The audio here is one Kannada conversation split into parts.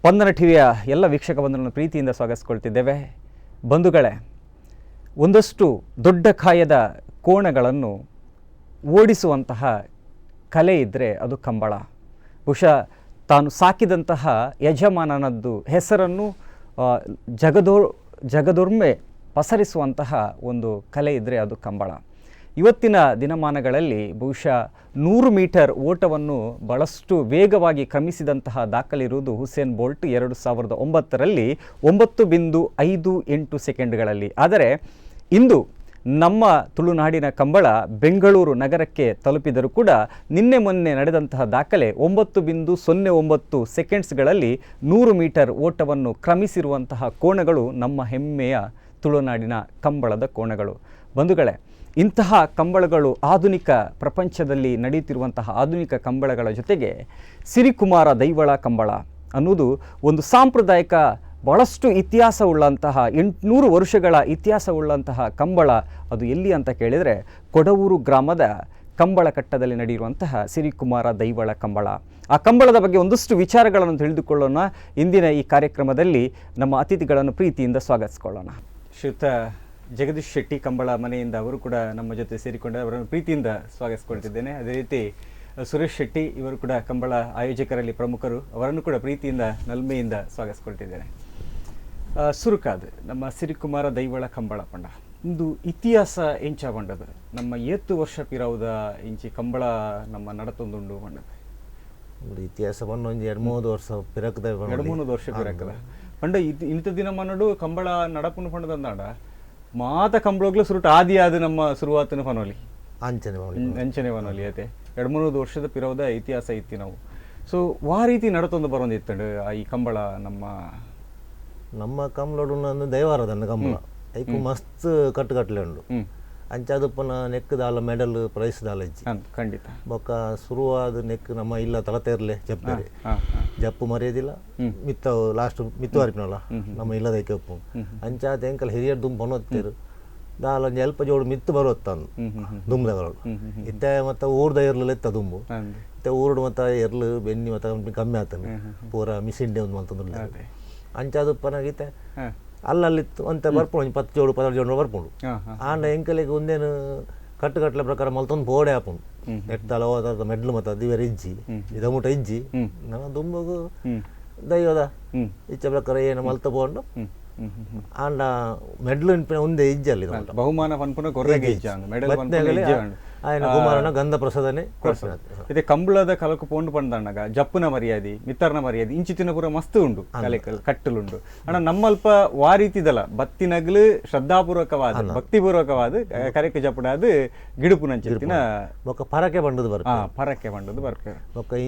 ಸ್ಪಂದನ ಟಿವಿಯ ಎಲ್ಲ ವೀಕ್ಷಕ ಬಂಧುಗಳನ್ನು ಪ್ರೀತಿಯಿಂದ ಸ್ವಾಗತಿಸ್ಕೊಳ್ತಿದ್ದೇವೆ. ಬಂಧುಗಳೇ, ಒಂದಷ್ಟು ದೊಡ್ಡ ಕಾಯದ ಕೋಣಗಳನ್ನು ಓಡಿಸುವಂತಹ ಕಲೆ ಇದ್ದರೆ ಅದು ಕಂಬಳ. ಬಹುಶಃ ತಾನು ಸಾಕಿದಂತಹ ಯಜಮಾನನದ್ದು ಹೆಸರನ್ನು ಜಗದೊರ್ಮೆ ಪಸರಿಸುವಂತಹ ಒಂದು ಕಲೆ ಇದ್ದರೆ ಅದು ಕಂಬಳ. ಇವತ್ತಿನ ದಿನಮಾನಗಳಲ್ಲಿ ಬಹುಶಃ 100 ಮೀಟರ್ ಓಟವನ್ನು ಬಹಳಷ್ಟು ವೇಗವಾಗಿ ಕ್ರಮಿಸಿದಂತಹ ದಾಖಲಿರುವುದು ಹುಸೇನ್ ಬೋಲ್ಟ್ 2009ರಲ್ಲಿ 9.58 ಸೆಕೆಂಡ್ಗಳಲ್ಲಿ. ಆದರೆ ಇಂದು ನಮ್ಮ ತುಳುನಾಡಿನ ಕಂಬಳ ಬೆಂಗಳೂರು ನಗರಕ್ಕೆ ತಲುಪಿದರೂ ಕೂಡ ನಿನ್ನೆ ಮೊನ್ನೆ ನಡೆದಂತಹ ದಾಖಲೆ 9.09 ಸೆಕೆಂಡ್ಸ್ಗಳಲ್ಲಿ 100 ಮೀಟರ್ ಓಟವನ್ನು ಕ್ರಮಿಸಿರುವಂತಹ ಕೋಣಗಳು ನಮ್ಮ ಹೆಮ್ಮೆಯ ತುಳುನಾಡಿನ ಕಂಬಳದ ಕೋಣಗಳು. ಬಂಧುಗಳೇ, ಇಂತಹ ಕಂಬಳಗಳು ಆಧುನಿಕ ಪ್ರಪಂಚದಲ್ಲಿ ನಡೆಯುತ್ತಿರುವಂತಹ ಆಧುನಿಕ ಕಂಬಳಗಳ ಜೊತೆಗೆ ಸಿರಿ ಕುಮಾರ ದೈವಳ ಕಂಬಳ ಅನ್ನೋದು ಒಂದು ಸಾಂಪ್ರದಾಯಿಕ ಬಹಳಷ್ಟು ಇತಿಹಾಸವುಳ್ಳಂತಹ 800 ವರ್ಷಗಳ ಇತಿಹಾಸವುಳ್ಳಂತಹ ಕಂಬಳ. ಅದು ಎಲ್ಲಿ ಅಂತ ಕೇಳಿದರೆ ಕೊಡವೂರು ಗ್ರಾಮದ ಕಂಬಳ ಕಟ್ಟದಲ್ಲಿ ನಡೆಯುವಂತಹ ಸಿರಿಕುಮಾರ ದೈವಳ ಕಂಬಳ. ಆ ಕಂಬಳದ ಬಗ್ಗೆ ಒಂದಷ್ಟು ವಿಚಾರಗಳನ್ನು ತಿಳಿದುಕೊಳ್ಳೋಣ. ಇಂದಿನ ಈ ಕಾರ್ಯಕ್ರಮದಲ್ಲಿ ನಮ್ಮ ಅತಿಥಿಗಳನ್ನು ಪ್ರೀತಿಯಿಂದ ಸ್ವಾಗತಿಸಿಕೊಳ್ಳೋಣ. ಶ್ರೀಯುತ ಜಗದೀಶ್ ಶೆಟ್ಟಿ ಕಂಬಳ ಮನೆಯಿಂದ ಅವರು ಕೂಡ ನಮ್ಮ ಜೊತೆ ಸೇರಿಕೊಂಡು ಅವರನ್ನು ಪ್ರೀತಿಯಿಂದ ಸ್ವಾಗತಿಸ್ಕೊಳ್ತಿದ್ದೇನೆ. ಅದೇ ರೀತಿ ಸುರೇಶ್ ಶೆಟ್ಟಿ ಇವರು ಕೂಡ ಕಂಬಳ ಆಯೋಜಕರಲ್ಲಿ ಪ್ರಮುಖರು, ಅವರನ್ನು ಕೂಡ ಪ್ರೀತಿಯಿಂದ ನಲ್ಮೆಯಿಂದ ಸ್ವಾಗತಿಸ್ಕೊಳ್ತಿದ್ದೇನೆ. ಸುರುಕಾದ ನಮ್ಮ ಸಿರಿಕುಮಾರ ದೈವಳ ಕಂಬಳ ಪಂಡ ಇಂದು ಇತಿಹಾಸ ಎಂಚ ಬಂಡದು ನಮ್ಮ 7 ವರ್ಷ ಪಿರವುದ ಇಂಚಿ ಕಂಬಳ ನಮ್ಮ ನಡತೊಂದುಂಡು ಬಂಡದು ಇತಿಹಾಸ ಬಂದು 2-3 ವರ್ಷ ಪಿರಕದ 2-3 ವರ್ಷ ಪಿರಕದ ಪಂಡ ಇಂಥ ದಿನ ಮನ್ನಡು ಕಂಬಳ ನಡಪುನು ಪಂಡದಂದಾಡ ಮಾತ ಕಂಬಳಗ್ಲು ಸುರುಟು ಆದಿ ಆದ ನಮ್ಮ ಶುರುವಾತಿನ ಪನೋಲಿ ಅಂಚನೆ ಪನೋಲಿ ಐತೆ 2-3 ವರ್ಷದ ಪಿರವುದ ಇತಿಹಾಸ ಇತ್ತಿ ನಾವು. ಸೊ ವಾ ರೀತಿ ನಡತೊಂದು ಬರೋದಿತ್ತಂಡು ಈ ಕಂಬಳ ನಮ್ಮ ಕಂಬಳಡು ದೈವಾರದ ಕಂಬಳ ಐಕು ಮಸ್ತ್ ಕಟ್ಟುಕಟ್ಲೆ ಉಂಡು. ಅಂಚಾದಪ್ಪನ ನೆಕ್ ದಾಲ ಮೆಡಲ್ ಪ್ರೈಸ್ ದಾಲ ಇಜ್ಜಿ ಖಂಡಿತ ಬೊಕ್ಕ ಶುರುವಾದ ನೆಕ್ ನಮ್ಮ ಇಲ್ಲ ತಳತೇರ್ಲೆ ಜಪ್ಪೇರಿ ಜಪ್ಪು ಮರೆಯೋದಿಲ್ಲ ಮಿತ್ತ ಲಾಸ್ಟ್ ಮಿತ್ತುವರಿಪಿನಲ್ಲ ನಮ್ಮ ಇಲ್ಲದ ಕೆಪ್ಪು ಅಂಚಾದ ಎಂಕಲ್ ಹಿರಿಯರ್ ದುಂಬ ಬನೋತ್ತೇರು ದಾಲ ಒಂದು ಎಲ್ಪ ಜೋಡು ಮಿತ್ತು ಬರೋತ್ತಂದು ದುಂಬದಗಳು ಇತ್ತೆ ಮತ್ತು ಊರ್ದ ಇರ್ಲಿಲ್ಲ ಇತ್ತ ದುಂಬು ಇತ್ತೆ ಊರ್ಡು ಮತ್ತು ಎರ್ಲು ಬೆನ್ನಿ ಮತ್ತು ಕಮ್ಮಿ ಆಗ್ತಾನೆ ಪೂರ ಮಿಸಿಂಡೆ ಒಂದು ಮಂತಂದು ಅಂಚಾದಪ್ಪನಾಗೈತೆ ಅಲ್ಲಲ್ಲಿತ್ತು ಅಂತ ಬರ್ಕೊಂಡು 10 ಜೋಡು 12 ಜೋಡು ಬರ್ಕೊಂಡು ಆಂಡ ಎಂಕಲಿಗೆ ಒಂದೇನು ಕಟ್ಟುಕಟ್ಲೆ ಪ್ರಕಾರ ಮಲ್ತೊಂದು ಬೋಡೆ ಹಾಕೊಂಡು ಎಟ್ಟಲ ಹೋದ ಮೆಡ್ಲು ಮತ್ತು ದಿವರ ಇಜ್ಜಿ ಇದಮುಟ ಇಜ್ಜಿ ನಮ್ಮ ದುಂಬಗು ದೈವದ ಇಚ್ಛೆ ಪ್ರಕಾರ ಏನು ಮಲ್ತ ಬೋಂಡು ಆಂಡ ಮೆಡ್ಲು ಒಂದೇ ಇಜ್ಜಲ್ಲಿ ಬಹುಮಾನ ఆయన కుమారన గంధ ప్రసాదనే ఇది కంబుళದ కలకు పోండు పండనಗ ಜಪ್ಪುನ ಮರ್ಯಾದಿ ಮಿತ್ತರ್ನ ಮರ್ಯಾದಿ ಇಂಚಿತಿನ ಪುರ ಮಸ್ತ್ ಉಂಡು ಕಲೆಕಲ್ ಕಟ್ಟಲುಂಡು ಅಣ್ಣ ನಮ್ಮಲ್ಪ ವಾ ರೀತಿದಲ್ಲ ಬತ್ತಿನಗ್ಲು ಶ್ರದ್ಧಾಪೂರ್ವಕವಾದ ಭಕ್ತಿಪೂರ್ವಕವಾದ ಕರೆಕ ಜಪ್ಪುಡಾದ ಗಿಡುಪುನಂಚಿತ್ತಿನ ಬೊಕ್ಕ ಪರಕೆ ಬಂಡದು ಬರ್ಪೆ ಪರಕೆ ಬಂಡದು ಬರ್ಪೆ ಬೊಕ್ಕ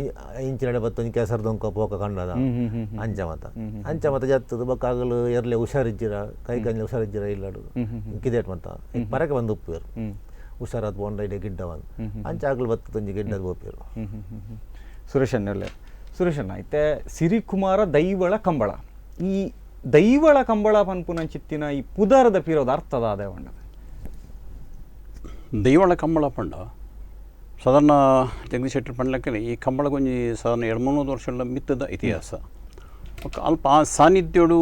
ಇಂಚಿನಡೆ ಬತ್ತೊಂದು ಕೆಸರ್ದೊಂಕ ಪೋಕ ಕಂಡದ ಅಂಚಮತ ಜತ್ತದು ಬೊಕ್ಕ ಆಗಲು ಎರ್ಲೆ ಹುಷಾರಿಜ್ಜಿರ ಕೈ ಕಂಜ ಹುಷಾರಿಜ್ಜಿರ ಇಲ್ಲಡು ಕಿದೇಟ್ ಮತ್ತ ಪರಕೆ ಬಂದು ಉಪ್ಪೇರು ಹುಷಾರಾದ ಬೋಂಡ ಗಿಡ್ಡವಂದು ಅಂಚಾಗಲು ಬತ್ತೊಂದು ಗಿಡ್ಡದ ಬೋಪೇರು. ಸುರೇಶಣ್ಣ ಐತೆ ಸಿರಿಕುಮಾರ ದೈವಳ ಕಂಬಳ ಈ ದೈವಳ ಕಂಬಳ ಪನ್ಪುನಂಚಿತ್ತಿನ ಈ ಪುದಾರದ ಪಿರೋದ ಅರ್ಥದ ಆದ ಬಂಡ ದೈವಳ ಕಂಬಳ ಪಂಡ ಸಾಧಾರಣ ಜಗದೀಶ್ ಶೆಟ್ಟರ್ ಪಂಡ್ಲಕ್ಕೆ ಈ ಕಂಬಳ ಕೊಂಚ ಸಾಧಾರಣ 2-3 ವರ್ಷಗಳ ಮಿತ್ತದ ಇತಿಹಾಸ ಅಲ್ಪ ಆ ಸಾನ್ನಿಧ್ಯೋಡು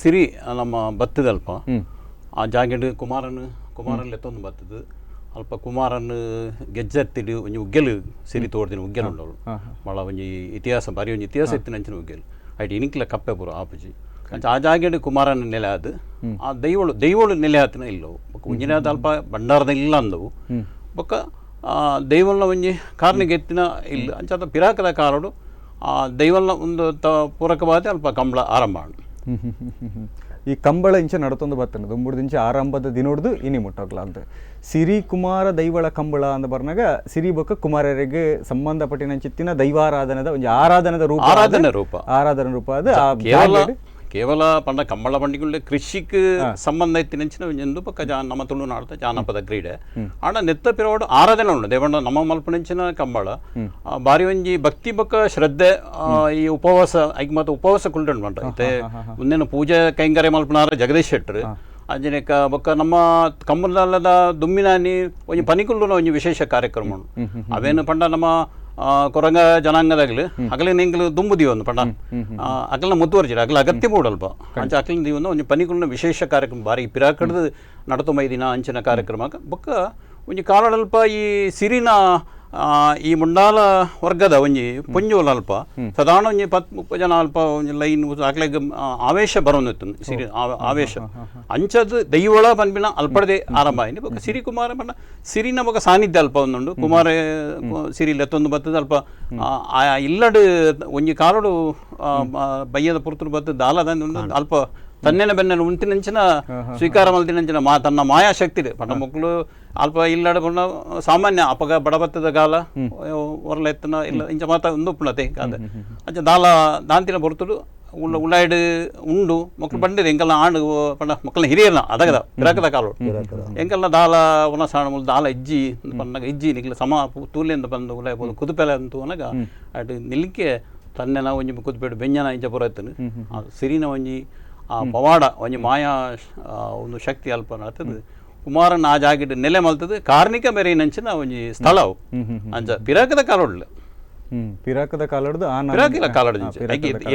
ಸಿರಿ ನಮ್ಮ ಬತ್ತದಲ್ಪ ಆ ಜಾಗೆಡ್ ಕುಮಾರನ್ ಎತ್ತೊಂದು ಬರ್ತದೆ ಅಲ್ಪ ಕುಮಾರನ್ ಗೆಜ್ಜತ್ತಿಡು ಒಂಜಿ ಉಗ್ಗೆಲು ಸಿರಿ ತೋಡ್ದಿನ ಉಗ್ಗೆಲು ಉಂಡವಳು ಭಾಳ ಒಂಜಿ ಇತಿಹಾಸ ಬಾರಿ ಒಂಜಿ ಇತಿಹಾಸ ಇತ್ತಿನ ಅಂಚಿನ ಉಗ್ಗೆಲು ಐಟ್ ಇನಿಕ್ಲ ಕಪ್ಪೆ ಪೂರ ಆಪುಜಿ ಅಂಚ ಆ ಜಾಗೆಡ್ ಕುಮಾರನ ನೆಲೆ ಆದ ಆ ದೈವಳು ನೆಲೆ ಆತನ ಇಲ್ಲವು ಬೊಕ್ಕ ಉಂಜಿನಾದ ಅಲ್ಪ ಭಂಡಾರದ ಇಲ್ಲ ಅಂದವು ಬೊಕ್ಕ ದೈವಲ್ನ ಒಂಜಿ ಕಾರಣಗೆ ಎತ್ತಿನ ಇಲ್ಲ ಅಂಚಾದ ಪಿರಾಕದ ಕಾರಡು ಆ ದೈವಲ್ನ ಒಂದು ಪೂರಕವಾದ ಅಲ್ಪ ಕಂಬಳ ಆರಂಭ ಈ ಕಂಬಳ ಇಂಚ ನಡತೊಂದು ಬರ್ತದೆ ದುಂಬುಡ್ದು ಇಂಚ ಆರಂಭದ ದಿನೋಡ್ದು ಇನಿ ಮುಟ್ಟೋಗ್ಲ ಅಂತ ಸಿರಿ ಕುಮಾರ ದೈವಳ ಕಂಬಳ ಅಂತ ಬರ್ನಾಗ ಸಿರಿ ಬೊಕ್ಕ ಕುಮಾರರಿಗೆ ಸಂಬಂಧಪಟ್ಟಿನ ಚಿತ್ತಿನ ದೈವಾರಾಧನದ ಒಂದು ಆರಾಧನದ ರೂಪ ಅದು ಕೇವಲ ಪಂಡ ಕಂಬಳ ಪಂಡಿಗೆ ಕೃಷಿಗೆ ಸಂಬಂಧ ಇತ್ತಿನಂಚಿನ ಒಂದು ಪಕ್ಕ ನಮ್ಮ ತುಳುನಾಡ್ದ ಜಾನಪದ ಕ್ರೀಡೆ ಆಂಡ ನೆತ್ತ ಪಿರವಾಡು ಆರಾಧನೆ ಉಂಡು ದೇವಂಡ ನಮ್ಮ ಮಲ್ಪನಂಚಿನ ಕಂಬಳ ಬಾರಿ ಒಂಜಿ ಭಕ್ತಿ ಬೊಕ್ಕ ಶ್ರದ್ಧೆ ಈ ಉಪವಾಸ ಐಕ್ ಮತ್ತು ಉಪವಾಸ ಕುಲ್ಟು ಪಂಡ ಐತೆ ಮುಂದಿನ ಪೂಜೆ ಕೈಂಕರ್ಯ ಮಲ್ಪನಾರ ಜಗದೀಶ್ ಶೆಟ್ಟರ್ ಅಂಜನೇಕ ಬೊಕ್ಕ ನಮ್ಮ ಕಂಬಳದ ದುಮ್ಮಿನಾನಿ ಒಂಜಿ ಪನಿಕುಲ್ಲು ಒಂಜಿ ವಿಶೇಷ ಕಾರ್ಯಕ್ರಮ ಉಂಡು ಅವೇನು ಪಂಡ ನಮ್ಮ ಕೊರಂಗ ಜನಾಂಗದಾಗಲಿ ಅಕಲಿನ ಎಂಕಲು ದುಂಬುದಿ ಒಂದು ಪಂಡ ಅಕಲ್ನ ಮುತ್ತುವರ್ಜಿರ ಅಕಲ ಅಗತ್ಯ ಮೂಡಲ್ಪ ಅಂಚ ಅಕಲಿನ ದಿವನ ಒಂಜಿ ಪನಿಕುಲ್ನ ವಿಶೇಷ ಕಾರ್ಯಕ್ರಮ ಬಾರಿ ಪಿರಾಕಡ್ದು ನಡತೊಂಬೈದಿನ ಅಂಚಿನ ಕಾರ್ಯಕ್ರಮ ಬೊಕ್ಕ ಒಂಜಿ ಕಾಲಡಲ್ಪ ಈ ಸಿರಿನ ಈ ಮುಂಡಾಲ ವರ್ಗದ ಒಂಜಿ ಪೊಂಜೋಲ ಅಲ್ಪ ಸಾಧಾರಣ ಒಂಜಿ 10-30 ಜನ ಅಲ್ಪ ಒಂಜಿ ಲೈನ್ ಅಕ್ಲೆಗ್ ಆವೇಶ ಬರೋನಿತ್ತು ಸಿರಿ ಆವೇಶ ಅಂಚದು ದೈವಳ ಪನ್ಪಿನ ಅಲ್ಪಡದೆ ಆರಂಭ ಆಯ್ತು ಬೊಕ್ಕ ಸಿರಿ ಕುಮಾರ ಪಂಡ ಸಿರಿನ ಬೊಕ್ಕ ಸಾನ್ನಿಧ್ಯ ಅಲ್ಪ ಒಂದುಂಡು ಕುಮಾರ ಸಿರಿ ಲೆತ್ತೊಂದು ಬತ್ತದ ಅಲ್ಪ ಇಲ್ಲಡು ಒಂಜಿ ಕಾಲಡು ಬಯ್ಯದ ಪುರ್ತರು ಬತ್ತದ ದಾಲದ ಅಲ್ಪ ತನ್ನೆನ ಬೆನ್ನೆನ ಉಂಟಿನಂಚಿನ ಸ್ವೀಕಾರ ಮಲ್ತಿನಂಚಿನ ತನ್ನ ಮಾಯಾಶಕ್ತಿ ಪಂಡ ಮಕ್ಕಳು ಅಲ್ಪ ಇಲ್ಲಾಡಕೊಂಡ ಸಾಮಾನ್ಯ ಅಪಗ ಬಡಬತ್ತದ ಕಾಲ ಹೊರಲ ಎತ್ತನ ಇಲ್ಲ ಇಂಚ ಮಾತ ಒಂದು ಉಪ್ಪುಣತೆ ಕಾದ ಅಂಚ ದಾಂತಿನ ಬರ್ತಡು ಉಳ್ಳಾಯ್ಡು ಉಂಡು ಮಕ್ಕಳು ಬಂಡಿದೆ ಎಂಕಲ್ನ ಆಂಡು ಪಂಡ ಮಕ್ಕಳನ್ನ ಹಿರಿಯರ್ನ ಅದಗದ ಪಿರಾಕದ ಕಾಲು ಎಂಕಲ್ನ ದಾಲ ಉನ ಸಾಣ ಮುಲ್ ದಾಲ ಇಜ್ಜಿ ಪಂಡಗ ಇಜ್ಜಿ ನಿಕ್ಲ ಸಮ ತೂಲಿಂದ ಬಂದು ಉಳ್ಳಾಯ್ಬೋದು ಕುದುಪೆಲೆ ಅಂತೂ ಅನಗ ಅటు ನಿಲ್ಲಿಕ್ಕೆ ತನ್ನೆನ ಒಂಜಿ ಕುದುಪೆಡು ಬೆಂಜನ ಇಂಚ ಪುರತ್ತನು ಸಿರಿನ ಒಂಜಿ ಆ ಪವಾಡ ಒಂಜಿ ಮಾಯಾ ಒಂದು ಶಕ್ತಿ ಅಲ್ಪ ನಡ್ತದೆ ಕುಮಾರನ ಆ ಜಾಗಿಡ್ ನೆಲೆ ಮಲ್ತದೆ ಕಾರ್ಣಿಕ ಮೆರೆಯಿನಂಚಿನ ಒಂಜಿ ಸ್ಥಳ ಅವು ಅಂಚ ಪಿರಾಕದ ಕಾಲೊಡ್ಲ ಪಿರಾಕದ ಕಾಲಡ್ದು ಪಿರಾಕಿಲ ಕಾಲಡ್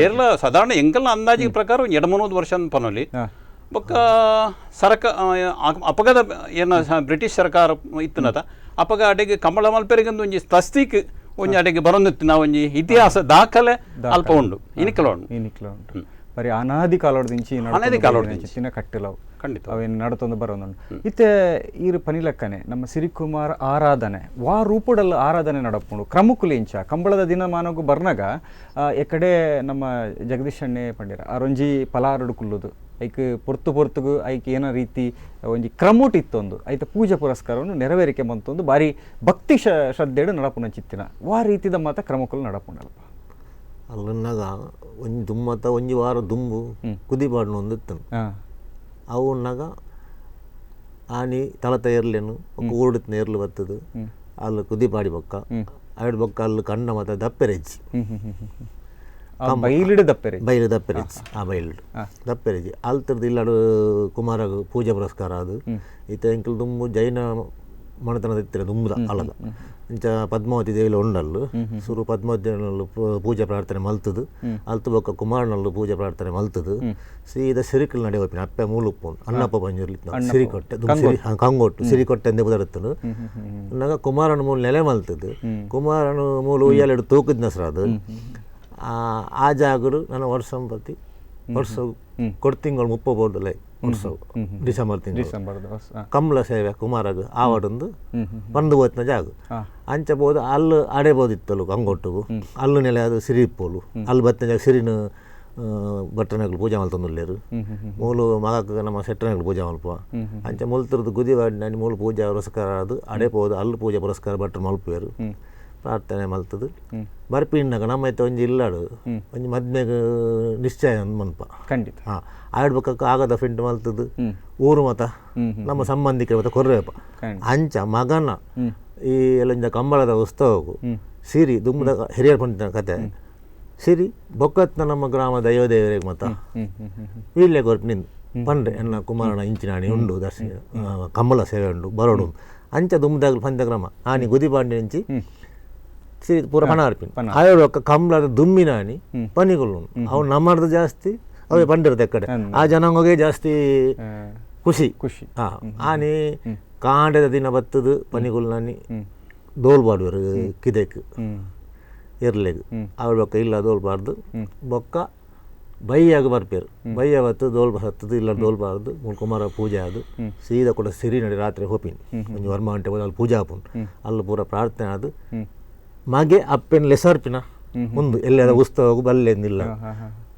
ಏರ್ಲ ಸಾಧಾರಣ ಎಂಕಲ್ನ ಅಂದಾಜಿಗೆ ಪ್ರಕಾರ ಒಂದು 2-3 ವರ್ಷ ಪನೊಲಿ ಬೊಕ್ಕ ಅಪಗದ ಏನ ಬ್ರಿಟಿಷ್ ಸರ್ಕಾರ ಇತ್ತನದ ಅಪಗ ಅಡೆಗೆ ಕಂಬಳ ಮಲ್ಪೆರಿಗಂದು ಒಂಜಿ ತಸ್ತೀಕ್ ಒಂಜಿ ಅಡೆಗೆ ಬರೋನಿತ್ತಿನ ಒಂಜಿ ಇತಿಹಾಸ ದಾಖಲೆ ಅಲ್ಪ ಉಂಡು ಇನಿಕಲ ಉಂಡು ಬರೀ ಅನಾದಿ ಕಾಲೋಡ್ದಿಂಚಿ ಚಿನ್ನ ಕಟ್ಟಿಲವು ಖಂಡಿತ ಅವೇನು ನಡತೊಂದು ಬರೋನುಂಡು ಇತ್ತೆ ಈರು ಪನಿಲಕ್ಕನೆ ನಮ್ಮ ಸಿರಿಕುಮಾರ ಆರಾಧನೆ ವಾ ರೂಪುಡಲ್ಲ ಆರಾಧನೆ ನಡಪುಂಡು ಕ್ರಮಕುಲಿಂಚ ಕಂಬಳದ ದಿನಮಾನಗೂ ಬರ್ನಾಗ ಎಕಡೆ ನಮ್ಮ ಜಗದೀಶ್ ಅಣ್ಣೆ ಪಂಡಿರ ಅರೊಂಜಿ ಪಲಾರಡು ಕುಲ್ಲುದು ಐಕ್ ಪೊರ್ತುಗೂ ಐಕ್ ಏನೋ ರೀತಿ ಒಂಜಿ ಕ್ರಮೂಟ್ ಇತ್ತೊಂದು ಐತ ಪೂಜೆ ಪುರಸ್ಕಾರವನ್ನು ನೆರವೇರಿಕೆ ಬಂತೊಂದು ಬಾರಿ ಭಕ್ತಿ ಶ್ರದ್ಧೆಡು ನಡಪುನ ಚಿತ್ತಿನ ವಾ ರೀತಿದ ಮಾತ ಕ್ರಮಕುಲು ನಡಪುಂಡಲ್ಪ ಅಲ್ಲನ್ನಾಗ ಒಂಜಿ ದುಮ್ಮತ್ತ ಒಂಜಿ ವಾರ ದುಂಬು ಕುದಿಬಾಡ್ನು ಒಂದಿತ್ತು ಅವನ್ನಾಗ ಆನಿ ತಳತ ಏರ್ಲೇನು ಓಡಿತ್ ನೇರ್ಲು ಬತ್ತದು ಅಲ್ಲಿ ಕುದಿಪಾಡಿ ಬೊಕ್ಕ ಐಡ್ ಬೊಕ್ಕ ಅಲ್ಲಿ ಕಣ್ಣ ಮತ್ತೆ ದಪ್ಪೆರೆಜ್ಜಿ ಬೈಲಿಡು ದಪ್ಪೆರೆಜ್ಜಿ ಆ ಬೈಲಿಡು ದಪ್ಪೆರೆಜ್ಜಿ ಅಲ್ತರದ್ದು ಇಲ್ಲಾಡು ಕುಮಾರ ಪೂಜಾ ಪುರಸ್ಕಾರ ಅದು ಈತ ಎಂಕಲ್ ದುಂಬು ಜೈನ ಮಣತನದ ಇತ್ತಿರ ದುಂಬುದ ಅಲ್ಲದ ಇಂಚ ಪದ್ಮಾವತಿ ದೇವಿಲು ಉಂಡಲ್ಲು ಸುರು ಪದ್ಮಾವತಿ ದೇವಿನಲ್ಲು ಪೂಜೆ ಪ್ರಾರ್ಥನೆ ಮಲ್ತದು ಅಲ್ತು ಬೊಕ್ಕ ಕುಮಾರನಲ್ಲು ಪೂಜೆ ಪ್ರಾರ್ಥನೆ ಮಲ್ತದು ಸೀದಾ ಸಿರಿಕಲ್ ನಡೆ ಹೋಗ್ತೀನಿ ಅಪ್ಪೆ ಮೂಲುಪ್ಪುಂಡು ಅನ್ನಪ್ಪ ಪಂಜುರ್ಲಿ ಸಿರಿಕೊಟ್ಟೆ ಕಂಗೊಟ್ಟು ಸಿರಿಕೊಟ್ಟೆ ಎಂದೇ ಬದರುತ್ತನು ನಾಗ ಕುಮಾರನ ಮೂಲ ನೆಲೆ ಮಲ್ತದು ಕುಮಾರನು ಮೂಲ ಉಯ್ಯಾಲೆಡು ತೂಕದ ನಸರಾದು ಆ ಜಾಗಡು ನನ್ನ ವರ್ಷ ಕೊಡ್ತಿಂಗಳು 30 ಬೋರ್ಡಲ್ಲೇ ವರ್ಷವು ಡಿಸೆಂಬರ್ ತಿಂಗಳು ಕಂಬಳ ಸೇವೆ ಕುಮಾರಗ ಆವಡೊಂದು ಬಂದು ಹೋಯ್ತನ ಜಾಗ ಅಂಚ ಬೋದು ಅಲ್ಲಿ ಅಡೆಬೋದಿತ್ತಲು ಕಂಗೊಟ್ಟುಗು ಅಲ್ಲು ನೆಲೆ ಅದು ಸಿರಿ ಇಪ್ಪೋಲು ಅಲ್ಲಿ ಬತ್ತನ ಜಾಗ ಸಿರಿನ ಭಟ್ರನೆಗಳು ಪೂಜೆ ಮಲ್ತೊಂದುಲ್ಲೇರು ಮೂಲು ಮಗಕ್ಕೆ ನಮ್ಮ ಸೆಟ್ರನೆಗಳು ಪೂಜೆ ಮಲ್ಪ ಅಂಚ ಮುಲ್ತಿರದು ಗುದಿವಾಡಿ ನಾನು ಮೂಲ ಪೂಜೆ ಪುರಸ್ಕಾರ ಅದು ಅಡೆಬೋದು ಅಲ್ಲಿ ಪೂಜೆ ಪುರಸ್ಕಾರ ಭಟ್ರು ಮಲ್ಪೇರು ಪ್ರಾರ್ಥನೆ ಮಲ್ತದು ಬರ್ಪಿಣ್ಣಾಗ ನಮ್ಮೈತೆ ಒಂಜಿ ಇಲ್ಲಾಡು ಒಂಜಿ ಮದ್ಮೆಗೆ ನಿಶ್ಚಯ ಮನ್ಪ ಖಂಡಿತ ಆಡ್ಬೇಕಕ್ಕ ಆಗದ ಫಿಂಟ್ ಮಲ್ತದು ಊರು ಮತ ನಮ್ಮ ಸಂಬಂಧಿಕರ ಮತ ಕೊರ್ರೇಪ ಅಂಚ ಮಗನ ಈ ಎಲ್ಲ ಕಂಬಳದ ಉತ್ಸವಕ್ಕೂ ಸಿರಿ ದುಮ್ಮದ ಹಿರಿಯರ್ ಪಂಡಿತನ ಕತೆ ಸಿರಿ ಬೊಕ್ಕತ್ನ ನಮ್ಮ ಗ್ರಾಮ ದೈವದೇವರಿಗೆ ಮತ ಇಲ್ಲೇ ಕೊರ್ಪು ನಿಂದು ಪಂಡ್ರೆ ಎನ್ನ ಕುಮಾರನ ಇಂಚಿನಾಣಿ ಉಂಡು ದರ್ಶನ ಕಂಬಳ ಸೇವೆ ಉಂಡು ಬರೋಡು ಅಂಚ ದುಮ್ಮದಾಗ ಪಂಚಗ್ರಾಮ ಆನಿ ಗುದಿಬಾಂಡಿ ನಿಂಚಿ ಸಿರಿ ಪೂರ ಪಣ ಅರ್ಪಿನ ಆಯೋಡು ಕಂಬಳದ ದುಮ್ಮಿನಾಣಿ ಪನಿಗಳು ಅವು ನಮ್ಮದು ಜಾಸ್ತಿ ಅವೇ ಪಂಡಿರುತ್ತೆ ಕಡೆ ಆ ಜನಾಂಗಗೆ ಜಾಸ್ತಿ ಖುಷಿ ಆನೆ ಕಾಂಡದ ದಿನ ಬತ್ತದು ಪನಿಗುಲ್ನಾನಿ ದೋಲ್ ಬಾಡುವರು ಕಿದೆಕ್ ಇರ್ಲೆಗ್ ಅವ್ರ ಬೊಕ್ಕ ಇಲ್ಲ ದೋಲ್ಬಾರ್ದು ಬೊಕ್ಕ ಬೈಯಾಗ ಬರ್ಪೇರು ಬೈಯ ಬತ್ತು ದೋಲ್ ಹತ್ತದು ಇಲ್ಲ ದೋಲ್ಬಾರ್ದು ಕುಮಾರ ಪೂಜೆ ಅದು ಸೀದಾ ಕೂಡ ಸಿರಿ ನಡಿ ರಾತ್ರಿ ಹೋಪಿನಿ ಒಂದು ವರ್ಮ ಗಂಟೆ ಹೋದ ಅಲ್ಲಿ ಪೂಜೆ ಹಾಪುಂಡು ಅಲ್ಲಿ ಪೂರ ಪ್ರಾರ್ಥನೆ ಅದು ಮಗೆ ಅಪ್ಪೆನ ಲೆಸರ್ಪಿನ ಮುಂದೆ ಎಲ್ಲೆಲ್ಲ ಉತ್ಸವಗೂ ಬಲ್ಲೆಂದಿಲ್ಲ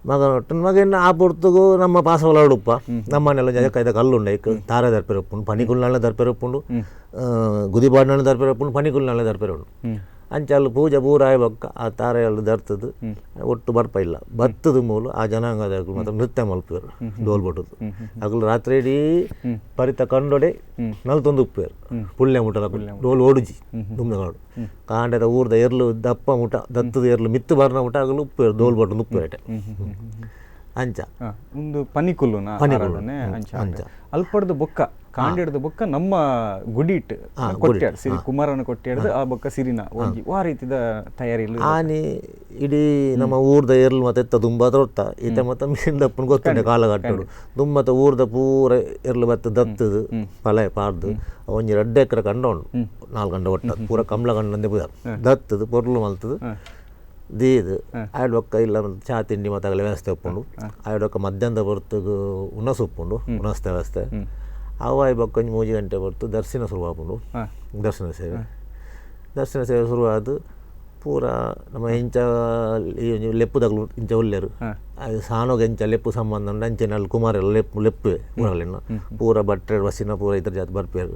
ಮಗ ಒಟ್ಟನ್ ಮಗನ ಆ ಪೊರ್ತುಗು ನಮ್ಮ ಪಾಸವಲ ಉಡುಪ್ಪ ನಮ್ಮನೆಲ್ಲ ಜಗಕ್ಕೈದ ಕಲ್ಲುಂಡ ಈಗ ತಾರೆ ದರ್ಪೆರೆ ಉಪ್ಪುಂಡು ಪನಿಕುಲ್ನಾಳೆ ದರ್ಪೆರೆ ಉಪ್ಪುಂಡು ಗುದಿಬಾಡ್ನಾಳೆ ದರ್ಪೆರೆ ಉಪ್ಪುಂಡು ಪನಿಕುಲ್ನಾಳೆ ದರ್ಪೆರೆ ಉಂಡು ಅಂಚ ಅಲ್ಲಿ ಪೂಜೆ ಪೂರಾಯ ಬೊಕ್ಕ ಆ ತಾರೆಯಲ್ಲಿ ದರ್ತದು ಒಟ್ಟು ಬರ್ಪ ಇಲ್ಲ ಬತ್ತದ ಮೂಲ ಆ ಜನಾಂಗದ ಮತ್ತು ನೃತ್ಯ ಮಲ್ಪೇರು ದೋಲ್ ಬಟ್ಟದು ಆಗಲು ರಾತ್ರಿ ಇಡೀ ಪರಿತ ಕಂಡೊಡೆ ನಲ್ತೊಂದು ಉಪ್ಪೇರು ಪುಳ್ಳೆ ಮುಟ್ಟದ ಡೋಲ್ ಓಡುಜಿ ದುಮ್ದಗಾಡು ಕಾಂಡದ ಊರ್ದ ಎರ್ಲು ದಪ್ಪ ಮುಟ ದತ್ತದ ಎರ್ಲು ಮಿತ್ತು ಬರ್ನ ಮುಟ ಆಗಲು ಉಪ್ಪೇರು ದೋಲ್ ಬಟ್ಟು ಉಪ್ಪೇಟೆ ಅಂಚ ಒಂದು ಪನಿಕುಲ್ಲು ಅಂಚ ಅಲ್ಪಡ್ದು ಬೊಕ್ಕ ಕಾಂಡಿಡ್ದ ಬೊಕ್ಕ ನಮ್ಮ ಗುಡಿಟ್ ಕೊಟ್ಟಾಡ್ ಸಿರಿ ಕುಮಾರನ ಕೊಟ್ಟಾಡ್ದು ಆ ಬೊಕ್ಕ ಸಿರಿನ ಒಂಜಿ ಆ ರೀತಿದ ತಯಾರಿ ಆನೆ ಇಡೀ ನಮ್ಮ ಊರ್ದ ಎರ್ಲು ಮತ್ತೆ ಎತ್ತ ತುಂಬ ತೊಡ್ತ ಈತ ಮತ್ತೆ ಮೀನ್ ದಪ್ಪನ ಗೊತ್ತುಂಡೆ ಕಾಲಗಟ್ಟೋಡು ದುಮ್ಮತ್ತ ಊರ್ದ ಪೂರ ಎರ್ಲು ಬತ್ತ ದತ್ತದು ಪಲೆ ಪಾರ್ದು ಒಂಜಿ 2 ಎಕರೆ ಕಂಡೋಂಡು 4 ಗಂಟೆ ಒಟ್ಟ ಪೂರ ಕಂಬ್ಳ ಕಂಡಂದೆ ಬುದ ದತ್ತದು ಪೊರ್ಲು ಮಲ್ತದು ದೀದು ಆಯ್ಡು ಒಕ್ಕ ಇಲ್ಲ ಚಾ ತಿಂಡಿ ಮತ್ತೆ ಆಗಲೇ ವ್ಯವಸ್ಥೆ ಒಪ್ಪುಂಡು ಆಯ್ಡು ಒಕ್ಕ ಮಧ್ಯಾಹ್ನದ ಹೊರತು ಉಣಸು ಒಪ್ಪುಂಡು ಉಣಸ್ತ ವ್ಯವಸ್ಥೆ ಅವಾಯಿ ಬೊಕ್ಕ ಒಂಜಿ 3 ಗಂಟೆ ಹೊರತು ದರ್ಶನ ಶುರುವಾಪುಂಡು ದರ್ಶನ ಸೇವೆ ಶುರುವಾದ ಪೂರ ನಮ್ಮ ಇಂಚ ಲೆಪ್ಪುದಾಗಲು ಇಂಚ ಒಳ್ಳೆರು ಸಾನೋಗ ಇಂಚ ಲೆಪ್ಪು ಸಂಬಂಧ ಉಂಡು ಅಂಚೆನಲ್ಲಿ ಕುಮಾರೆಲ್ಲ ಲೆಪ್ಪೆ ಊರಲ್ಲಿನ ಪೂರ ಬಟ್ಟೆ ಬಸ್ಸಿನ ಪೂರ ಇತರ ಜಾತಿ ಬರ್ಪೇರು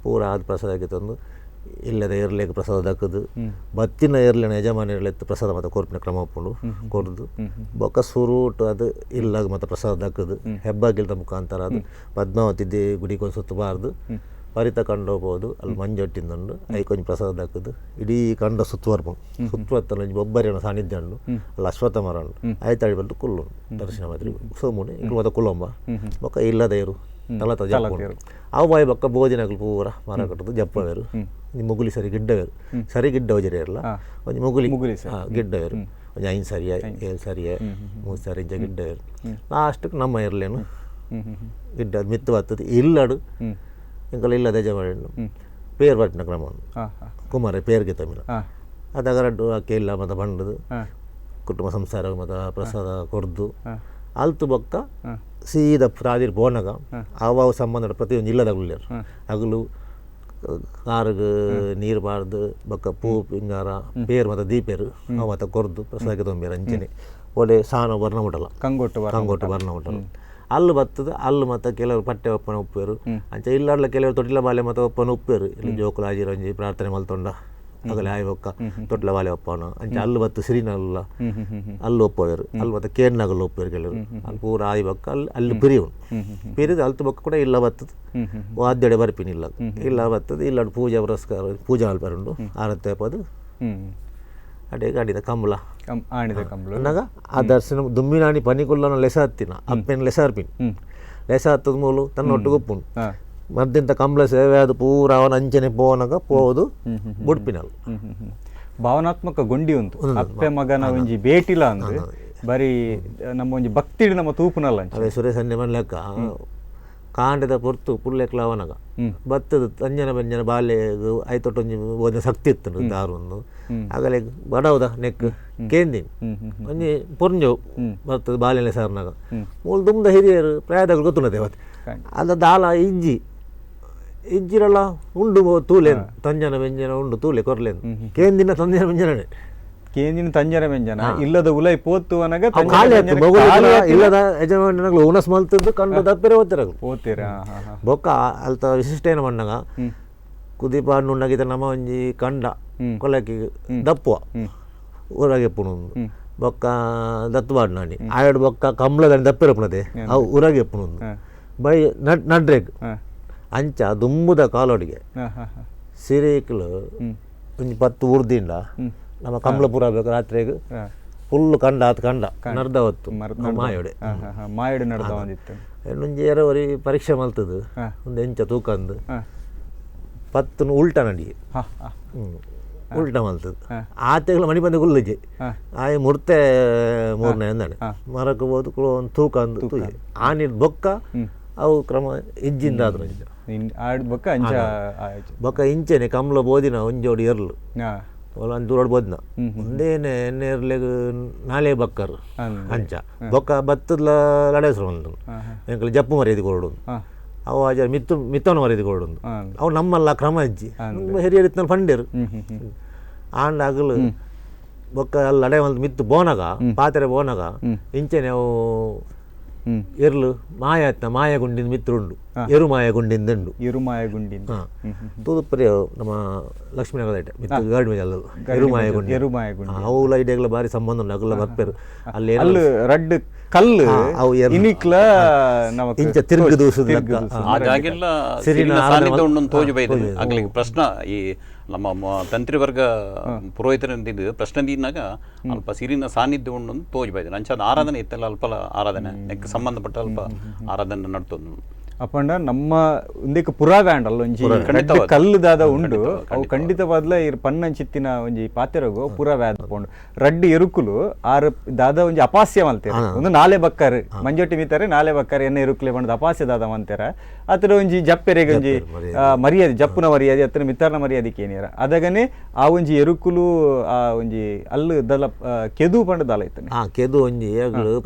ಪೂರ ಆದ ಪ್ರಸಾದಕ್ಕೆ ತಂದು ಇಲ್ಲದ ಏರ್ಲೆಗೆ ಪ್ರಸಾದ ದಕ್ಕದು ಬತ್ತಿನ ಏರ್ಲಿನ ಯಜಮಾನಿರಲೆತ್ತು ಪ್ರಸಾದ ಮತ್ತು ಕೊರ್ಪಿನ ಕ್ರಮ ಒಪ್ಪುಂಡು ಕೊಡ್ದು ಬೊಕ್ಕ ಸುರುಟು ಅದು ಇಲ್ಲಾಗ ಮತ್ತು ಪ್ರಸಾದ ದಕ್ಕದು ಹೆಬ್ಬಾಗಿಲ್ದ ಮುಖಾಂತರ ಅದು ಪದ್ಮಾವತಿ ಗುಡಿಗೆ ಒಂದು ಸುತ್ತಬಾರ್ದು ಪರಿತ ಕಂಡು ಹೋಗ್ಬೋದು ಅಲ್ಲಿ ಮಂಜೊಟ್ಟಿಂದುಂಡು ಐಕೊಂಜಿ ಪ್ರಸಾದ ದಕ್ಕದು ಇಡೀ ಕಂಡ ಸುತ್ತುವರ್ತಲ್ಲ ಒಬ್ಬರಿನ ಸಾನ್ನಿಧ್ಯ ಉಂಡು ಅಲ್ಲಿ ಅಶ್ವತ್ಥ ಮರ ಉಂಡು ಆಯ್ತಾಡಿ ಬಂದು ಕುಲ್ಲು ದರ್ಶನ ಮಾತ್ರಿ ಸೋಮುನಿ ಇಲ್ಲಿ ಮತ್ತೆ ಕುಲಂಬ ಬೊಕ್ಕ ಇಲ್ಲದೇರು ತಲತ ಜಪ್ಪು ಅವು ಬಾಯಿ ಬೊಕ್ಕ ಭೋಜನಗಳು ಪೂರ ಮರ ಕಟ್ಟದು ಜಪ್ಪವೇರು ಮುಗುಲಿ ಸರಿ ಗಿಡ್ಡವೇರು ಸರಿ ಗಿಡ್ಡ ಹೋಜರಿ ಇರಲ್ಲ ಒಂದು ಮುಗುಲಿ ಗಿಡ್ಡವೇರು ಒಂದು 5 ಸರಿಯ 7 ಸರಿಯ 3 ಸರಿ ಇಂಚ ಗಿಡ್ಡವೇರು ಲಾಸ್ಟಕ್ಕೆ ನಮ್ಮ ಇರಲೇನು ಗಿಡ್ಡ ಮಿತ್ತು ಬರ್ತದೆ ಇಲ್ಲಡು ಇಂಕಲ್ಲ ಇಲ್ಲದ ಯಜಮಾನ ಪೇರು ಪಟ್ಟಿನ ಕ್ರಮ ಕುಮಾರ ಪೇರ್ಗೆ ತಮಿಳು ಅದಗರಡ್ಡು ಅಕ್ಕಿ ಇಲ್ಲ ಮತ್ತು ಬಂಡದು ಕುಟುಂಬ ಸಂಸಾರ ಮತ್ತು ಪ್ರಸಾದ ಕೊಡ್ದು ಅಲ್ತು ಬೊಕ್ಕ ಸೀದಾ ಪ್ರಾದಿರ್ ಬೋನಗ ಅವ ಸಂಬಂಧ ಪ್ರತಿಯೊಂದು ಇಲ್ಲದಾಗಲೇರು ಹಗಲು ಕಾರಿಗೆ ನೀರು ಬಾರ್ದು ಬೊಕ್ಕ ಪೂ ಪಿಂಗಾರ ಪೇರು ಮತ್ತು ದೀಪೇರು ಅವು ಮತ್ತು ಕೊರ್ದು ಪ್ರಸಾದಕ್ಕೆ ತೊಂಬೇರು ಅಂಚೆನೆ ಒಳ್ಳೆ ಸಾನ ಬರ್ಣ ಮುಟ್ಟಲ್ಲ ಕಂಗೊಟ್ಟು ಬರ್ಣ ಮುಟ್ಟಲ್ಲ ಅಲ್ಲಿ ಬರ್ತದೆ ಅಲ್ಲಿ ಮತ್ತು ಕೆಲವರು ಪಟ್ಟೆ ಒಪ್ಪನ ಉಪ್ಪೇರು ಅಂಚೆ ಇಲ್ಲಾಡ್ಲ ಕೆಲವರು ತೊಟ್ಟಿಲ ಬಾಲೆ ಮತ್ತು ಒಪ್ಪನ ಉಪ್ಪೇರು ಇಲ್ಲಿ ಜೋಕುಲ ಆಜಿರಂಜಿ ಪ್ರಾರ್ಥನೆ ಮಲ್ತೊಂಡ ಆಗಲೇ ಆಯ್ ಒಕ್ಕ ತೊಟ್ಲ ಬಾಲೆ ಒಪ್ಪನ ಅಂಚೆ ಅಲ್ಲಿ ಬತ್ತು ಸಿರಿನಲ್ಲ ಅಲ್ಲಿ ಒಪ್ಪವೇರು ಅಲ್ಲಿ ಮತ್ತು ಕೇರ್ನಾಗಲ್ಲಿ ಒಪ್ಪೇರು ಕೆಲವರು ಅಲ್ಲಿ ಪೂರ ಆಯ್ ಬೊಕ್ಕ ಅಲ್ಲಿ ಪಿರಿದು ಅಲ್ತು ಬೊಕ್ಕ ಕೂಡ ಇಲ್ಲ ಬರ್ತದೆ ವಾದ್ಯಡೆ ಬರ್ಪಿನ ಇಲ್ಲ ಬರ್ತದೆ ಇಲ್ಲ ಪೂಜೆ ಪುರಸ್ಕಾರ ಪೂಜಾ ಅಲ್ಪರುಂಡು ಆರತ್ತೆ ಅಪ್ಪದು ಅಡೆ ಗಾಡಿದ ಕಂಬಳ ಅಂದಾಗ ಆ ದರ್ಶನ ದುಮ್ಮಿನಾಣಿ ಪನಿಕುಲ್ಲನ ಲೆಸ ಹತ್ತಿನ ಅಪ್ಪೇನು ಲೆಸ ಹರ್ಪಿನ್ ಲೆಸ ಹತ್ತದ ಮೂಲು ತನ್ನ ಒಟ್ಟಿಗೆ ಉಪ್ಪುಂಡು ಮದ್ದಿಂತ ಕಂಬಳ ಸೇವೆ ಅದು ಪೂರ ಅವನ ಅಂಚನೆ ಪೋನಾಗ ಪೋದು ಬುಡ್ಪಿನಲ್ಲ ಭಾವನಾತ್ಮಕ ಗೊಂಡಿ ಉಂಟು ಅಪ್ಪೆ ಮಗನ ಒಂಜಿ ಬೇಟಿಲ ಅಂದ್ರೆ ಬರೀ ನಮ್ಮ ಒಂಜಿ ಭಕ್ತಿ ನಮ್ಮ ತೂಪುನಲ್ಲ ಅದೇ ಸುರೇಶ್ ಅನ್ನೆ ಮನ್ಲೆಕ್ಕ ಕಾಂಡದ ಪೊರ್ತು ಪುಲ್ಲೆಕ್ಲ ಅವನಗ ಬತ್ತದ ಅಂಜನ ಬಂಜನ ಬಾಲ್ಯ ಐತೊಟ್ಟೊಂಜಿ ಒಂದು ಶಕ್ತಿ ಇತ್ತು ದಾರು ಒಂದು ಆಗಲೇ ಬಡವದ ನೆಕ್ ಕೇಂದಿನ್ ಒಂಜಿ ಪೊರ್ಂಜವು ಬರ್ತದೆ ಬಾಲ್ಯಲೆ ಸಾರ್ನಾಗ ಮೂಲ ತುಂಬ ಹಿರಿಯರು ಪ್ರಾಯದಾಗ ಗೊತ್ತುನದೆ ಅವತ್ತು ಅದ ದಾಲ ಇಜ್ಜಿರಲ್ಲ ಉಂಡು ತೂಲೇನು ತಂಜನ ವ್ಯಂಜನ ಉಂಡು ತೂಲೆ ಕೊರ್ಲೇನು ಕೇಂದಿನ ತಂಜನ ವ್ಯಂಜನನೇ ಕೇಂದಿನ ತಂಜನ ವ್ಯಂಜನ ಇಲ್ಲದ ಉಲೈ ಪೋತು ಅನಗ ಇಲ್ಲದ ಯಜಮಾನಗಳು ಉಣಸ್ ಮಲ್ತದ್ದು ಕಂಡು ದಪ್ಪಿರ ಓದ್ತೀರ ಬೊಕ್ಕ ಅಲ್ತ ವಿಶಿಷ್ಟ ಏನು ಮಣ್ಣಗ ಕುದಿಪಾಡು ಉಣ್ಣಗಿತ ನಮ್ಮ ಒಂಜಿ ಕಂಡ ಕೊಲಕಿ ದಪ್ಪುವ ಊರಾಗೆ ಎಪ್ಪುಣು ಬೊಕ್ಕ ದತ್ತುಬಾಡು ನಾಡಿ ಆಯಡು ಬೊಕ್ಕ ಕಂಬಳದಲ್ಲಿ ದಪ್ಪಿರಪ್ಪನದೆ ಅವು ಊರಾಗೆ ಎಪ್ಪುಣು ಬೈ ನಡ್ರೇಗ್ ಅಂಚ ದುಂಬುದ ಕಾಲೊಡಿಗೆ ಸಿರಿಕ್ಲು ಒಂಜಿ 10 ಊರ್ದಿಂದ ನಮ್ಮ ಕಂಬಳಪುರ ಬೇಕು ರಾತ್ರಿಗೆ ಫುಲ್ ಕಂಡ ನಡ್ದ ಹೊತ್ತು ಮಾಯೋಡೆ ನಡ್ದ ಒಂದಿತ್ತು ಇನ್ನೊಂದು ಎರವರಿ ಪರೀಕ್ಷೆ ಮಲ್ತದು ಒಂದು ಎಂಚ ತೂಕಂದು 10 ಉಲ್ಟ ನಡಿ ಉಲ್ಟ ಮಲ್ತದು ಆತೆಗಳು ಮಣಿ ಬಂದ ಗುಲ್ಲಜೆ ಆಯ್ ಮುರ್ತೆ 3ನೇ ಅಂದಾನೆ ಮರಕ್ಕೆ ಹೋದು ಒಂದು ತೂಕ ಅಂದು ತೂಜೆ ಆನಿಡ್ ಬೊಕ್ಕ ಅವು ಕ್ರಮ ಇಜ್ಜಿಂದ ಆದ್ರು ಬೊಕ್ಕ ಇಂಚೆನೆ ಕಂಬಳ ಬೋದಿನ ಒಂಜೋಡಿ ಎರ್ಲು ಒಂದು ದೂರ ಬೋದ್ನ ಒಂದೇನೆ ಎಣ್ಣೆ ಇರ್ಲೆಗ್ ನಾಳೆ ಬಕ್ಕರು ಅಂಚ ಬೊಕ್ಕ ಬತ್ತದ ಲಡೇಸ್ರು ಒಂದು ಎಂಕಲ್ ಜಪ್ಪು ಮರ್ಯಾದೆ ಕೊರಡು ಅವು ಆಜ ಮಿತ್ತವನ ಮರ್ಯಾದೆ ಕೊರಡು ಅವು ನಮ್ಮಲ್ಲ ಕ್ರಮ ಇಜ್ಜಿ ಹಿರಿಯರ್ ಇತ್ತಲ್ಲಿ ಫಂಡೇರು ಆಂಡ ಆಗಲು ಬೊಕ್ಕ ಅಲ್ಲಿ ಲಡೆ ಒಂದು ಮಿತ್ತು ಬೋನಗ ಪಾತ್ರೆ ಬೋನಗ ಇಂಚೆನೆ ಅವು ಎರ್ಲು ಮಾಯ ಗುಂಡಿನ ಮಿತ್ರ ಉಂಡು ಎರುಮಾಯ ಗುಂಡಿಂದ ಉಂಡು ತೂದುಪರಿ ನಮ್ಮ ಲಕ್ಷ್ಮೀನಗರ ಐಟೆ ಮಿತ್ರ ಗಾಡಿ ಮೇಲೆ ಅಲ್ಲ ಎರುಮಾಯ ಗುಂಡಿ ಅವು ಐಡಿಯಾಗಳ ಬಾರಿ ಸಂಬಂಧ ಉಂಡು ಅಗಲ ಬರ್ಪೇರು ಅಲ್ಲಿ ರಡ್ಡು ಕಲ್ಲು ಅವು ಇನಿಕ್ಲ ಇಂಚ ತಿರುಗು ದೂಸದ ಪ್ರಶ್ನ ಈ ನಮ್ಮ ತಂತ್ರಿವರ್ಗ ಪುರೋಹಿತರಂತಿದ್ದು ಪ್ರಶ್ನೆ ದಿನಾಗ ಅಲ್ಪ ಸಿರಿನ ಸಾನ್ನಿಧ್ಯ ಉಂಡು ತೋಜ್ ಬೈದು ಅಂಚದ ಆರಾಧನೆ ಇತ್ತಲ್ಲ ಅಲ್ಪ ಆರಾಧನೆ ನೆಕ್ ಸಂಬಂಧಪಟ್ಟ ಅಲ್ಪ ಆರಾಧನೆ ನಡ್ತೊಂದು ಅಪ್ಪಂಡ ನಮ್ಮ ಒಂದಕ್ಕೆ ಪುರಾವೆ ಅಂಡಲ್ಲ ಒಂಜಿ ಕಲ್ಲುದಾದ ಉಂಡು ಅವು ಖಂಡಿತವಾದ್ಲ ಇರ್ ಪನ್ನಂಚಿತ್ತಿನ ಒಂಜಿ ಪಾತೆರಗು ಪುರಾವೆ ಆದ್ಪೊಂಡು ರಡ್ಡಿ ಎರುಕುಲು ಆರು ದಾದ ಒಂಜಿ ಅಪಾಸ್ಯ ಮಲ್ತೇರೆ ಒಂದು ನಾಲೆ ಬಕ್ಕರ್ ಮಂಜೊಟ್ಟಿ ಮೀತಾರೆ ನಾಲೆ ಬಕ್ಕರ್ ಎನ್ನ ಎರುಕುಲೆ ಬಂದ ಅಪಾಸ್ಯ ದಾದ ಮಂತೇರ ಅತ್ರ ಒಂಜಿ ಜಪ್ಪೆರೆಗೆ ಒಂಜಿ ಮರ್ಯಾದೆ ಜಪ್ಪುನ ಮರ್ಯಾದೆ ಅತ್ರ ಮಿತ್ತರ್ನ ಮರ್ಯಾದೆ ಕೇನಿಯರ ಅದಗನೆ ಆ ಒಂಜಿ ಎರುಕುಲು ಆ ಒಂಜಿ ಅಲ್ಲು ದಲ ಕೆದು ಪಂಡ ದಾಲ ಇತ್ತಾನೆ ಕೆದು ಒಂಜಿ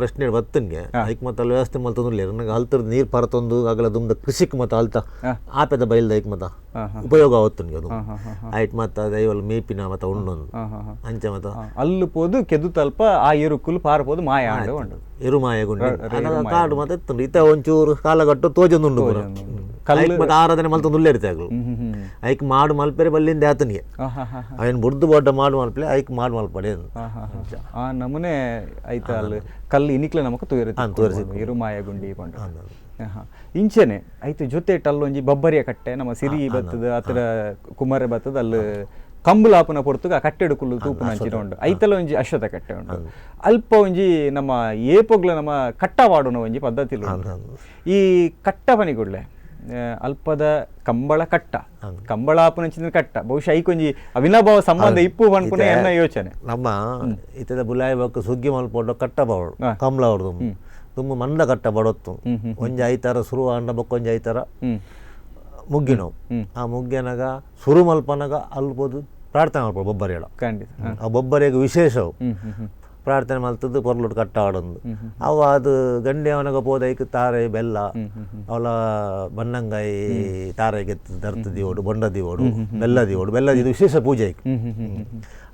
ಪ್ರಶ್ನೆ ಬತ್ತನ್ಗೆ ಐಕ್ ಮತ್ತ ಅಲ್ಲಿ ವ್ಯವಸ್ಥೆ ಮಲ್ತೊಂದುಲ್ಲೇರು ನನಗೆ ಅಲ್ತರದ ನೀರು ಪರತೊಂದು ಆಗಲ ದುಮ್ದ ಕೃಷಿಕ್ ಮತ್ತ ಅಲ್ತ ಆಪೆದ ಬೈಲ್ದ ಐಕ್ ಮತ್ತ ಉಪಯೋಗ ಆವತ್ತನ್ಗೆ ಅದು ಐಟ್ ಮತ್ತ ದೈವಲ್ ಮೇಪಿನ ಮತ್ತ ಉಣ್ಣೊಂದು ಅಂಚೆ ಮತ್ತ ಅಲ್ಲು ಪೋದು ಕೆದು ತಲ್ಪ ಆ ಎರುಕುಲು ಪಾರಪೋದು ಮಾಯ ಆಂಡ ಉಂಡು ಎರುಮಾಯಗುಂಡು ಕಾಡು ಮತ್ತೆ ಇತ್ತು ಇತ ಒಂಚೂರು ಕಾಲಗಟ್ಟು ತೋಜೊಂದುಂಡು ಪೂರ ಮತ್ತೆ ಆರಾಧನೆ ಮಲ್ತೊಂದುಲ್ಲೆ ಇರ್ತಾಗಲು ಐಕ್ ಮಾಡು ಮಲ್ಪೆರೆ ಬಲ್ಲಿಂದ ಆತನಿಗೆ ಅವನ್ ಬುಡ್ದು ಬೋಡ್ಡ ಮಾಡು ಮಲ್ಪಲೆ ಐಕ್ ಮಾಡು ಮಲ್ಪಡೆ ಆ ನಮೂನೆ ಐತ ಅಲ್ಲಿ ಕಲ್ಲು ಇನಿಕ್ಲೆ ನಮಕ್ ತೋರಿಸಿ ಇರುಮಾಯ ಗುಂಡಿ ಪಂಡ ಇಂಚೆನೆ ಐತೆ ಜೊತೆ ಅಲ್ಲೊಂಜಿ ಬಬ್ಬರಿಯ ಕಟ್ಟೆ ನಮ್ಮ ಸಿರಿ ಬತ್ತದ ಅತ್ರ ಕುಮಾರ ಬತ್ತದ ಅಲ್ಲಿ ಕಂಬಲಾಪನ ಪೊರ್ತುಗ ಆ ಕಟ್ಟೆಡು ಕುಲ್ಲು ತೂಪುನ ಅಂಚಿನ ಉಂಡು ಐತಲ ಒಂಜಿ ಅಶ್ವಥ ಕಟ್ಟೆ ಉಂಡು ಅಲ್ಪ ಒಂಜಿ ನಮ್ಮ ಏಪೊಗ್ಲ ನಮ್ಮ ಕಟ್ಟವಾಡುನ ಒಂಜಿ ಪದ್ಧತಿ ಈ ಕಟ್ಟ ಪನಿಗುಡ್ಲೆ ಅಲ್ಪದ ಕಂಬಳ ಕಟ್ಟ ಕಂಬಳಾಪುನಂಚಿನ ಕಟ್ಟ ಬಹುಶಃ ಐಕೊಂಜಿ ಅವಿನಾಭಾವ ಸಂಬಂಧ ಇಪ್ಪು ಅನ್ಪುನ ಎನ್ನ ಯೋಚನೆ ನಮ್ಮ ಇತದ ಬುಲಾಯಿ ಬಕ್ಕ ಸುಗ್ಗಿ ಮಲ್ಪೊಡ್ಡ ಕಟ್ಟ ಬಾವಡು ಕಂಬಳ ಹೊಡ್ದು ತುಂಬ ಮಂದ ಕಟ್ಟ ಬಡೊತ್ತು ಒಂಜಿ ಐತಾರ ಸುರು ಅಂಡ ಬೊಕ್ಕ ಒಂಜಿ ಐತಾರ ಮುಗ್ಗಿನವು ಆ ಮುಗ್ಗಿನಾಗ ಸುರು ಮಲ್ಪನಾಗ ಅಲ್ಬೋದು ಪ್ರಾರ್ಥನೆ ಮಾಡ್ಬೋದು ಬೊಬ್ಬರಿಯಳ ಖಂಡಿತ ಆ ಬೊಬ್ಬರಿಗೆ ವಿಶೇಷವು ಪ್ರಾರ್ಥನೆ ಮಲ್ತದ್ದು ಪೊರ್ಲುಟ್ಟು ಕಟ್ಟ ಆಡೊಂದು ಅವ ಅದು ಗಂಡೆ ಅವನಾಗ ಪೋದೈಕ್ ತಾರೆ ಬೆಲ್ಲ ಅವಳ ಬನ್ನಂಗಾಯಿ ತಾರೆ ಗೆತ್ತು ದರ್ತ ದಿವೋಡು ಬೊಂಡ ದಿವೋಡು ಬೆಲ್ಲ ದಿವೋಡು ಬೆಲ್ಲ ಇದು ವಿಶೇಷ ಪೂಜೆ ಐಕ್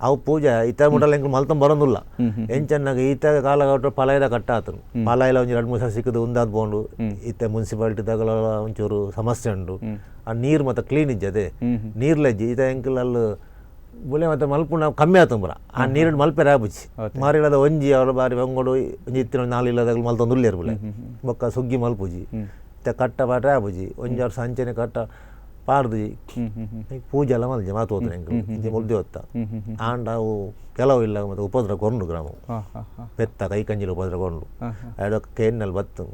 ಅವು ಪೂಜೆ ಈತ ಮುಟ್ಟಲ್ಲ ಎಂಕ್ ಮಲ್ತಂ ಬರೋದಿಲ್ಲ ಎಂಚನ್ನಾಗ ಈತ ಕಾಲಗಟ್ಟು ಪಲಾಯದ ಕಟ್ಟ ಆತನು ಪಲಾಯಿಲ ಒಂಜಿ 2-3 ಸಲ ಸಿಕ್ಕದು ಉಂದಾದ್ ಬೋಂಡು ಈತ ಮುನ್ಸಿಪಾಲಿಟಿ ತಗೊಳ್ಳ ಒಂಚೂರು ಸಮಸ್ಯೆ ಉಂಡು ಆ ನೀರು ಮತ್ತೆ ಕ್ಲೀನ್ ಇಜ್ಜದೆ ನೀರ್ಲೆಜ್ಜಿ ಈತ ಎಂಕಲ್ ಅಲ್ಲಿ ಬುಲೆ ಮತ್ತೆ ಮಲ್ಪುನ ಕಮ್ಮಿ ಆತಂಬ್ರ ಆ ನೀರಿನ ಮಲ್ಪೆರೆ ಆಬುಚ್ಚಿ ಮಾರಿಲ್ಲದ ಒಂಜಿ ಅವರ ಬಾರಿ ಬಂಗೋಡು ಒಂಜಿ ಇತ್ತಿನ 4 ಇಲ್ಲದಾಗ ಮಲ್ತೊಂದುಲ್ಲೇರು ಬುಲೆ ಬೊಕ್ಕ ಸುಗ್ಗಿ ಮಲ್ಪುಜಿ ಇತ್ತ ಕಟ್ಟ ಬಾಟ್ರೆ ಆಬುಜಿ ಒಂಜಿ ಅವ್ರ ಸಂಚೆನೆ ಕಟ್ಟ ಪಾರ್ದುಜಿ ಪೂಜೆ ಎಲ್ಲ ಮಲ್ಜಿ ಮಾತು ಹೋದ್ರೆ ಇಂಚೆ ಮುಲ್ದಿ ಹೊತ್ತ ಆಂಡ ಅವು ಕೆಲವು ಇಲ್ಲ ಮತ್ತೆ ಉಪದ್ರ ಕೊಂಡು ಗ್ರಾಮ ಪೆತ್ತ ಕೈ ಕಂಜಿಲು ಉಪದ್ರ ಕೊಂಡು ಅದಕ್ಕೆ ಕೇನ್ನಲ್ಲಿ ಬತ್ತು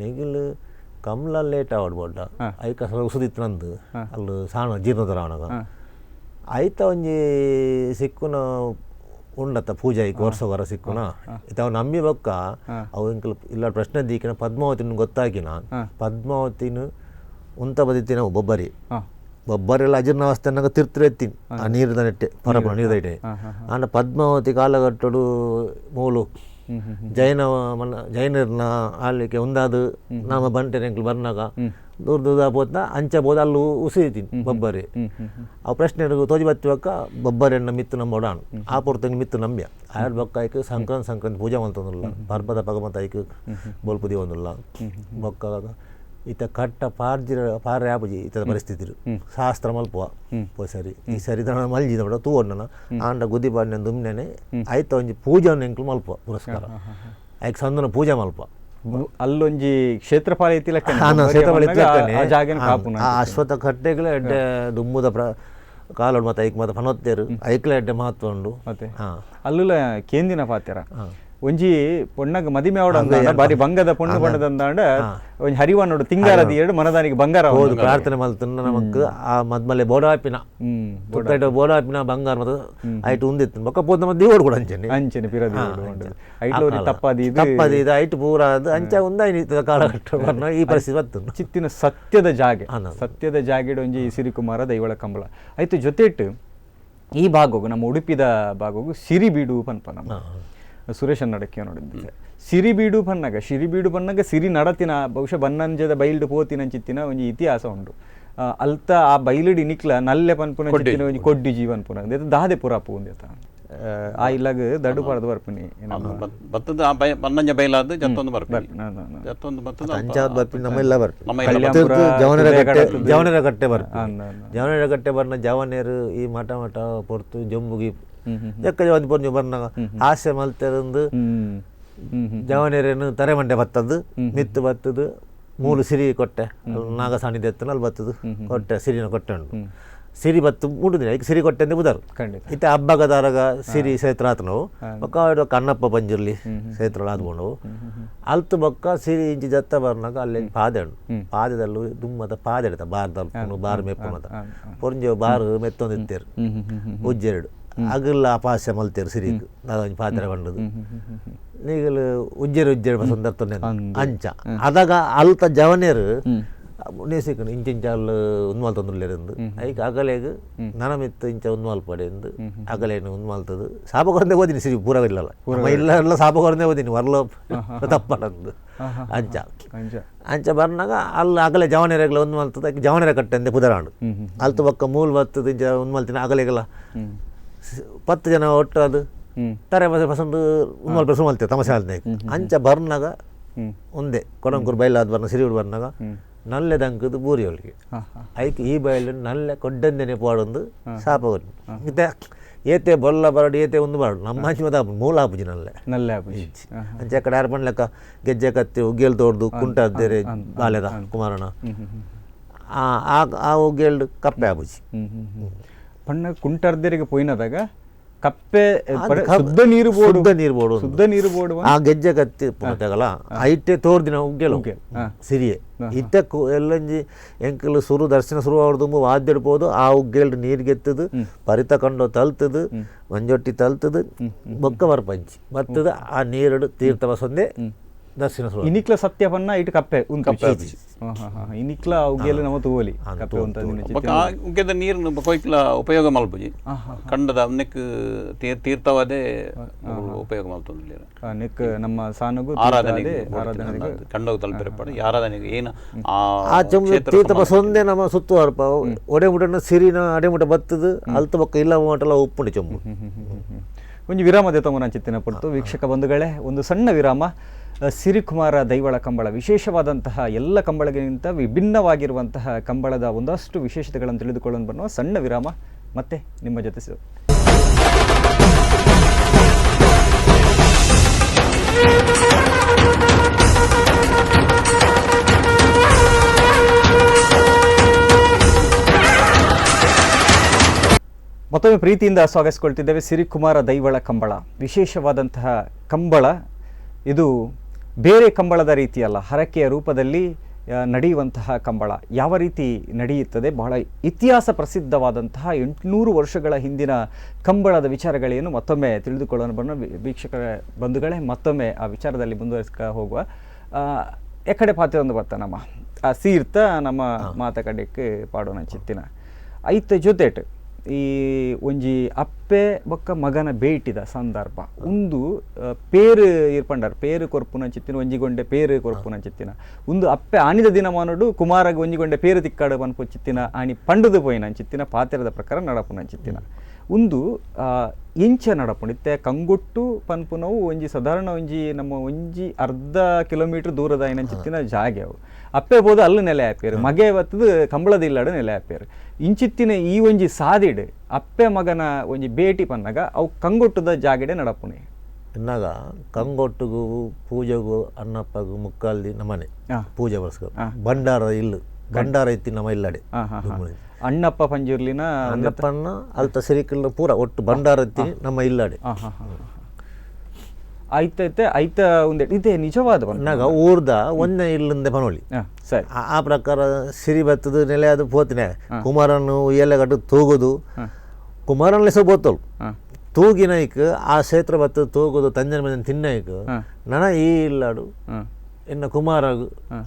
ನೀಗಿಲ್ ಕಮ್ಲ ಲೇಟ್ ಆಡ್ಬೋಡ್ಡ ಐಕ ಉಸುದಿತ್ತು ನಂದು ಅಲ್ಲಿ ಸಾಣ ಜೀರ್ಣದ ರಾವಣಗ ಆಯ್ತ ಒಂಜಿ ಸಿಕ್ಕುನ ಉಂಡತ್ತ ಪೂಜೆ ಐಕ್ ವರ್ಷವರ ಸಿಕ್ಕುನ ಇತ್ತ ಅವ್ ನಂಬಿ ಬೊಕ್ಕ ಅವು ಇಂಕಲ್ ಇಲ್ಲ ಪ್ರಶ್ನೆ ದೀಕಿನ ಪದ್ಮಾವತಿನ ಗೊತ್ತಾಗಿನ ಪದ್ಮಾವತಿನ ಉಂತ ಬದಿತ್ತಿನ ಬೊಬ್ಬರಿ ಬೊಬ್ಬರೆಲ್ಲ ಅಜೀರ್ಣಾವಸ್ಥೆ ಅನ್ನಗ ತಿರ್ತಿರು ಎತ್ತೀನಿ ಆ ನೀರಿದ ನೆಟ್ಟೆ ಪರಪ ನೀರ್ದ ಇಟ್ಟೆ ಆಂಡ ಪದ್ಮಾವತಿ ಕಾಲಘಟ್ಟಡು ಮೂಲು ಜೈನರ್ನ ಆಳ್ಲಿಕ್ಕೆ ಒಂದಾದ ನಮ್ಮ ಬಂಟೆ ಎಂಕ್ಲು ಬರ್ನಾಗ ದೂರ ಪೋತ್ನ ಅಂಚ ಬೋದು ಅಲ್ಲಿ ಉಸಿತೀನಿ ಬೊಬ್ಬರಿ ಆ ಪ್ರಶ್ನೆ ತೋಜಿ ಬತ್ತಿವಕ್ಕ ಬೊಬ್ಬರಿಯನ್ನ ಮಿತ್ತು ನಂಬೋಡಾಣ ಆ ಪೊರ್ತಂಗೆ ಮಿತ್ತು ನಂಬ್ಯ ಆಡ್ ಬೊಕ್ಕ ಐಕ್ ಸಂಕ್ರಾಂತಿ ಪೂಜೆ ಮಂತೊಂದಿಲ್ಲ ಬರ್ಬದ ಪಗಮತ ಐಕ್ ಬೋಲ್ಪುದಿ ಒಂದಿಲ್ಲ ಬೊಕ್ಕ ಈತ ಕಟ್ಟ ಪಾರೆ ಆಪುಜಿ ಈತದ ಪರಿಸ್ಥಿತಿ ಶಾಸ್ತ್ರ ಮಲ್ಪುವ ಸರಿ ಈ ಸರಿದನ ಮಲ್ಜಿದ ಬಿಡ ತೂ ಒಣ್ಣನ ಆಂಡ ಗುದ್ದಿ ಬಾಡಿನ ದುಮ್ನೆನೆ ಆಯ್ತ ಒಂಜಿ ಪೂಜೆಯನ್ನು ಎಂಕ್ಲು ಮಲ್ಪುವ ಪುರಸ್ಕಾರ ಐಕ್ ಸಂದನ ಪೂಜೆ ಮಲ್ಪುವ ಅಲ್ಲೊಂಜಿ ಕ್ಷೇತ್ರಪಾಲ ಐತಿ ಅಶ್ವತ್ಥ ಕಟ್ಟೆಗಳ ಎಡ್ಡೆ ದುಮ್ಮುದ ಕಾಲೋಡು ಮತ್ತೆ ಐಕ್ ಮತ್ತೆ ಪನೊತ್ತೇರು ಐಕ್ಲ ಎಡ್ಡೆ ಮಹತ್ವ ಉಂಡು ಮತ್ತೆ ಅಲ್ಲ ಕೇಂದಿನ ಪಾತ್ಯರ ಒಂಜಿ ಪೊಣ್ಣಗ ಮದಿಮೆ ಅವಡ ಬಾರಿ ಬಂಗದ ಪೊಣ್ಣು ಪಂಡದಂದಾಂಡ ಒಂಜಿ ಹರಿವನ್ನೋಡು ತಿಂಗಾರದಿ ಎರಡು ಮನದಾನಿಗೆ ಬಂಗಾರ ಹೌದು ಪ್ರಾರ್ಥನೆ ಮಲ್ತನ್ನ ನಮಕ್ ಆ ಮದ್ಮಲೆ ಬೋಡಾಪಿನ ತುತ್ತೈಟ ಬೋಡಾಪಿನ ಬಂಗಾರ ಮತ ಐಟ್ ಉಂದಿತ್ತು ಬೊಕ್ಕ ಪೋದ ಮದ್ದಿ ಓಡ್ ಕೂಡ ಅಂಚೆನೆ ಪಿರದಿ ಐಟ್ಲೋರಿ ತಪ್ಪದಿ ಇದು ಐಟ್ ಪೂರ ಅದು ಅಂಚ ಉಂದ ಕಾಲಘಟ್ಟ ಈ ಪರಿಸ್ಥಿತಿ ಬತ್ತು ಚಿತ್ತಿನ ಸತ್ಯದ ಜಾಗೆಡ್ ಒಂಜಿ ಸಿರಿಕುಮಾರ ದೈವಳ ಕಂಬಳ ಆಯ್ತು ಜೊತೆಟ್ ಈ ಭಾಗೋಗು ನಮ್ಮ ಉಡುಪಿದ ಭಾಗೋಗು ಸಿರಿಬೀಡು ಪನ್ಪ ನಮ್ಮ ಸುರೇಶನ್ ನಡಕ್ಕೆ ನೋಡಿದ್ದೆ ಸಿರಿಬೀಡು ಪನ್ನಗ ಸಿರಿ ನಡತಿನ ಬಹುಶಃ ಬನ್ನಂಜದ ಬೈಲ್ಡು ಪೋತಿನ ಚಿತ್ತಿನ ಒಂಜಿ ಇತಿಹಾಸ ಉಂಡು ಅಲ್ತ ಆ ಬೈಲಿಡಿ ನಿಕ್ಲ ನಲ್ಲೆ ಪನ್ಪುನ ಚಿತ್ತಿನ ಒಂಜಿ ಕೊಡ್ಡಿ ಜೀವನ್ ಪುನ ದಾದೆ ಪುರ ಪೂಂದ್ಯತ ಆ ಇಲ್ಲಾಗ ದಡು ಪರದು ಬರ್ಪಿನಿ ಬತ್ತದ ಆ ಬನ್ನಂಜ ಬೈಲಾದ ಜತ್ತೊಂದು ಬರ್ಪಿನಿ ಜತ್ತೊಂದು ಬತ್ತದ ಅಂಚಾದ ಬರ್ಪಿನಿ ನಮ್ಮೆಲ್ಲ ಬರ್ಪಿನಿ ಜವನರ ಕಟ್ಟೆ ಬರ್ನ ಜವನೇರು ಈ ಮಠ ಪೊರ್ತು ಜಂಬುಗಿ ಎಕ್ಕ ಜವಂತಿ ಪೊರ್ಜು ಬರ್ನಾಗ ಹಾಸ್ಯ ಮಲ್ತರಂದು ಜವನೇರೇನು ತರೆಮಂಡೆ ಬತ್ತದು ಮಿತ್ತು ಬತ್ತದು ಮೂಲು ಸಿರಿ ಕೊಟ್ಟೆ ನಾಗ ಸಾನಿದೆ ಎತ್ತನ ಅಲ್ಲಿ ಬತ್ತದು ಕೊಟ್ಟೆ ಸಿರಿನ ಕೊಟ್ಟೆ ಉಂಟು ಸಿರಿ ಬತ್ತು ಮುಡುದಿನ ಈಗ ಸಿರಿ ಕೊಟ್ಟೆ ಬುದಾರು ಖಂಡಿತ ಇತ್ತೆ ಹಬ್ಬಗದಾರಗ ಸಿರಿ ಸೇತ್ರ ಆತನವು ಬೊಕ್ಕ ಕಣ್ಣಪ್ಪ ಪಂಜುರ್ಲಿ ಸೇತ್ರ ಆದ್ಕೊಂಡು ಅಲ್ತು ಬೊಕ್ಕ ಸಿರಿ ಇಂಚಿ ಜತ್ತ ಬರ್ನಾಗ ಅಲ್ಲಿ ಪಾದೆಡು ಪಾದೆದಲ್ಲೂ ದುಮ್ಮದ ಪಾದೆಡ್ತ ಬಾರ್ ದಲ್ಪನು ಬಾರ್ ಮೆಪ್ಪುನದ ಪೊಂಜೆ ಬಾರ್ ಮೆತ್ತೊಂದಿತ್ತೇರು ಉಜ್ಜೆರಡು ಅಗಲ್ಲ ಅಪಾಸ್ಯ ಮಲ್ತೇರು ಸಿರಿಗ್ ಅದೊಂದು ಪಾತ್ರೆ ಬಂಡದು ನೀಗಲು ಉಜ್ಜೆರು ಸಂದರ್ತನೆ ಅಂಚ ಅದಾಗ ಅಲ್ತ ಜವನೇರು ನೇಸಿಕನು ಇಂಚಿಂಚಾಲು ಉನ್ಮಾಲ್ ತಂದುಳ್ಳೇರಂದು ಐಕ್ ಅಗಲೇಗ ನನಮಿತ್ತು ಇಂಚ ಉನ್ಮಾಲ್ ಪಡೆಂದು ಅಗಲೇನು ಉನ್ಮಾಲ್ತದು ಸಾಪಗೊರಂದೆ ಓದಿನಿ ಸಿರಿ ಪೂರವಿಲ್ಲಲ್ಲ ಇಲ್ಲ ಸಾಪಗೊರಂದೆ ಓದಿನಿ ವರ್ಲ ತಪ್ಪಡಂದು ಅಂಚ ಅಂಚ ಬರ್ನಾಗ ಅಲ್ಲಿ ಅಗಲೆ ಜವನೇರೆಗಳ ಉನ್ಮಾಲ್ತದ ಜವನೇರ ಕಟ್ಟಂದೆ ಪುದರಾಂಡು ಅಲ್ತು ಬಕ್ಕ ಮೂಲ್ ಬತ್ತದ ಇಂಚ ಉನ್ಮಾಲ್ತಿನ ಅಗಲೇಗಲ್ಲ 10 ಜನ ಒಟ್ಟು ಅದು ತಾರೆ ಬಸಂದು ಉನ್ಮಾಲ್ ಬೆಸು ಮಲ್ತೇವೆ ತಮಸೆ ಆಲ್ದೆ ಅಂಚ ಬರ್ನಾಗ ಒಂದೇ ಕೊಡಂಕೂರು ಬೈಲಾದ ಬರ್ನ ಸಿರಿಯುಡು ಬರ್ನಾಗ ನಲ್ಲೆ ದಂಕದು ಬೂರಿ ಅವಳಿಗೆ ಐಕ್ ಈ ಬಯಲು ನಲ್ಲೆ ಕೊಡ್ಡಂದೆನೆ ಪಾಡೊಂದು ಸಾಪವನು ಮತ್ತೆ ಏತೆ ಬೊಲ್ಲ ಬರಡು ಏತೆ ಒಂದು ಬರಡು ನಮ್ಮ ಹಂಚಿಮದ ಮೂಲ ಆಪುಜಿ ನಲ್ಲೆ ಆಪುಜಿ ಅಂಚೆ ಕಡೆ ಯಾರು ಲೆಕ್ಕ ಗೆಜ್ಜೆ ಕತ್ತಿ ಉಗ್ಗೇಲ್ ತೋಡ್ದು ಕುಂಟಾದ್ದೇರೆ ಬಾಲ್ಯದ ಕುಮಾರನ ಆ ಉಗ್ಗೇಲ್ಡು ಕಪ್ಪೆ ಆಪುಜಿ ಪಣ್ಣ ಕುಂಟಾರ್ದೇರಿಗೆ ಪೋಯಿನದಾಗ ಕಪ್ಪೆ ಶುದ್ಧ ನೀರು ಬೋಡು ಆ ಗೆಜ್ಜೆ ಕತ್ತಿ ಪುನತಗಲ ಐಟೆ ತೋರ್ದಿನ ಉಗ್ಗೆಲು ಸಿರಿಯೆ ಇತ್ತೆ ಎಲ್ಲಂಜಿ ಎಂಕಲು ಸುರು ದರ್ಶನ ಶುರು ಆವಡ್ದು ವಾದ್ಯಡ್ಬೋದು ಆ ಉಗ್ಗೆಲ್ಡು ನೀರ್ಗೆತ್ತದು ಪರಿತ ಕಂಡು ತಲ್ತದು ಮಂಜೊಟ್ಟಿ ತಲ್ತದು ಬೊಕ್ಕ ಬರ್ಪಂಚಿ ಬರ್ತದ ಆ ನೀರಡು ತೀರ್ಥ ಬಸೊಂದೆ ದರ್ಶನ ಶುರು ಇನಿಕ್ಲ ಸತ್ಯವನ್ನ ಇಟ್ಟು ಕಪ್ಪೆ ಇನಿಕ್ಲ ಉಗ್ಗೆಲು ನಮ್ಮ ತೂವಲಿ ಕಪ್ಪೆ ಉಗ್ಗೆದ ನೀರನ್ನು ಕೊಯ್ಕ್ಲ ಉಪಯೋಗ ಮಲ್ಪುಜಿ ಕಂಡದ ನೆಕ್ ತೀರ್ಥವಾದೇ ಉಪಯೋಗ ಮಲ್ತೊಂದಿಲ್ಲ ನೆಕ್ ನಮ್ಮ ಸಾನಗು ಆರಾಧನೆಗೆ ಕಂಡೋಗ ತಲುಪಿರಪಡ ಆರಾಧನೆಗೆ ಏನು ಆ ಚಂಬ ತೀರ್ಥ ಬಸೊಂದೆ ನಮ್ಮ ಸುತ್ತು ಅರ್ಪ ಒಡೆಮುಟನ ಸಿರಿನ ಅಡೆಮುಟ ಬತ್ತದು ಅಲ್ತ ಬಕ್ಕ ಇಲ್ಲ ಮಟಲ ಉಪ್ಪುಂಡಿ ಚಂಬು ಒಂದು ವಿರಾಮದ ತಮ್ಮ ಚಿತ್ತಿನ ಪಡ್ತು ವೀಕ್ಷಕ ಬಂಧುಗಳೇ ಒಂದು ಸಣ್ಣ ವಿರಾಮ ಸಿರಿ ಕುಮಾರ ದೈವಳ ಕಂಬಳ ವಿಶೇಷವಾದಂತಹ ಎಲ್ಲ ಕಂಬಳಗಿಂತ ವಿಭಿನ್ನವಾಗಿರುವಂತಹ ಕಂಬಳದ ಒಂದಷ್ಟು ವಿಶೇಷತೆಗಳನ್ನು ತಿಳಿದುಕೊಳ್ಳಲು ಬರುವ ಸಣ್ಣ ವಿರಾಮ ಮತ್ತೆ ನಿಮ್ಮ ಜೊತೆ ಮತ್ತೊಮ್ಮೆ ಪ್ರೀತಿಯಿಂದ ಸ್ವಾಗತಿಸಿಕೊಳ್ತಿದ್ದೇವೆ ಸಿರಿ ಕುಮಾರ ದೈವಳ ಕಂಬಳ ವಿಶೇಷವಾದಂತಹ ಕಂಬಳ ಇದು ಬೇರೆ ಕಂಬಳದ ರೀತಿಯಲ್ಲ ಹರಕೆಯ ರೂಪದಲ್ಲಿ ನಡೆಯುವಂತಹ ಕಂಬಳ ಯಾವ ರೀತಿ ನಡೆಯುತ್ತದೆ ಬಹಳ ಇತಿಹಾಸ ಪ್ರಸಿದ್ಧವಾದಂತಹ 800 ವರ್ಷಗಳ ಹಿಂದಿನ ಕಂಬಳದ ವಿಚಾರಗಳೇನು ಮತ್ತೊಮ್ಮೆ ತಿಳಿದುಕೊಳ್ಳೋಣ ಬರೋಣ ವೀಕ್ಷಕರ ಬಂಧುಗಳೇ ಮತ್ತೊಮ್ಮೆ ಆ ವಿಚಾರದಲ್ಲಿ ಮುಂದುವರಿಸ್ಕ ಹೋಗುವ ಎಕಡೆ ಪಾತ್ರ ಒಂದು ಬರ್ತಾ ನಮ್ಮ ಆ ಸೀರ್ತ ನಮ್ಮ ಮಾತಕಡೆಕ್ಕೆ ಪಾಡೋಣ ಚಿತ್ತಿನ ಐತ ಜೊತೆಟ್ ಈ ಒಂಜಿ ಅಪ್ಪೆ ಬೊಕ್ಕ ಮಗನ ಬೇಟಿದ ಸಂದರ್ಭ ಒಂದು ಪೇರು ಇರ್ಪಂಡಾರ ಪೇರು ಕೊರ್ಪುನ ಚಿತ್ತಿನ ಒಂಜಿಗೊಂಡೆ ಪೇರು ಕೊರ್ಪುನ ಚಿತ್ತಿನ ಒಂದು ಅಪ್ಪೆ ಆಣಿದ ದಿನ ಮಾನೋಡು ಕುಮಾರಗೆ ಒಂಜಿಗೊಂಡೆ ಪೇರು ತಿಕ್ಕಾಡು ಪನ್ಪು ಚಿತ್ತಿನ ಆಣಿ ಪಂಡದು ಪೋಯಿನ ಚಿತ್ತಿನ ಪಾತ್ರದ ಪ್ರಕಾರ ನಡಪುನ ಚಿತ್ತಿನ ಒಂದು ಇಂಚ ನಡಪುಣಿತ್ತೆ ಕಂಗೊಟ್ಟು ಪನ್ಪುನವು ಒಂಜಿ ಸಾಧಾರಣ ಒಂಜಿ ನಮ್ಮ ಒಂಜಿ ಅರ್ಧ ಕಿಲೋಮೀಟರ್ ದೂರದ ಏನ ಚಿತ್ತಿನ ಜಾಗೆ ಅವು ಅಪ್ಪೆ ಬೋದು ಅಲ್ಲಿ ನೆಲೆ ಹಾಪ್ಯಾರು ಮಗೆ ಬತ್ತದು ಕಂಬಳದ ಇಲ್ಲಾಡು ನೆಲೆ ಹಾಪ್ಯಾರು ಇಂಚಿತ್ತಿನ ಈ ಒಂಜಿ ಸಾದಿಡು ಅಪ್ಪೆ ಮಗನ ಒಂಜಿ ಬೇಟಿ ಪನ್ನಾಗ ಅವು ಕಂಗೊಟ್ಟದ ಜಾಗೆಡೆ ನಡಪುಣೆ ಎನ್ನಾಗ ಕಂಗೊಟ್ಟುಗು ಪೂಜೆಗೂ ಅನ್ನಪ್ಪಗೂ ಮುಕ್ಕಾಲ್ದಿ ನಮ್ಮನೆ ಪೂಜೆ ಬರ್ಸ್ಕೊ ಭಂಡಾರ ಇಲ್ಲು ಭಂಡಾರ ಇತ್ತಿ ನಮ್ಮ ಇಲ್ಲಡೆ ಅಣ್ಣಪ್ಪ ಪಂಜುರ್ಲಿನ ಅಣ್ಣಪ್ಪನ ಅಲ್ತ ಸಿರಿಕಲ್ಲ ಪೂರ ಒಟ್ಟು ಭಂಡಾರ ಇತ್ತಿ ನಮ್ಮ ಇಲ್ಲಡೆ ಆಯ್ತೈತೆ ಆಯ್ತ ಒಂದೇ ಇದೇ ನಿಜವಾದ ನಾಗ ಊರ್ದ ಒಂದೇ ಇಲ್ಲಂದೆ ಪನೋಳಿ ಸರಿ ಆ ಪ್ರಕಾರ ಸಿರಿ ಬತ್ತದು ನೆಲೆ ಅದು ಪೋತಿನ ಕುಮಾರನು ಎಲೆಗಟ್ಟು ತೂಗುದು ಕುಮಾರನ್ಲೆ ಸಹ ಬೋತಲು ತೂಗಿನೈಕ್ ಆ ಕ್ಷೇತ್ರ ಬತ್ತದು ತೂಗುದು ತಂಜನ ಮನೆ ತಿನ್ನೈಕ್ ನನ ಈ ಇಲ್ಲಾಡು ಇನ್ನು ಕುಮಾರ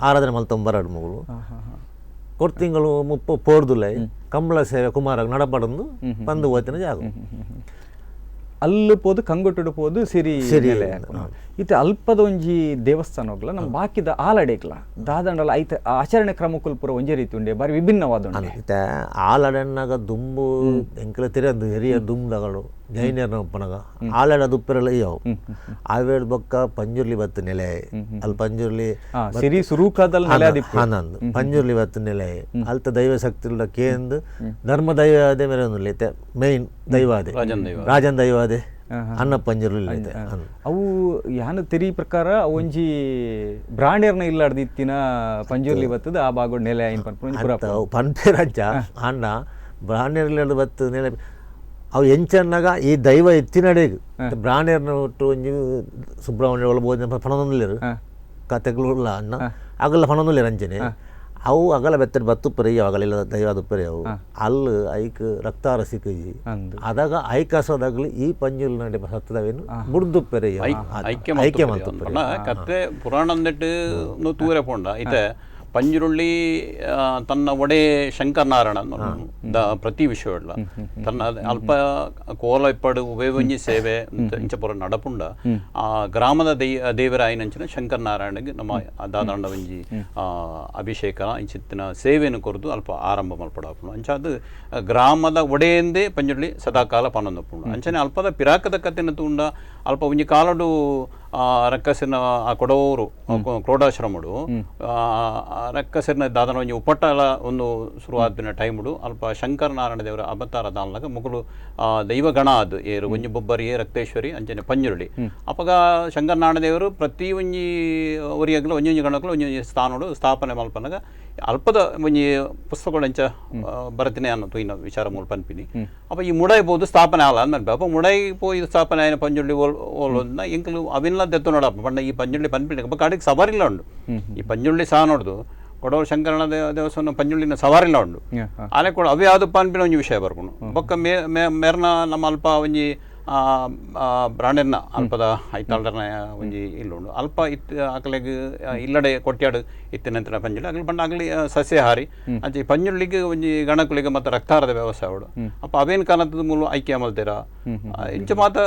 ಆರಾಧನೆ ಮಲ್ತೊಂಬರಾಡು ಮಗಳು ಕೊಡ್ತಿಂಗಳು ಮುಪ್ಪ ಪೋರ್ದುಲೈ ಕಂಬಳ ಸೇವೆ ಕುಮಾರ ನಡಪಡಂದು ಬಂದು ಓತಿನ ಜಾಗ ಅಲ್ಲಿ ಪೋದು ಕಂಗೊಟ್ಟು ಪೋದು ಸಿರಿ ಇತ್ತೆ ಅಲ್ಪದ ಒಂಜಿ ದೇವಸ್ಥಾನ ಹೋಗ್ಲ ನಮ್ಮ ಬಾಕಿದ ಆಲಡೆಗ್ಲ ದಾದಂಡಲ ಐತೆ ಆಚರಣೆ ಕ್ರಮಕ್ಕೂ ಪೂರ ಒಂಜೆ ರೀತಿ ಉಂಡೆ ಬಾರಿ ವಿಭಿನ್ನವಾದ ಐತೆ ಆಲಡೆನ್ನಾಗ ದುಂಬು ಎಂಕಲ ತಿರಿಯದು ಹಿರಿಯ ದುಂಬಗಳು ಜೈನ್ಯರ್ನ ಒಪ್ಪನಾಗ ಆಲಡ ದುಪ್ಪರೆಲ್ಲ ಇಯವು ಆವೇಳು ಬೊಕ್ಕ ಪಂಜುರ್ಲಿ ಬತ್ತು ನೆಲೆ ಅಲ್ಲಿ ಪಂಜುರ್ಲಿ ಸಿರಿ ಸುರೂಕದಲ್ಲಿ ಹಾನಂದು ಪಂಜುರ್ಲಿ ಬತ್ತು ನೆಲೆ ಅಲ್ತ ದೈವ ಶಕ್ತಿ ಇಲ್ಲ ಕೇಂದು ಧರ್ಮ ದೈವ ಅದೇ ಮೇರೆ ಒಂದು ಐತೆ ಮೇಯ್ನ್ ದೈವ ಅದೇ ರಾಜನ್ ದೈವ ಅದೇ ಅನ್ನ ಪಂಜುರ್ಲಿ ಐತೆ ಅವು ಯಾನ ತೆರಿ ಪ್ರಕಾರ ಒಂಜಿ ಬ್ರಾಂಡ್ಯರ್ನ ಇಲ್ಲಾಡ್ದಿತ್ತಿನ ಪಂಜುರ್ಲಿ ಬತ್ತದ ಆ ಬಾಗೋ ನೆಲೆ ಐನ್ ಪನ್ಪೇರಂಚ ಅಣ್ಣ ಬ್ರಾಹ್ಮಣರಲ್ಲಿ ಬತ್ತು ನೆಲೆ ಅವು ಎಂಚನ್ನಾಗ ಈ ದೈವ ಎತ್ತಿನಡೆಗೆ ಬ್ರಾಹ್ಮಣರನ್ನ ಒಟ್ಟು ಒಂಜಿ ಸುಬ್ರಹ್ಮಣ್ಯ ಒಳಬೋದು ಪಣದೊಂದಿಲ್ಲರು ಕತೆಗಳು ಅನ್ನ ಆಗಲ್ಲ ಪಣದೊಂದಿಲ್ಲ ಅಂಚನೆ ಅವು ಅಗಲ ಬೆತ್ತಡ ಬತ್ತು ಪೆರಿಯ ಅಗಲಿಲ್ಲ ದೈವ ಅದು ಪೆರಿಯ ಅವು ಅಲ್ಲಿ ಐಕ್ ರಕ್ತಾರ ಸಿಕ್ಕಿ ಅದಾಗ ಐಕಾಸದಾಗಲಿ ಈ ಪಂಜುಲ್ ನಡೆ ಸತ್ತದವೇನು ಬುಡ್ದು ಪೆರಿಯ ಐಕ್ಯ ಮಂತು ಕತೆ ಪುರಾಣ ಅಂದಿಟ್ಟು ತೂರೆ ಪೋಂಡ ಐತೆ ಪಂಜುರುಳ್ಳಿ ತನ್ನ ಒಡೆ ಶಂಕರನಾರಾಯಣ ಪ್ರತಿ ವಿಷಯವುಳ್ಳ ತನ್ನ ಅಲ್ಪ ಕೋಲ ಇಪ್ಪಡು ಉಭಯವಂಜಿ ಸೇವೆ ಇಂಚ ಪುರ ನಡಪುಂಡ ಆ ಗ್ರಾಮದ ದೇವರಾಯನಂಚಿನ ಶಂಕರನಾರಾಯಣಗೆ ನಮ್ಮ ದಾದಂಡ ಒಂಜಿ ಅಭಿಷೇಕ ಇಂಚಿತ್ತಿನ ಸೇವೆಯನ್ನು ಕೊರದು ಅಲ್ಪ ಆರಂಭ ಮಲ್ಪಡಾಪುಂಡು ಅಂಚಾದ ಗ್ರಾಮದ ಒಡೆಯಂದೇ ಪಂಜುರುಳ್ಳಿ ಸದಾಕಾಲ ಪನೊಂದಪುಂಡು ಅಂಚನೆ ಅಲ್ಪದ ಪಿರಾಕದ ಕಥೆನ ತೂಂಡ ಅಲ್ಪ ಒಂಜಿ ಕಾಲಡು ರಕ್ಕಸಿನ ಆ ಕೊಡವರು ಕ್ರೋಢಾಶ್ರಮಡು ರಕ್ಕಸಿನ ದಾದನ ಒಂಜಿ ಉಪಟಲ ಒಂದು ಶುರುವಾದಿನ ಟೈಮುಡು ಅಲ್ಪ ಶಂಕರನಾರಾಯಣ ದೇವರ ಅವತಾರ ದಾನ್ಲಾಗ ಮುಗುಲು ದೈವಗಣ ಅದು ಏರು ಒಂಜಿ ಬೊಬ್ಬರಿ ರಕ್ತೇಶ್ವರಿ ಅಂಚನೆ ಪಂಜುರುಳಿ ಅಪಗ ಶಂಕರನಾರಾಯಣ ದೇವರು ಪ್ರತಿ ಒಂಜಿ ಒರಿಯಾಗಲು ಒಂಜೊಂಜಿ ಗಣಕಲು ಒಂಜೊಂಜಿ ಸ್ಥಾನಡು ಸ್ಥಾಪನೆ ಮಲ್ಪನಾಗ ಅಲ್ಪದ ಒಂಜಿ ಪುಸ್ತಕಗಳಂಚ ಬರತಿನೇ ಅನ್ನೋ ತುಯಿನ ವಿಚಾರ ಮೂಲ ಪನ್ಪಿನಿ ಅಪ್ಪ ಈ ಮುಡೈ ಬೋದು ಸ್ಥಾಪನೆ ಆಲ ಅಂದ್ಮೇಲೆ ಅಪ್ಪ ಮುಡೈ ಪೋಯಿ ಸ್ಥಾಪನೆ ಆಯ್ನ ಪಂಜುಳ್ಳಿ ಓಲೋದನ್ನ ಎಂಕಲು ಅವಿನ್ಲ ದೆತ್ತು ನೋಡಪ್ಪ ಪಂಡ ಈ ಪಂಜುಳ್ಳಿ ಪನ್ಪಿನಿ ಅಪ್ಪ ಕಾಡಿಗೆ ಸವಾರಿಲ್ಲ ಉಂಡು ಈ ಪಂಜುಳ್ಳಿ ಸಹ ನೋಡ್ದು ಕೊಡವರು ಶಂಕರನ ದೇವಸ್ಥಾನ ಪಂಜುಳ್ಳಿನ ಸವಾರಿಲ್ಲ ಉಂಡು ಆಲೆ ಕೂಡ ಅವೇ ಯಾವುದು ಪನ್ಪಿನ ಒಂಜಿ ವಿಷಯ ಬರ್ಕೊಂಡು ಬೊಕ್ಕ ಮೇರ್ನ ನಮ್ಮ ಅಲ್ಪ ಒಂಜಿ ಬ್ರಾಂಡೆರ್ನ ಅಲ್ಪದ ಐತಾಳ್ರನ ಒಂಜಿ ಇಲ್ಲುಂಡು ಅಲ್ಪ ಅಕಲೆಗ್ ಇಲ್ಲಡೆ ಕೊಟ್ಯಾಡು ಇತ್ತಿನಂತಿನ ಪಂಜುಳ್ಳಿ ಅಗಲಿ ಪಂಡ ಅಗಲಿ ಸಸ್ಯಹಾರಿ ಅಂಚೆ ಪಂಜುಳ್ಳಿಗೆ ಒಂಜಿ ಗಣಕುಲಿಗೆ ಮತ್ತು ರಕ್ತಾರದ ವ್ಯವಸ್ಥೆ ಅವಡು ಅಪ್ಪ ಅವೇನು ಕಾರಣದ ಮೂಲ ಐಕ್ಯ ಮಲ್ತೀರ ಇಂಚ ಮಾತ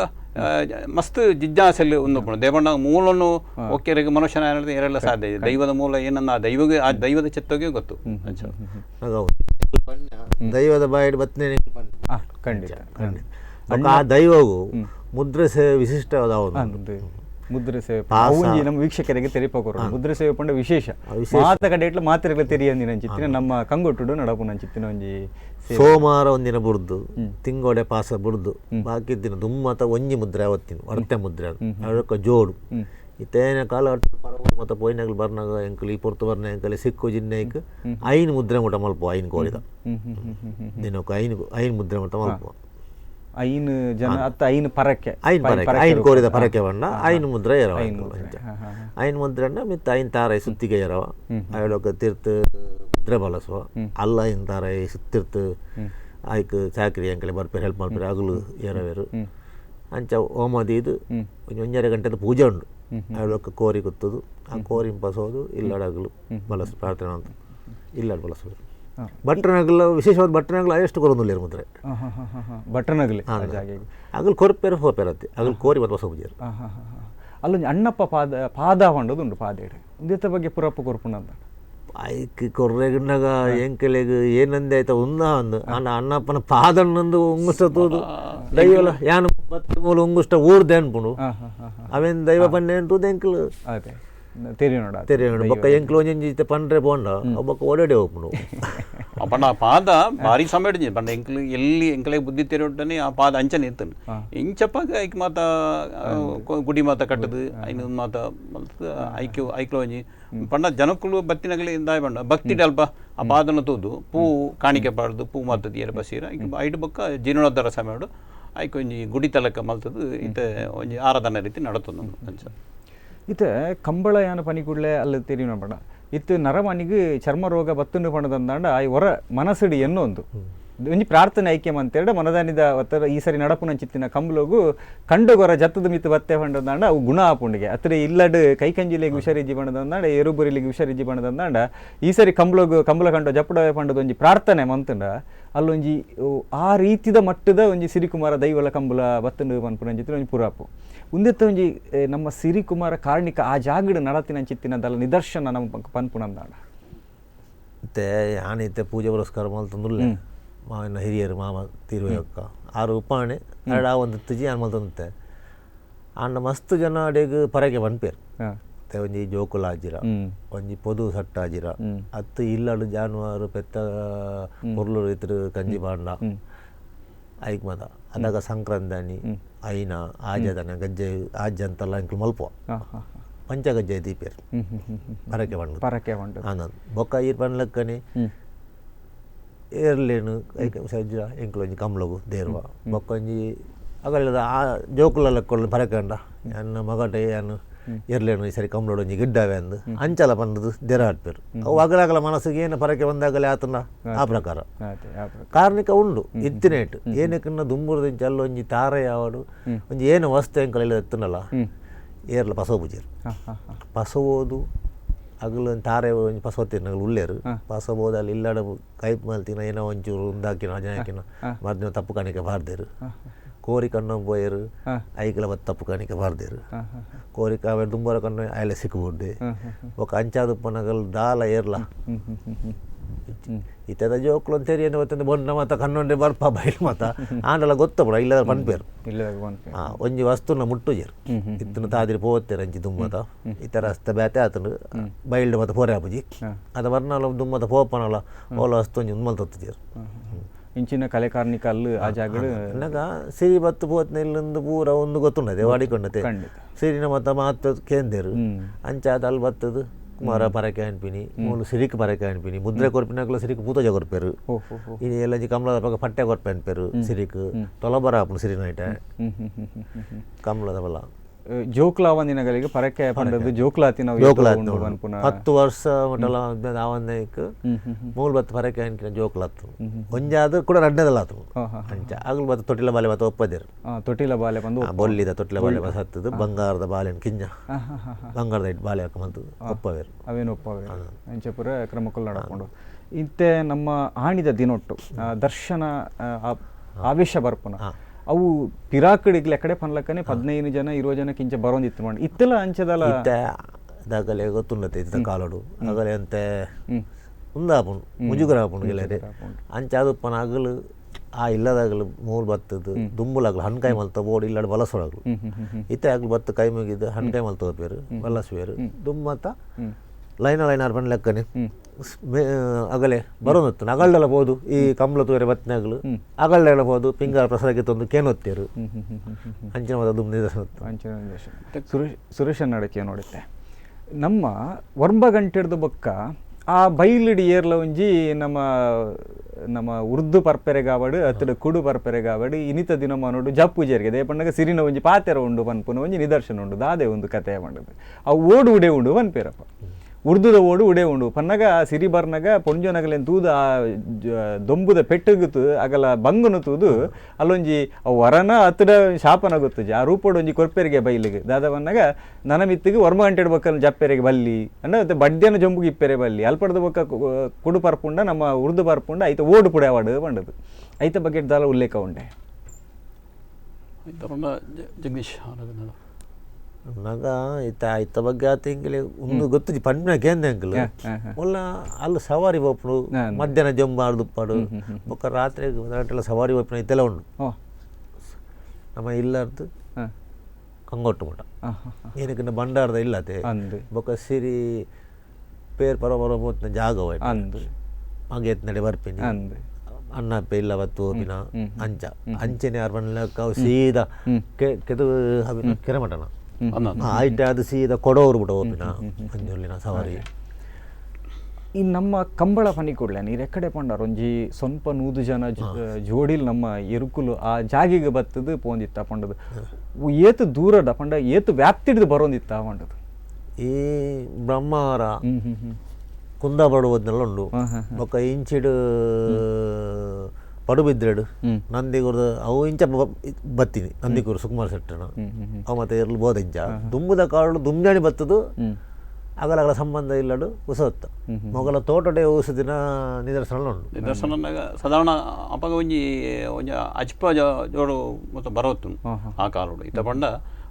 ಮಸ್ತ್ ಜಿಜ್ಞಾಸೆಲ್ಲಿ ಒಂದು ದೇವಣ್ಣ ಮೂಲನು ಒಕ್ಕೆರಿಗೆ ಮನುಷ್ಯನ ಇರಲ್ಲ ಸಾಧ್ಯ ದೈವದ ಮೂಲ ಏನನ್ನ ಆ ದೈವದ ಚಿತ್ತಗೆ ಗೊತ್ತು ದೈವದ ಬಾಯಿ ಬತ್ತನೆ ಖಂಡಿತ ಆ ದೈವವು ಮುದ್ರೆ ಸೇವೆ ವಿಶಿಷ್ಟವಾದ ಮುದ್ರೆ ಸೇವೆ ನಮ್ಮ ವೀಕ್ಷಕರಿಗೆ ತೆರಿಪಕೊರು ಮುದ್ರೆ ಸೇವೆ ಪಂಡ ವಿಶೇಷ ಮಾತ ಕಡೆಟ್ಲ ಮಾತ್ರೆಗಳ ತೆರಿಯಂದಿನ ಚಿತ್ತಿನ ನಮ್ಮ ಕಂಗೊಟ್ಟುಡು ನಡಪುನ ಚಿತ್ತಿನ ಒಂಜಿ ಸೋಮವಾರ ಒಂದಿನ ಬುಡ್ದು ತಿಂಗೋಡೆ ಪಾಸ ಬುಡ್ದು ಬಾಕಿ ದಿನ ದುಮ್ಮತ ಒಂಜಿ ಮುದ್ರೆ ಅವತ್ತಿನ ವರ್ತೆ ಮುದ್ರೆ ಅದಕ್ಕೆ ಜೋಡು ಇತ್ತೇನ ಕಾಲ ಮತ್ತೆ ಪೋಯ್ನಾಗಲು ಬರ್ನಾಗ ಎಂಕಲ್ ಈ ಪೊರ್ತು ಬರ್ನ ಎಂಕಲ್ ಸಿಕ್ಕು ಜಿನ್ನೈಕ್ ಐನ್ ಮುದ್ರೆ ಮುಟ ಮಲ್ಪ ಐನ್ ಕೋರಿದ ದಿನಕ್ಕೆ ಐನ್ ಮುದ್ರೆ ಮುಟ ಮಲ್ಪ ಐನು ಜನ ಅತ್ತ ಐನು ಪರಕ್ಕೆ ಐನ್ ಕೋರಿದ ಪರಕ್ಕೆ ಬಣ್ಣ ಐನ್ ಮುದ್ರೆ ಎರವ ಐನ್ ಮುದ್ರೆ ಮಿತ್ತ ಐನ್ ತಾರೈ ಸುತ್ತಿಗೆ ಎರವ ಅಯ್ಯೊಳಗೆ ತೀರ್ತು ಮುದ್ರೆ ಬಳಸುವ ಅಲ್ಲ ಐನ್ ತಾರೈ ಸುತ್ತಿರ್ತು ಆಯ್ಕೆ ಚಾಕ್ರಿ ಅಂಕಲೆ ಬರ್ಪೇರು ಹೆಲ್ಪ್ ಮಾಡ್ಪೇರು ಹಗಲು ಎರವೇರು ಅಂಚ ಹೋಮದಿ ಇದು ಒಂಜರೆ ಗಂಟೆದ ಪೂಜೆ ಉಂಡು ಅಯ್ಯೊಳಗೆ ಕೋರಿ ಗೊತ್ತದು ಆ ಕೋರಿ ಬಸೋದು ಇಲ್ಲಡ ಹಗಲು ಬಳಸು ಪ್ರಾರ್ಥನೆ ಅಂತ ಇಲ್ಲಡ ಬಳಸೋದು ಬಟ್ರನಗಲು ವಿಶೇಷವಾದ ಬಟ್ರನಗಲು ಎಷ್ಟು ಕೊರೊಂದುಲ್ಲೇರು ಮುದ್ರೆ ಬಟ್ರನಗಲಿ ಅಗಲ್ ಕೊರ್ಪೇರು ಹೋಪೇರತ್ತೆ ಅಗಲ್ ಕೋರಿ ಮತ್ತು ಹೊಸ ಪೂಜೆ ಅಲ್ಲೊಂದು ಅಣ್ಣಪ್ಪ ಪಾದ ಹೊಂಡೋದು ಉಂಟು ಪಾದೇಡೆ ಒಂದಿತ್ತ ಬಗ್ಗೆ ಪುರಪ್ಪ ಕೊರ್ಪುಣ ಅಂತ ಐಕ್ ಕೊರ್ರೆಗಣ್ಣಾಗ ಎಂಕೆಲೆಗ್ ಏನಂದೆ ಆಯ್ತಾ ಒಂದು ಅಣ್ಣಪ್ಪನ ಪಾದಣ್ಣಂದು ಉಂಗುಷ್ಟತೋದು ದೈವಲ ಯಾನು ಬತ್ತು ಮೂಲ ಉಂಗುಷ್ಟ ಊರ್ದೆ ಅನ್ಪುಂಡು ಅವೇನು ದೈವ ಪನ್ನೆ ಅಂಟುದು ಎಂಕಲು ಅದೇ ತೆರಿಯೋಣ ಬೊಕ್ಕ ಎಂಕ್ಲು ಒಂಜಿ ಪಂಡ್ರೆ ಪೋಂಡ ಬೊಕ್ಕ ಓಡಾಡಿ ಹೋಗ್ಬಿಡು ಪಂಡ ಆ ಪಾದ ಭಾರಿ ಸಮಯ ಪಂಡ ಎಂಕ್ಲು ಎಲ್ಲಿ ಎಂಕ್ಲೆ ಬುದ್ಧಿ ತೆರೆಯೊಟ್ಟನೆ ಆ ಪಾದ ಅಂಚನೆ ಇರ್ತನೆ ಇಂಚಪ್ಪಾಗ ಐಕ್ ಮಾತ ಗುಡಿ ಮಾತ ಕಟ್ಟದು ಐನ ಮಾತ ಐಕ್ಲು ಒಂಜಿ ಪಂಡ ಜನಕ್ಕಳು ಬತ್ತಿನಗಲಿ ದಾಯ ಪಂಡ ಭಕ್ತಿ ಅಲ್ಪ ಆ ಪಾದನ ತೂದು ಪೂ ಕಾಣಿಕೆ ಪಾಡ್ದು ಪೂ ಮಾತದ ಏರ ಬಸೀರ ಐದು ಬೊಕ್ಕ ಜೀರ್ಣೋದ್ಧಾರ ಸಮಯ ಐಕ್ ಒಂಜಿ ಗುಡಿ ತಲಕ ಮಲ್ತದು ಇಂತ ಒಂಜಿ ಆರಾಧನಾ ರೀತಿ ನಡತದ ಅಂಚ ಇತ್ತೆ ಕಂಬಳ ಯಾನ ಪನಿಕುಡ್ಲೆ ಅಲ್ಲಿ ತೆರಿಯೋಣ ಪಂಡ ಇತ್ತು ನರಮನಿಗೆ ಚರ್ಮ ರೋಗ ಬತ್ತುಂಡು ಪಂಡದಂದಾಂಡ ಆ ಹೊರ ಮನಸ್ಸಿಡಿ ಎನ್ನೊಂದು ಒಂಜಿ ಪ್ರಾರ್ಥನೆ ಐಕ್ಯಮ ಅಂತೇಳಿ ಮನದಾನಿದ ಒತ್ತರ ಈ ಸರಿ ನಡಪುನ ಚಿತ್ತಿನ ಕಂಬಳಗು ಕಂಡುಗೊರ ಜತ್ತದ ಮಿತ್ತು ಬತ್ತೆ ಪಂಡದಂದಾಂಡ ಅವು ಗುಣ ಆಪುಂಡಿಗೆ ಅತ್ರ ಇಲ್ಲಡ್ ಕೈಕಂಜಿಲೆಗೆ ಹುಷಾರಿಜ್ಜಿ ಬಣ್ಣದಂದಾಂಡ ಎರುಬುರಿಲಿಗೆ ಹುಷಾರಿಜ್ಜಿ ಬಣ್ಣದಂದಾಂಡ ಈ ಸರಿ ಕಂಬಳ ಕಂಡು ಜಪ್ಪಡ ಪಂಡದ ಒಂಜಿ ಪ್ರಾರ್ಥನೆ ಮಂತಂಡ ಅಲ್ಲೊಂಜಿ ಆ ರೀತಿದ ಮಟ್ಟದ ಒಂಜಿ ಸಿರಿಕುಮಾರ ದೈವಲ ಕಂಬಳ ಬತ್ತುಂಡು ಪನ್ಪುನ ಚಿತ್ತಿನ ಒಂಜಿ ಪುರಾಪು ಉಂದೆತ್ತ ಒಂಜಿ ನಮ್ಮ ಸಿರಿಕುಮಾರ ಕಾರ್ಣಿಕ ಆ ಜಾಗಡ್ ನಡತಿನ ಚಿತ್ತಿನದಲ್ಲ ನಿದರ್ಶನ ನಮ್ಮ ಪನ್ಪುನಂದಾಂಡ ಮತ್ತೆ ಯಾನೈತೆ ಪೂಜೆ ಪುರಸ್ಕಾರ ಮಲ್ತಂದುಲ್ಲೆ ಮಾವಿನ ಹಿರಿಯರು ಮಾಮ ತೀರುವಕ್ಕ ಆರು ಉಪಾಣೆ ಎರಡ ಒಂದು ತುಜಿ ಆನ್ ಮಲ್ತಂತೆ ಆಂಡ ಮಸ್ತ್ ಜನ ಅಡೆಗ್ ಪರಗೆ ಪನ್ಪೇರು ಒಂಜಿ ಜೋಕುಲ ಆಜಿರ ಒಂಜಿ ಪೊದು ಸಟ್ಟ ಆಜಿರ ಅತ್ತು ಇಲ್ಲಡು ಜಾನುವಾರು ಪೆತ್ತ ಪೊರ್ಲು ರೈತರು ಕಂಜಿ ಬಾಂಡ ಐಕ್ ಮದ ಅದಾಗ ಸಂಕ್ರಾಂತಿ ಐನ ಆಜದನ ಗಜ್ಜೆ ಆಜ್ ಅಂತೆಲ್ಲ ಇಂಕ್ಲು ಮಲ್ಪುವ ಪಂಚಗಜ್ಜೆ ದೀಪೇರು ಪರಕೆ ಬಂಡು ಪರಕೆ ಬಂಡು ಆನಂದ್ ಬೊಕ್ಕ ಈರ್ ಪನ್ಲಕ್ಕನೆ ಏರ್ಲೇನು ಸಜ್ಜ ಎಂಕ್ಲೊಂಜಿ ಕಂಬ್ಳಗು ದೇರ್ವ ಬೊಕ್ಕೊಂಜಿ ಅಗಲಿದ ಆ ಜೋಕುಲೆಲ್ಲ ಕೊಳ್ಳು ಪರಕಂಡ ಅನ್ನ ಮಗಟೆ ಅನ್ನು ಎರ್ಲೇನು ಈ ಸರಿ ಕಂಬ್ಳೊಂಜಿ ಗಿಡ್ಡವೆ ಅಂದು ಅಂಚಲ ಬಂದದು ದೇರ ಹಾಡ್ಪೇರು ಅವು ಅಗಲಗಲ ಮನಸ್ಸಿಗೆ ಏನು ಪರಕೆ ಬಂದಾಗಲೇ ಆತನ ಆ ಪ್ರಕಾರ ಕಾರ್ಣಿಕ ಉಂಡು ಇತ್ತಿನೇಟ್ ಏನಕ್ಕನ್ನ ದುಂಬುರದಿಂಚ ಅಲ್ಲೊಂಜಿ ತಾರೆ ಯಾವಡು ಒಂಜಿ ಏನು ವಸ್ತು ಎಂಕಲೆಲ್ಲ ಎತ್ತನಲ್ಲ ಏರ್ಲ ಪಸವ ಪೂಜೆರು ಪಸವೋದು ಅಗಲು ತಾರೆ ಒಂಜಿ ಪಸವತ್ತಿನ ಉಳ್ಳೇರು ಪಸಬೋದು ಅಲ್ಲಿ ಇಲ್ಲಡ ಕೈಪ್ ಮಲ್ತಿನ ಏನೋ ಒಂಚೂರು ಉಂದಾಕಿನ ಅಜನ ಹಾಕಿನ ಮರ್ದಿನ ತಪ್ಪು ಕಾಣಿಕೆ ಬಾರ್ದೇರು ಕೋರಿ ಕಣ್ಣು ಪೋಯರು ಐಕಲ ಬತ್ತು ತಪ್ಪು ಕಾಣಿಕೆ ಬಾರ್ದೇರು ಕೋರಿ ಕಾವೆ ದುಂಬರ ಕಣ್ಣು ಆಯ್ಲೆ ಸಿಕ್ಕಬುಡ್ಡೆ ఒక ಅಂಚಾದುಪ್ಪನಗಲ್ ದಾಲ ಏರ್ಲ ಇತ್ತದ ಜೋಕ್ಲು ಅಂತೇರಿ ಏನು ಗೊತ್ತಂದ್ರೆ ಬೊಂಡ ಮತ ಕಣ್ಣೊಂಡೆ ಬರ್ಪ ಬೈಲು ಮತ ಆಂಡಲ ಗೊತ್ತಪಡ ಇಲ್ಲದ ಪನ್ಪೇರು ಒಂಜಿ ವಸ್ತುನ ಮುಟ್ಟುಜೇರು ಇತ್ತನ ತಾದಿರಿ ಪೋತ್ತೇರು ಅಂಚಿ ದುಮ್ಮತ ಈ ಥರ ಅಸ್ತ ಬ್ಯಾತೆ ಆತನು ಬೈಲ್ಡ್ ಮತ ಪೋರೆ ಆಪುಜಿ ಅದ ಬರ್ನಾಲ ದುಮ್ಮತ ಪೋಪನಲ್ಲ ಓಲ ವಸ್ತು ಒಂಜಿ ಉನ್ಮಲ್ ತತ್ತುಜೇರು ಇಂಚಿನ ಕಲೆ ಕಾರ್ಣಿಕಲ್ಲು ಆ ಜಾಗಗಳು ಅನ್ನಗ ಸಿರಿ ಬತ್ತು ಪೋತ್ನ ಇಲ್ಲೊಂದು ಪೂರ ಒಂದು ಗೊತ್ತುಂಡದೆ ವಾಡಿಕೊಂಡತೆ ಸಿರಿನ ಮತ ಮಾತು ಕೇಂದೇರು ಅಂಚಾದ ಅಲ್ಲಿ ಬತ್ತದು ಕುಮಾರ ಪರಕೆ ಅನ್ಪಿನಿ ಮೂಲು ಸಿರಿಕ್ ಪರಕೆ ಅನ್ಪಿನಿ ಮುದ್ರೆ ಕೊರ್ಪಿನಾಗಲ ಸಿರಿಕ್ ಪೂತಜ ಕೊರ್ಪೇರು ಇನ್ನು ಎಲ್ಲ ಕಮಲದ ಪಕ್ಕ ಪಟ್ಟೆ ಕೊರ್ಪೆ ಅನ್ಪೇರು ಸಿರಿಕ್ ತೊಲಬರ ಆಪುನು ಸಿರಿನೈಟ ಕಮಲದ ಬಲ ಜೋಕ್ಲಾವಂದಿನಗಳಿಗೆ ಪರಕೆ ಪಂಡದು ಜೋಕ್ಲಾತಿನ 10 ವರ್ಷ ಮಟಲ ಆವಂದೈಕ್ ಮೂಲ ಬತ್ತು ಪರಕೆ ಅನ್ಕಿನ ಜೋಕ್ಲಾತು ಒಂಜಾದ ಕೂಡ ರಡ್ಡದಲ್ಲ ಆತು ಅಂಚ ಆಗಲು ಬತ್ತು ತೊಟ್ಟಿಲ ಬಾಲೆ ಬತ್ತು ಒಪ್ಪದೇರು ತೊಟ್ಟಿಲ ಬಾಲೆ ಬಂದು ಬೊಲ್ಲಿದ ತೊಟ್ಟಿಲ ಬಾಲೆ ಬತ್ತು ಹತ್ತದು ಬಂಗಾರದ ಬಾಲೆನ ಕಿಂಜ ಬಂಗಾರದ ಇಟ್ಟು ಬಾಲೆ ಹಾಕಂದು ಒಪ್ಪವೇರು ಅವೇನು ಒಪ್ಪವೇ ಅಂಚೆ ಪುರ ಕ್ರಮಕ್ಕಲ್ಲಿ ನಡ್ಕೊಂಡು ಇಂತೆ ನಮ್ಮ ಆಣಿದ ದಿನೊಟ್ಟು ದರ್ಶನ ಆವೇಶ ಬರ್ಪುನ ಅವು ಪಿರಾಕಡಿಗ್ಲೆ ಕಡೆ ಪನ್ಲಕ್ಕನೆ 15 ಜನ 20 ಜನ ಕಿಂಚ ಬರೋಂದಿತ್ತು ಮಾಡಿ ಇತ್ತೆಲ್ಲ ಅಂಚದಲ್ಲ ದಾಗಲೆ ಗೊತ್ತುಂಡತೆ ಇತ್ತ ಕಾಲಡು ಅಗಲೆ ಅಂತೆ ಉಂದಾಪುಂಡು ಮುಜುಗರ ಆಪುಂಡು ಗೆಳೆಯರೆ ಅಂಚ ಅದುಪ್ಪನ ಅಗಲು ಆ ಇಲ್ಲದಾಗಲು ಮೂರು ಬತ್ತದು ದುಂಬುಲಾಗಲು ಹಣ್ಕಾಯಿ ಮಲ್ತ ಬೋರ್ಡ್ ಇಲ್ಲಡ ಬಲಸೊಳಗಲು ಇತ್ತೆ ಆಗಲು ಬತ್ತು ಕೈ ಮುಗಿದು ಹಣ್ಕಾಯಿ ಮಲ್ತ ಹೋಗ್ಬೇರು ಬಲಸುವೇರು ದುಮ್ಮತ್ತ ಲೈನಾರ್ ಬಂದು ಲೆಕ್ಕನೆ ಅಗಲೆ ಬರೋನತ್ತು ಅಗಲ್ಡೆಲ್ಲ ಬೋದು ಈ ಕಂಬಳ ತೂರೆ ಬತ್ನಾಗಲು ಅಗಲ್ಡೆಲ್ಲ ಬೋದು ಪಿಂಗಾರ ಪ್ರಸಾದಕ್ಕೆ ತಂದು ಕೇನೊತ್ತೇರು ಅಂಚಿನ ಮತ ದುಮ್ ನಿದರ್ಶನ ಸುರೇಶ ನಡಕೆ ನೋಡುತ್ತೆ ನಮ್ಮ ವರ್ಂಬ ಗಂಟೆಡ್ದು ಬೊಕ್ಕ ಆ ಬೈಲಿಡಿ ಏರ್ಲ ಒಂಜಿ ನಮ್ಮ ಉರ್ದು ಪರ್ಪೆರೆಗಾವಡು ಅತ್ತಡ ಕುಡು ಪರ್ಪೆರೆಗಾವಡು ಇನಿತ ದಿನ ನೋಡು ಜಪ್ಪುಜೇರಿಗೆ ದೇ ಪಂಡಗ ಸಿರಿನ ಒಂಜಿ ಪಾತೆರ ಉಂಡು ಪನ್ಪುನ ಒಂಜಿ ನಿದರ್ಶನ ಉಂಡು ದಾದೆ ಒಂದು ಕಥೆ ಮಾಡೋದು ಆ ಓಡು ಉಡೆ ಉಂಡು ಪನ್ಪೇರಪ್ಪ ಉರ್ದುದ ಓಡು ಉಡೆ ಉಂಡು ಪನ್ನಗ ಸಿರಿ ಬರ್ನಗ ಪೊಂಜೊನಗಲೆನ್ ತೂದು ಆ ದೊಂಬುದ ಪೆಟ್ಟುಗುತ್ತು ಅಗಲ ಬಂಗುನು ತೂದು ಅಲ್ಲೊಂಜಿ ವರನ ಹತ್ತಡ ಶಾಪನ ಗೊತ್ತುಜಿ ಆ ರೂಪೋಡು ಒಂಜಿ ಕೊರ್ಪೆರಿಗೆ ಬೈಲಿಗೆ ದಾದವನ್ನಾಗ ನನ್ನ ಮಿತ್ತಿಗೆ ವರ್ಮ ಗಂಟೆಡ್ ಬಕ್ಕಲ್ಲಿ ಜಪ್ಪೆರೆಗೆ ಬಲ್ಲಿ ಅಂದ್ರೆ ಬಡ್ಡ್ಯನ ಜೊಂಬುಗೆ ಇಪ್ಪೆರೆ ಬಲ್ಲಿ ಅಲ್ಪಡ್ದ ಬೊಕ್ಕ ಕುಡು ಪರ್ಪುಂಡ ನಮ್ಮ ಉರ್ದು ಪರ್ಪುಂಡ ಐತ ಓಡು ಪುಡೆ ಆವಾಡು ಬಂಡದು ಐತ ಬಗ್ಗೆ ದಾಲ ಉಲ್ಲೇಖ ಉಂಡೆ ಜಗದೀಶ್ ನಗ ಇತ್ತ ಬಗ್ಗೆ ಆತ ಹಿಂಗೆ ಒಂದು ಗೊತ್ತಿಜಿ ಪಂಡಿನ ಕೇಂದ್ರ ಅಂಕಲ್ ಒಲ್ಲ ಅಲ್ಲಿ ಸವಾರಿ ಬೋಪುಡು ಮಧ್ಯಾಹ್ನ ಜಂಬಾರ್ದು ಉಪ್ಪಾಡು ಬೊಕ್ಕ ರಾತ್ರಿ ಗಂಟೆಲ್ಲ ಸವಾರಿ ಬೋಪಿನ ಇತ್ತೆಲ್ಲ ಉಂಡು ನಮ್ಮ ಇಲ್ಲಾರ್ದು ಕಂಗೊಟ್ಟು ಮಠ ಏನಕ್ಕೆ ಬಂಡಾರದ ಇಲ್ಲತೆ ಬೊಕ್ಕ ಸಿರಿ ಪೇರ್ ಪರ ಬೋತ್ನ ಜಾಗ ಹೋಯ್ತು ಹಾಗೆ ನಡೆ ಬರ್ಪಿನಿ ಅನ್ನ ಪೇ ಇಲ್ಲ ಬತ್ತು ಹೋಪಿನ ಅಂಚ ಅಂಚೆನೆ ಯಾರು ಬಂಡ್ಲಕ್ಕ ಸೀದಾ ಕೆದು ಹವಿನ ಕೆರೆಮಠನ ಆಯ್ತು ಅದು ಸೀದಾ ಕೊಡೋರು ಬಿಟ್ಟು ಹೋಪಿನ ಅಂಜುಲಿನ ಸವಾರಿ ಈ ನಮ್ಮ ಕಂಬಳ ಪನಿ ಕೂಡಲೇ ನೀರು ಎಕ್ಕಡೆ ಪಂಡಾರ ಒಂಜಿ ಸ್ವಲ್ಪ 100 ಜನ ಜೋಡಿಲ್ ನಮ್ಮ ಎರುಕುಲು ಆ ಜಾಗಿಗೆ ಬತ್ತದು ಪೋಂದಿತ್ತ ಪಂಡದು ಏತು ದೂರದ ಪಂಡ ಏತು ವ್ಯಾಪ್ತಿಡ್ದು ಬರೋಂದಿತ್ತ ಪಂಡದು ಈ ಬ್ರಹ್ಮಾವರ ಕುಂದಾಪಡುವುದನ್ನೆಲ್ಲ ಉಂಡು ಬೊಕ್ಕ ಇಂಚಿಡು ಪಡುಬಿದ್ರೆಡು ನಂದಿಗೂರ್ದು ಅವು ಇಂಚ ಬತ್ತೀನಿ ನಂದಿಗೂರು ಸುಕುಮಾರ ಶೆಟ್ಟನ ಅವು ಮತ್ತೆ ಇರ್ಲು ಬೋದಿಂಚ ದುಂಬುದ ಕಾಳು ದುಂಜಾಣಿ ಬತ್ತದು ಅಗಲಗಲ ಸಂಬಂಧ ಇಲ್ಲಡು ಉಸತ್ತ ಮೊಗಲ ತೋಟಡೆ ಊಸದಿನ ನಿದರ್ಶನ ಉಂಡು ನಿದರ್ಶನ ಸಾಧಾರಣ ಅಪಗ ಒಂಜಿ ಅಜ್ಪ ಜೋಡು ಮತ್ತೆ ಬರೋತ್ತು ಆ ಕಾಲೋಡು ಇತ್ತ ಪಂಡ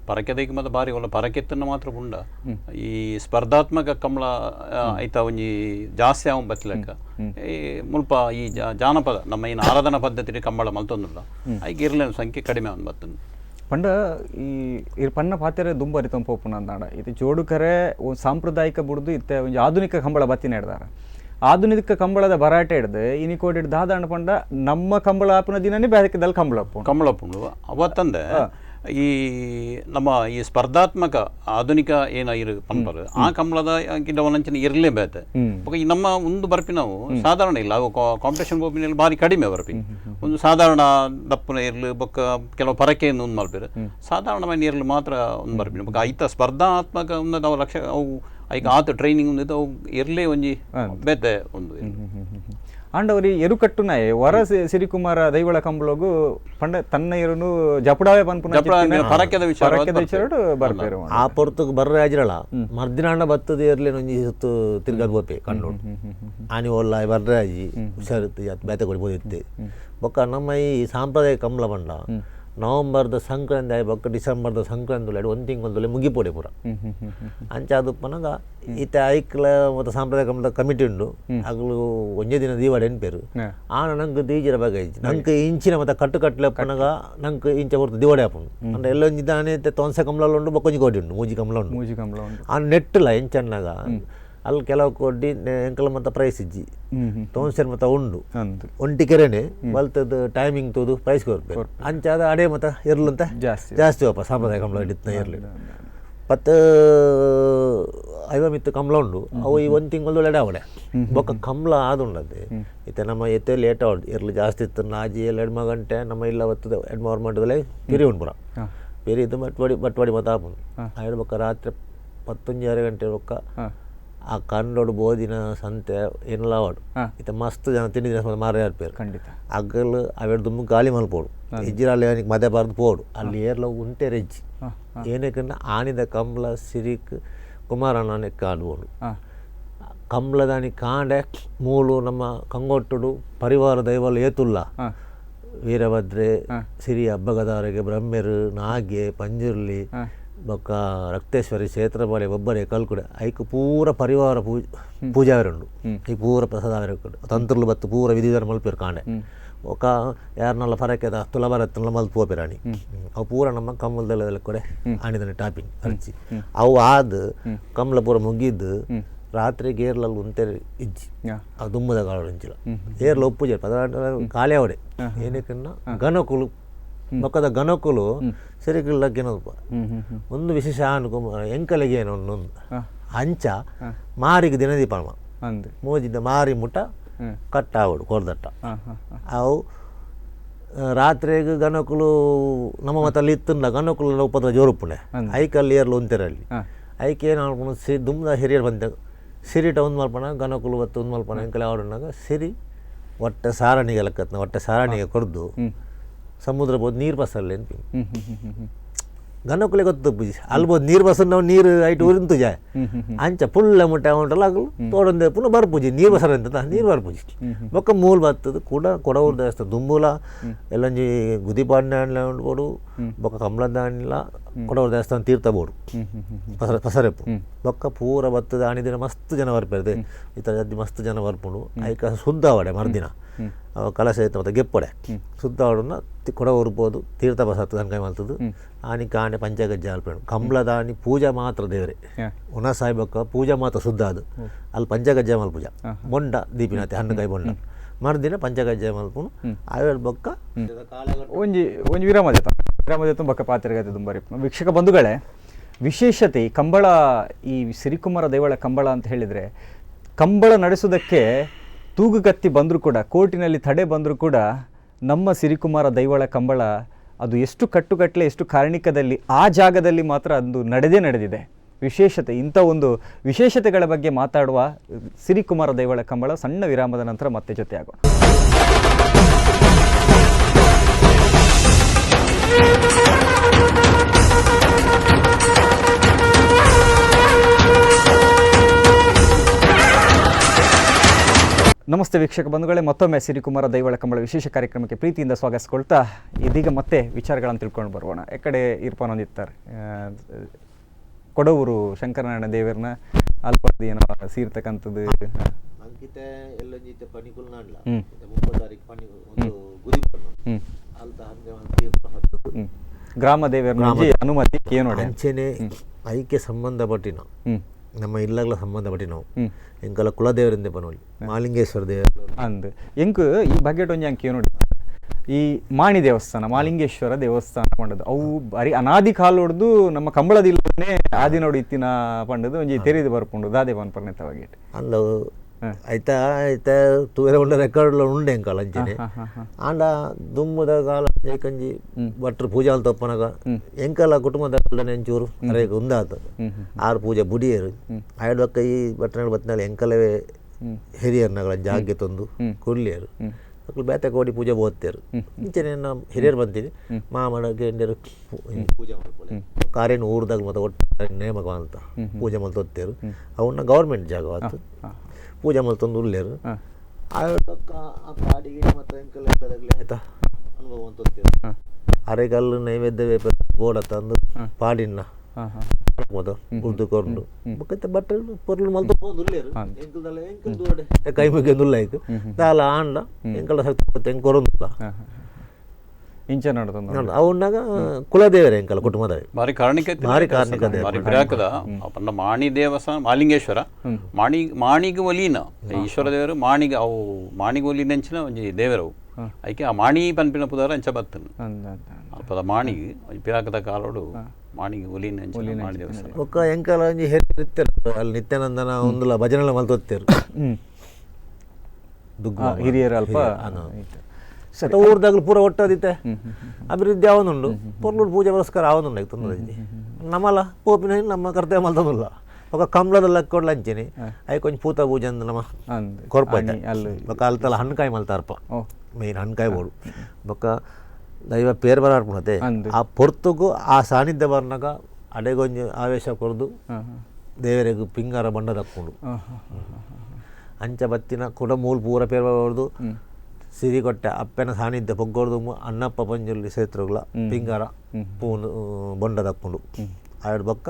ಪರಕೆದೈಕ್ ಮತ್ತೆ ಬಾರಿ ಒಳ್ಳೆ ಪರಕೆತ್ತನ್ನು ಮಾತ್ರ ಪುಂಡ ಈ ಸ್ಪರ್ಧಾತ್ಮಕ ಕಂಬಳ ಐತ ಒಂಜಿ ಜಾಸ್ತಿ ಆಗ ಬತ್ತಲೆಕ್ಕ ಈ ಮುಲ್ಪ ಈ ಜಾನಪದ ನಮ್ಮ ಏನು ಆರಾಧನಾ ಪದ್ಧತಿ ಕಂಬಳ ಮಲ್ತೊಂದುಲ್ಲ ಐಗೆ ಇರ್ಲೇನು ಸಂಖ್ಯೆ ಕಡಿಮೆ ಒಂದು ಬತ್ತನು ಪಂಡ ಈ ಪನ್ನ ಪಾತೆರೆ ದುಂಬರಿ ತಂಪೋಪುನ ಅಂದಾಡ ಇದು ಜೋಡುಕರೆ ಸಾಂಪ್ರದಾಯಿಕ ಬುಡ್ದು ಇತ್ತೆ ಒಂಜಿ ಆಧುನಿಕ ಕಂಬಳ ಬತ್ತಿನ ಹಿಡ್ದಾರ ಆಧುನಿಕ ಕಂಬಳದ ಭರಾಟೆ ಹಿಡ್ದು ಇನಿಕೋಡಿ ದಾದಾಣ ಪಂಡ ನಮ್ಮ ಕಂಬಳ ಆಪುನ ದಿನನೇ ಬೇರೆದಲ್ಲಿ ಕಂಬಳ ಕಂಬಳಪ್ಪುಂಡು ಅವತ್ತಂದೆ ಈ ನಮ್ಮ ಈ ಸ್ಪರ್ಧಾತ್ಮಕ ಆಧುನಿಕ ಏನಾಗಿರು ಪಂಪರು ಆ ಕಂಬಳದ ಗಿಡ ಒಂದಂಚಿನ ಇರಲೇಬೇಕು ಈ ನಮ್ಮ ಒಂದು ಬರ್ಪಿ ನಾವು ಸಾಧಾರಣ ಇಲ್ಲ ಅವು ಕಾಂಪಿಟೇಷನ್ ಬೋಪಿನಲ್ಲಿ ಭಾರಿ ಕಡಿಮೆ ಬರ್ಪಿ ಒಂದು ಸಾಧಾರಣ ದಪ್ಪನ ಇರ್ಲು ಬೊಕ್ಕ ಕೆಲವು ಪರಕೆಯನ್ನು ಒಂದು ಮಲ್ಪೇರು ಸಾಧಾರಣವಾಗಿ ಇರ್ಲು ಮಾತ್ರ ಒಂದು ಬರ್ಪಿನ ಬೊಕ್ಕ ಐತ ಸ್ಪರ್ಧಾತ್ಮಕ ಒಂದು ಅವು ಲಕ್ಷ ಅವು ಐಕ ಆತ ಟ್ರೈನಿಂಗ್ ಒಂದು ಅವು ಇರ್ಲೇ ಒಂಜಿ ಬೇತೆ ಒಂದು ಆಂಡವರಿ ಎರುಕಟ್ಟುನಾಯೆ ವರ ಸಿರಿಕುಮಾರ ದೈವಳ ಕಂಬಳಗು ಪಂಡ ತನ್ನ ಇರುನು ಜಪಡಾವೆ ಪನ್ಪುನ ಪರಕೆದ ವಿಚಾರ ಬರ್ಪೇರು ಆ ಪೊರ್ತಕ್ಕೆ ಬರ್ರೆ ಆಜಿರಲ್ಲ ಮರ್ದಿನಾಂಡ ಬತ್ತದ ಇರ್ಲಿ ಒಂಜಿ ಸುತ್ತು ತಿರ್ಗದ್ ಬೋಪೆ ಕಂಡು ಆನಿ ಒಲ್ಲ ಬರ್ರೆ ಆಜಿ ಹುಷಾರಿತ್ತು ಬೇತೆ ಕೊಡ್ಬೋದಿತ್ತೆ ಬೊಕ್ಕ ನಮ್ಮ ಈ ಸಾಂಪ್ರದಾಯಿಕ ಕಂಬಳ ಪಂಡ ನವಂಬರ್ದ ಸಂಕ್ರಾಂತಿ ಆಯ್ ಬೊಕ್ಕ ಡಿಸೆಂಬರ್ದ ಸಂಕ್ರಾಂತಿ ಒಂದು ತಿಂಗಳು ಮುಗಿಪೋಡೆ ಪೂರ ಅಂಚ ಅದು ಪನಗ ಈತ ಐಕ್ಲ ಮತ್ತು ಸಾಂಪ್ರದಾಯಿಕ ಕಂಬಳ ಕಮಿಟಿ ಉಂಡು ಅಗ್ಲು ಒಂಜೇ ದಿನ ದೀವಾಡಿ ಎನ್ಪೇರು ಆನ ನಂಗೆ ದೀಜಿರ ಬಗ್ಗೆ ನಂಗೆ ಇಂಚಿನ ಮತ್ತು ಕಟ್ಟಲೆ ಪನಗ ನಂಗೆ ಇಂಚ ಬರ್ತು ದಿವಾಡಿ ಹಾಪುಂಡು ಅಂದ್ರೆ ಎಲ್ಲೊಂದು ದಾನೆ ತೊನ್ಸೆ ಕಂಬಳ ಉಂಡು ಬೊಕ್ಕೊಂಜಿ ಕೋಡಿ ಉಂಡು ಮೂಜಿ ಕಂಬಳ ಉಂಡು ಆ ನೆಟ್ಟಲ್ಲ ಎಂಚನ್ನಾಗ ಅಲ್ಲಿ ಕೆಲವು ಕೊಡ್ಡಿ ಎಂಕಲ ಮತ್ತು ಪ್ರೈಸ್ ಇಜ್ಜಿ ತೊನ್ಸೆರ್ ಮತ್ತು ಉಂಡು ಒಂಟಿ ಕೆರೆನೆ ಬಲ್ತದ ಟೈಮಿಂಗ್ ತೋದು ಪ್ರೈಸ್ ಕೊಡ್ಬೇಕು ಅಂಚಾದ ಅಡೆ ಮತ್ತು ಇರ್ಲಂತ ಜಾಸ್ತಿ ವಾಪ ಸಾಂಪ್ರದಾಯಿಕ ಕಂಬಳ ಹಿಡಿತ ಇರಲಿ ಮತ್ತು ಐವ ಮಿತ್ತು ಕಂಬಳ ಉಂಡು ಅವು ಈ ಒಂದು ತಿಂಗಳು ಎಡೆ ಬೊಕ್ಕ ಕಂಬಳ ಆದುಂಡದೆ ಇತ್ತೆ ನಮ್ಮ ಎತ್ತೆ ಲೇಟ್ ಆಡ್ ಇರ್ಲಿ ಜಾಸ್ತಿ ಇತ್ತು ನಾಜಿ ಎಲ್ಲ ಎಡ್ಮ ಗಂಟೆ ನಮ್ಮ ಇಲ್ಲ ಬರ್ತದೆ ಎಡ್ಮವ್ರ ಮಟ್ಟದಲ್ಲೇ ಪಿರಿ ಉಂಡು ಪುರ ಪಿರಿ ಇದ್ದು ಬಟ್ವಾಡಿ ಮತ್ತು ಆಪುಂಡು ಆಯ್ಡು ಬೊಕ್ಕ ರಾತ್ರಿ 11 ಗಂಟೆ ಬೊಕ್ಕ ಆ ಕಂಡೋಡು ಬೋದಿನ ಸಂತೆ ಏನೆಲ್ಲ ಆಡು ಇತ್ತ ಮಸ್ತ್ ಜನ ತಿಂಡಿ ಮಾರೇ ಇರ್ಪೇರು ಖಂಡಿತ ಅಗ್ಗಲು ಅವೆರಡು ದುಮ್ಮು ಗಾಲಿ ಮಲ್ಪೋಡು ಹೆಜ್ಜಿರಲ್ಲಿ ಅವನಿಗೆ ಮದೆ ಬಾರ್ದು ಪೋಡು ಅಲ್ಲಿ ಏರ್ಲ ಉಂಟೆ ರೆಜ್ಜಿ ಏನಕ್ಕಂದ್ರೆ ಆನಿದ ಕಂಬಳ ಸಿರಿಕ್ ಕುಮಾರಣ್ಣನೆ ಕಾಡ್ಬೋದು ಕಂಬಳದಾನಿ ಕಾಂಡೆ ಮೂಲು ನಮ್ಮ ಕಂಗೊಟ್ಟುಡು ಪರಿವಾರ ದೈವಲು ಏತುಲ್ಲ ವೀರಭದ್ರೆ ಸಿರಿ ಹಬ್ಬಗದಾರಿಗೆ ಬ್ರಹ್ಮೆರು ನಾಗೆ ಪಂಜುರ್ಲಿ ಬೊಕ್ಕ ರಕ್ತೇಶ್ವರಿ ಕ್ಷೇತ್ರಪಾಳಿ ಒಬ್ಬರೇ ಕಲ್ಕುಡೆ ಐಕ್ ಪೂರ ಪರಿವಾರ ಪೂಜಾವರುಂಡು ಈ ಪೂರ ಪ್ರಸಾದ ತಂತ್ರಲು ಬತ್ತು ಪೂರ ವಿಧಿದಾರ ಮಲ್ಪಿರು ಕಾಂಡೆ ಒಕ್ಕ ಯಾರನ್ನೆಲ್ಲ ಪರಕೆದ ತುಲಬರತ್ನೆಲ್ಲ ಮಲ್ಪು ಹೋಪಿರಾಣಿ ಅವು ಪೂರ ನಮ್ಮ ಕಮ್ಮಲದಲ್ಲ ಕೊಡೆ ಆಣಿದಾನೆ ಟಾಪಿಂಗ್ ಹಚ್ಚಿ ಅವು ಆದ ಕಮ್ಮಲ ಪೂರ ಮುಗಿದ್ದು ರಾತ್ರಿಗೆ ಏರ್ಲಲ್ಲಿ ಉಂತೆ ಇಜ್ಜಿ ಅದು ದುಮ್ಮದ ಕಾಳು ಇಂಚಿಲ್ಲ ಏರ್ಲ ಉಪ್ಪು ಜೇಪ ಕಾಲೇ ಅವಡೆ ಏನಕ್ಕನ್ನ ಗಣಕುಲು ಬೊಕ್ಕದ ಗಣಕುಲು ಸರಿಗಿಲ್ಲಕ್ಕೇನಪ್ಪ ಒಂದು ವಿಶೇಷ ಅನ್ಕೊಂಬ ಎಂಕಲೆಗೆ ಏನೋ ಒಂದೊಂದು ಅಂಚ ಮಾರಿಗೆ ದಿನದೀಪಮ್ಮ ಮೋಜಿದ್ದ ಮಾರಿ ಮುಟ್ಟ ಕಟ್ಟಾವಡು ಕೊರ್ದಟ್ಟ ಅವು ರಾತ್ರಿಗೆ ಗಣಕುಲು ನಮ್ಮ ಮತ್ತಲ್ಲಿ ಇತ್ತಂದ ಗಣಕುಲ ಉಪದ್ರ ಜೋರುಪುಣೆ ಐಕಲ್ಲಿ ಏರ್ಲು ಉಂತೆರಲ್ಲಿ ಐಕೆ ಏನು ಅನ್ಕೊಂಡು ದುಮ್ದ ಹಿರಿಯರು ಬಂದ ಸಿರಿಟ ಒಂದು ಮಲ್ಪಣ ಗಣಕುಲು ಬತ್ತು ಒಂದು ಮಲ್ಪಣ ಎಂಕಲೆ ಆವಡನಾಗ ಸಿರಿ ಹೊಟ್ಟೆ ಸಾರಣಿಗೆ ಲೆಕ್ಕತ್ನ ಹೊಟ್ಟೆ ಸಾರಣಿಗೆ ಕೊಡ್ದು ಸಮುದ್ರ ಬೋದು ನೀರು ಬಸ್ಸಲ್ಲಿ ಅನ್ಪಿ ಗಣಕುಲೆ ಗೊತ್ತು ಪೂಜಿ ಅಲ್ಬೋದು ನೀರು ಬಸ್ ನಾವು ನೀರು ಐಟು ಉರಿಂತು ಜಾಯ್ ಅಂಚ ಪುಳ್ಳ ಮುಟ್ಟೆ ಉಂಟಲ್ಲ ಆಗಲು ತೋಡೊಂದೆ ಪುನಃ ಬರ್ಪೂಜಿ ನೀರು ಬಸರ ಅಂತ ನೀರು ಬರ್ಪೂಜಿ ಬೊಕ್ಕ ಮೂಲ ಬರ್ತದೆ ಕೂಡ ಕೊಡವ್ರ ದೇವಸ್ಥಾನ ದುಂಬುಲ ಎಲ್ಲಂಜಿ ಗುದಿಪಾಂಡ ಉಂಡ್ಬೋಡು ಬೊಕ್ಕ ಕಮಲದಾನಿಲ್ಲ ಕೊಡವ್ರ ದೇವಸ್ಥಾನ ತೀರ್ಥ ಬೋಡು ಪಸರೆಪ್ಪು ಬೊಕ್ಕ ಪೂರ ಬರ್ತದೆ ಆಣಿದಿನ ಮಸ್ತ್ ಜನ ಬರ್ಪೇರ್ದೆ ಈ ಥರ ಮಸ್ತ್ ಜನ ಬರ್ಪುಂಡು ಐಕ ಶುದ್ಧ ಅವಡೆ ಮರ್ದಿನ ಕಲಶ ಐತೆ ಮತ್ತು ಗೆಪ್ಪಡೆ ಶುದ್ಧ ಅವಡನ್ನ ಕೊಡ ಉರ್ಬೋದು ತೀರ್ಥ ಬಸತ್ತು ಕೈ ಮಲ್ತದ್ದು ಆನಿ ಕಾಣೆ ಪಂಚಗಜ್ಜೆ ಅಲ್ಪೇಣು ಕಂಬಳದಾನಿ ಪೂಜಾ ಮಾತ್ರ ದೇವರೇ ಉನ ಸಾಯ್ಬಕ್ಕ ಪೂಜಾ ಮಾತ್ರ ಶುದ್ಧ ಅದು ಅಲ್ಲಿ ಪಂಚಗಜ್ಜೆ ಮಲ್ಪೂಜ ಬೊಂಡ ದೀಪಿನಾತೆ ಹಣ್ಣು ಕೈ ಬೊಂಡ ಮರುದಿನ ಪಂಚಗಜ್ಜೆ ಮಲ್ಪುನು ಆವೇಳು ಬೊಕ್ಕ ಒಂಜಿ ವಿರಾಮದೇತ ಬೊಕ್ಕ ಪಾತ್ರೆಗತೆ ದುಂಬರಿ ವೀಕ್ಷಕ ಬಂಧುಗಳೇ ವಿಶೇಷತೆ ಕಂಬಳ ಈ ಸಿರಿಕುಮಾರ ದೈವಳ ಕಂಬಳ ಅಂತ ಹೇಳಿದರೆ ಕಂಬಳ ನಡೆಸೋದಕ್ಕೆ ತೂಗುಗತ್ತಿ ಬಂದರೂ ಕೂಡ ಕೋರ್ಟಿನಲ್ಲಿ ತಡೆ ಬಂದರೂ ಕೂಡ ನಮ್ಮ ಸಿರಿಕುಮಾರ ದೈವಳ ಕಂಬಳ ಅದು ಎಷ್ಟು ಕಟ್ಟುಕಟ್ಟಲೆ ಎಷ್ಟು ಕಾರಣಿಕದಲ್ಲಿ ಆ ಜಾಗದಲ್ಲಿ ಮಾತ್ರ ಅದು ನಡೆದಿದೆ ವಿಶೇಷತೆ ಇಂಥ ಒಂದು ವಿಶೇಷತೆಗಳ ಬಗ್ಗೆ ಮಾತಾಡುವ ಸಿರಿಕುಮಾರ ದೈವಳ ಕಂಬಳ ಸಣ್ಣ ವಿರಾಮದ ನಂತರ ಮತ್ತೆ ಜೊತೆಯಾಗೋಣ. ನಮಸ್ತೆ ವೀಕ್ಷಕ ಬಂಧುಗಳೇ, ಮತ್ತೊಮ್ಮೆ ಸಿರಿಕುಮಾರ ದೈವಳ ಕಂಬಳ ವಿಶೇಷ ಕಾರ್ಯಕ್ರಮಕ್ಕೆ ಪ್ರೀತಿಯಿಂದ ಸ್ವಾಗತಿಸ್ಕೊಳ್ತಾ ಇದೀಗ ಮತ್ತೆ ವಿಚಾರಗಳನ್ನು ತಿಳ್ಕೊಂಡು ಬರೋಣ. ಎಕಡೆ ಇರ್ಪಾನ್ ಹೊಂದಿರ್ತಾರೆ ಕೊಡವೂರು ಶಂಕರನಾರಾಯಣ ದೇವರನ್ನ ಅಲ್ಪ ಏನೋ ಸೀರ್ತಕ್ಕಂಥದ್ದು ಗ್ರಾಮ ದೇವರ ಅನುಮತಿ ಏನೋಡೆ ಐಕ್ಯ ಸಂಬಂಧಪಟ್ಟಿನ ನಮ್ಮ ಇಲ್ಲಗಳ ಸಂಬಂಧಪಟ್ಟಿ ನಾವು ಎಂಕಲ ಕುಲದೇವರಿಂದ ಪನೋಲಿ ಮಾಲಿಂಗೇಶ್ವರ ದೇವರು ಅಂದ್ ಎಂಕ್ ಈ ಬಗೆಟ್ ಒಂಜಿ ಅಂಕಿ ನೋಡಿ ಈ ಮಾಣಿ ದೇವಸ್ಥಾನ ಮಾಲಿಂಗೇಶ್ವರ ದೇವಸ್ಥಾನ ಪಂಡದು ಅವು ಬಾರಿ ಅನಾದಿ ಕಾಲ ಹೊಡೆದು ನಮ್ಮ ಕಂಬಳದಿಲ್ಲೇ ಆದಿ ನೋಡಿ ಇತ್ತಿನ ಪಂಡದು ಒಂಜಿ ತೆರೆದು ಬರ್ಪುಂಡು ದಾದೆ ಪನ್ಪರ್ನೆತವಾಗಿ ಅಲ್ಲ ಆಯ್ತಾ ಆಯ್ತಾ ತೂವೆರೆ ಒಳ್ಳೆ ರೆಕಾರ್ಡ್ಲ ಉಂಡೆ ಎಂಕಲ್ ಅಂಚನೆ ಆಂಡ ದುಮ್ಮದ ಕಾಲ ಏಕಂಜಿ ಭಟ್ರು ಪೂಜೆ ಅಲ್ಲಿ ತಪ್ಪನಾಗ ಎಂಕಲ್ಲ ಕುಟುಂಬದ ಎಂಚೂರು ಅರೇಗ ಉಂದಾತ 6 ಪೂಜೆ ಬುಡಿಯರು ಆಯ್ಡು ಅಕ್ಕ ಈ ಭಟ್ರಗಳು ಬತ್ನಾಗ ಎಂಕಲವೇ ಹಿರಿಯರ್ನಗಳ ಜಾಗ್ಗೆ ತಂದು ಕುರ್ಲಿಯರು ಮಕ್ಕಳು ಬೇತೆ ಕೋಡಿ ಪೂಜೆ ಓದ್ತೇರು ಇಂಚನೆ ನಮ್ಮ ಹಿರಿಯರು ಬಂತೀನಿ ಮಾಮಡ ಗೆಂಡರು ಪೂಜೆ ಮಾಡ್ಕೊಳ್ಳಿ ಕಾರೇನು ಊರ್ದಾಗ ಮತ್ತೆ ಒಟ್ಟು ನೇಮಕ ಅಂತ ಪೂಜೆ ಮಲ್ತ ಓದ್ತೇರು ಅವನ್ನ ಗೌರ್ಮೆಂಟ್ ಜಾಗ ಆಯ್ತು ಪೂಜೆ ಮಲ್ತೊಂದು ಉಳ್ಳೇರು ಆ ಪಾಡಿಗೆ ಮತ್ತು ಎಂಕಲ್ ಆಯ್ತಾ ಅನುಭವ ಅಂತ ಓದ್ತೇರು ಅರೆಗಲ್ಲು ನೈವೇದ್ಯ ಗೋಡ ತಂದು ಪಾಡಿನ ಮೊದ ಉರ್ದುಕೊಂಡು ಮತ್ತೆ ಬಟ್ಟೆ ಪೊರ್ಲು ಮಲ್ತ ಉಳ್ಳೇರು ಎಂಕಲ್ದಲ್ಲ ಎಂಕಲ್ ದೂರಡೆ ಕೈ ಮುಗಿ ಉಳ್ಳಾಯ್ತು ದಾಲ ಆಂಡ ಎಂಕಲ ಶಕ್ತಿ ಎಂಕ್ ಕೊರೊಂದಿಲ್ಲ ಇಂಚ ನೋಡ್ತಂದು ಅವನ್ನಾಗ ಕುಲದೇವರೇ ಎಂಕಲ ಕುಟುಂಬದ ಭಾರಿ ಕಾರಣಿಕ ಭಾರಿ ಕಾರಣಿಕ ಭಾರಿ ಬಿರಾಕದ ಅಪ್ಪನ ಮಾಣಿ ದೇವಸ್ಥಾನ ಮಾಲಿಂಗೇಶ್ವರ ಮಾಣಿಗೆ ಒಲಿನ ಈಶ್ವರ ದೇವರು ಮಾಣಿಗೆ ಅವು ಮಾಣಿಗೆ ಒಲಿನ ಅಂಚಿನ ಒಂಜಿ ದೇವರವು ಐಕೆ ಆ ಮಾಣಿ ಪನ್ಪಿನ ಪುದಾರ ಅಂಚ ಬತ್ತನು ಅಪ್ಪದ ಮಾಣಿಗೆ ಪಿರಾಕದ ಕಾಲೋಡು ಮಾಣಿಗೆ ಒಲಿನ ಅಂಚಿನ ಮಾಣಿ ದೇವಸ್ಥಾನ ಒಕ್ಕ ಎಂಕಲ ಒಂಜಿ ಹೆರಿತ್ತಾರೆ ಅಲ್ಲಿ ನಿತ್ಯಾನಂದನ ಒಂದುಲ ಭಜನೆಲ್ಲ ಮಲ್ತೊತ್ತೇರು ಹಿರಿಯರು ಅಲ್ಪ ಸತ ಊರ್ದಾಗಲು ಪೂರ ಒಟ್ಟದಿತ್ತೆ ಅಭಿವೃದ್ಧಿ ಅವನುಂಡು ಪೊರ್ಲೂರು ಪೂಜೆ ಪುರಸ್ಕಾರ ಅವನುಂಡು ತೊಂದರೆ ನಮ್ಮಲ್ಲ ಪೋಪಿನ ನಮ್ಮ ಕರ್ತವ್ಯ ಮಲ್ತೊಂದಿಲ್ಲ ఒక కంబళದ లెక్కోడ్లు అంచని అవి కొంచెం పూత పూజ నమ కొరపాయి ఒక అల్తల హన్కాయ మల్తారಪ್ಪ మెయిన్ ಹಣ್ಕಾಯಿ ಬೋಡು ಬೊಕ್ಕ ದೈವ ಪೇರು ಬರಾಡ್ಪುಣತೆ ಆ ಪೊರ್ತುಗು ಆ ಸಾನ್ನಿಧ್ಯ ಬರ್ನಾಗ ಅಡೆಗೊಂಜಿ ಆವೇಶ ಕೊರ್ದು ದೇವರಿಗೆ ಪಿಂಗಾರ ಬಂಡ ತಕ್ಕೊಂಡು ಅಂಚ ಬತ್ತಿನ ಕೂಡ ಮೂಲ ಪೂರ ಪೇರು ಬರ್ದು ಸಿರಿ ಕೊಟ್ಟೆ ಅಪ್ಪನ ಸಾನ್ನಿಧ್ಯ ಪೊಗ್ಗೊಡ್ದು ಅನ್ನಪ್ಪ ಪಂಜುಲಿ ಸೇತ್ರಗಳ ಪಿಂಗಾರ ಪೂನು ಬೊಂಡ ತಕ್ಕೊಂಡು ಆಡ್ ಬೊಕ್ಕ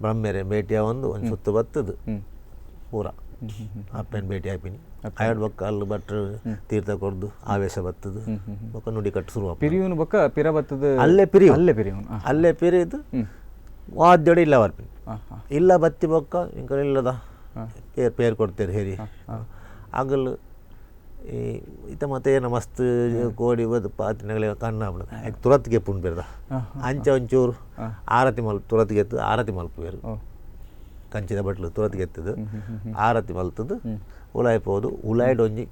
ಬ್ರಹ್ಮೆರೆ ಭೇಟಿಯ ಒಂದು ಸುತ್ತು ಬತ್ತದು ಪೂರ ಅಪ್ಪನ ಭೇಟಿ ಆಪಿನಿ ಆಯಡ್ ಬೊಕ್ಕ ಅಲ್ಲಿ ಭಟ್ರು ತೀರ್ಥ ಕೊಡ್ದು ಆವೇಶ ಬತ್ತದು ಬೊಕ್ಕ ನುಡಿ ಕಟ್ಟು ಶುರು ಪಿರಿಯೂನು ಬೊಕ್ಕ ಪಿರ ಬತ್ತದು ಅಲ್ಲೇ ಪಿರಿಯು ಅಲ್ಲೇ ಪಿರಿದು ವಾದ್ಯೋಡಿ ಇಲ್ಲ ಬರ್ಪಿನಿ ಇಲ್ಲ ಬತ್ತಿ ಬೊಕ್ಕ ಇಂಕ ಇಲ್ಲದ ಪೇರು ಕೊಡ್ತೇರು ಹೇರಿ ಆಗಲು ಈ ಇತ ಮತ್ತೆ ಏನು ಮಸ್ತ್ ಕೋಡಿ ಬದು ಪಾತ್ರೆಗಳ ಕಣ್ಣು ಆಗ್ಬಿಡೋದು ಯಾಕೆ ತುರತ್ತಿಗೆ ಪುಂಡು ಬೇರ್ದ ಅಂಚ ಒಂಚೂರು ಆರತಿ ಮಲ್ಪು ತುರತ್ತಿಗೆ ಎತ್ತದು ಆರತಿ ಮಲ್ಪು ಬೇರು ಕಂಚಿದ ಬಟ್ಲು ತುರತ್ತಿಗೆ ಎತ್ತದು ಆರತಿ ಮಲ್ತದ್ದು ಉಲಾಯ್ಬೋದು ಉಲಾಯ್ಡು ಒಂಜಿ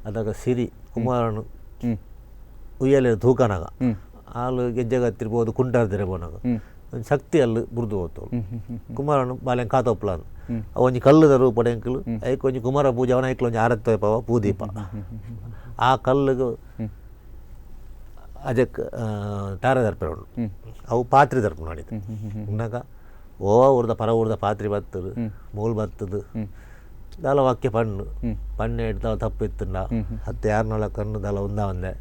ಅದಾಗ ಸಿರಿ ಕುಮಾರನು ಉಯ್ಯಲೆ ತೂಕನಾಗ ಹಾಲು ಗೆಜ್ಜೆಗತ್ತಿರ್ಬೋದು ಕುಂಟಾರ್ದಿರೆ ಬೋನಾಗ ಒಂದು ಶಕ್ತಿ ಅಲ್ಲಿ ಬುರ್ದು ಹೋಗ್ತವಳು ಕುಮಾರನು ಬಾಲ್ಯ ಕಾತೊಪ್ಪಲ ಒಂಜಿ ಕಲ್ಲುದ ರೂಪಡ ಎಂಕಲು ಐಕ್ ಒಂಜಿ ಕುಮಾರ ಪೂಜೆ ಅವನ ಐಕ್ಲು ಒಂಜಿ ಆರತಿ ಪವ ಪೂದೀಪ ಆ ಕಲ್ಲಿಗೆ ಅಜಕ್ ತಾರೆ ದರ್ಪೆ ಉಂಡು ಅವು ಪಾತ್ರೆ ದರ್ಪೆ ಮಾಡಿದ್ದು ಉನ್ನಾಗ ಓ ಊರ್ದ ಪರ ಊರ್ದ ಪಾತ್ರೆ ಬತ್ತದು ಮೂಲ್ ಬತ್ತದು ದಾಲ ವಾಕ್ಯ ಪಣ್ಣು ಇಡ್ತಾವ ತಪ್ಪು ಇತ್ತುಂಡ 10 ಕಣ್ಣು ದಾಲ ಒಂದೇ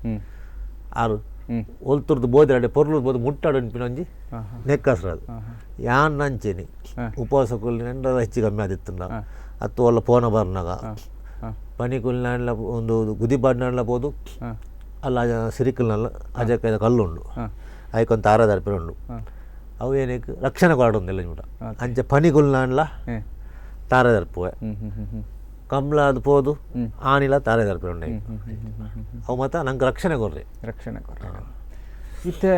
ಆರು ಒಲ್ತುರ್ದು ಬೋದಿರಡೆ ಪೊರ್ಲು ಬೋದು ಮುಟ್ಟಾಡು ಒಂಜಿ ನೆಕ್ಕಸ್ರು ಅದು ಯಾನ್ ನಂಚೇನಿ ಉಪವಾಸ ಕುಲ್ಲಿ ನೆಂಡ ಹೆಚ್ಚು ಕಮ್ಮಿ ಆದಿತ್ತುಂಡ ಹತ್ತು ಒಲ್ಲ ಪೋನ ಬರ್ನಾಗ ಪನಿ ಕುಲ್ನಾಡ್ಲ ಒಂದು ಗುದಿ ಬಾಡ್ನಾಡ್ಲ ಬೋದು ಅಲ್ಲ ಸಿರಿಕಲ್ನಲ್ಲ ಅಜಕ್ಕೈದ ಕಲ್ಲುಂಡು ಐಕೊಂದು ತಾರ ದರ್ಪೆ ಉಂಡು ಅವು ಏನಕ್ಕೆ ರಕ್ಷಣೆ ಕೊಡೊಂದಿಲ್ಲ ಚೂಟ ಅಂಚೆ ಪನಿ ಕುಲ್ನಾಡ್ಲ ತಾರ ದರ್ಪುವೆ ಕಂಬಳ ಅದು ಪೋದು ಆನಿಲ್ಲ ತಾರೆ ದರ್ಪೆ ಉಂಡೆ ಅವು ಮತ್ತು ನಂಗೆ ರಕ್ಷಣೆ ಕೊಡ್ರಿ ಇತ್ತೆ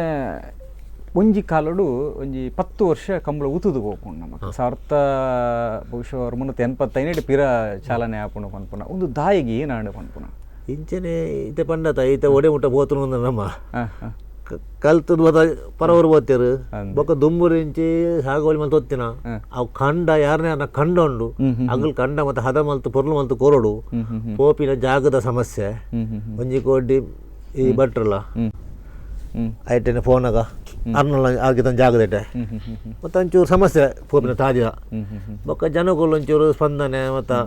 ಒಂಜಿ ಕಾಲಡು ಒಂಜಿ 10 ವರ್ಷ ಕಂಬಳ ಉತ್ತುದು ಹೋಗ್ಕೊಂಡು ನಮಗೆ ಸಾರ್ಥ ಬಹುಶಃ 385 ಪಿರ ಚಾಲನೆ ಆಪುಣ ಪನ್ಪುನ ಒಂದು ದಾಯಿಗೆ ಏನಾಡು ಪನ್ಪುನ ಇಂಚನೆ ಈತೆ ಪಂಡತ ಈತೆ ಒಡೆ ಮುಟ್ಟ ಬೋತನು ನಮ್ಮ ಕಲ್ತದ ಬದ ಪರವರು ಬೋತೇರು ಬೊಕ್ಕ ದುಂಬುರು ಇಂಚಿ ಸಾಗೋಳಿ ಮಲ್ತ ಹೊತ್ತಿನ ಅವು ಕಂಡ ಯಾರನ್ನ ಕಂಡ ಉಂಡು ಅಗಲ್ ಕಂಡ ಮತ್ತೆ ಹದ ಮಲ್ತು ಪೊರ್ಲು ಮಲ್ತು ಕೊರಡು ಪೋಪಿನ ಜಾಗದ ಸಮಸ್ಯೆ ಒಂಜಿ ಕೋಡಿ ಈ ಭಟ್ರಲ್ಲ ಐಟೇನೆ ಫೋನಾಗ ಅರ್ನಲ್ಲ ಆಗಿದ್ದ ಜಾಗದ ಐಟೆ ಮತ್ತು ಒಂಚೂರು ಸಮಸ್ಯೆ ಪೋಪಿನ ತಾದಿಯ ಬೊಕ್ಕ ಜನಗಳು ಒಂಚೂರು ಸ್ಪಂದನೆ ಮತ್ತು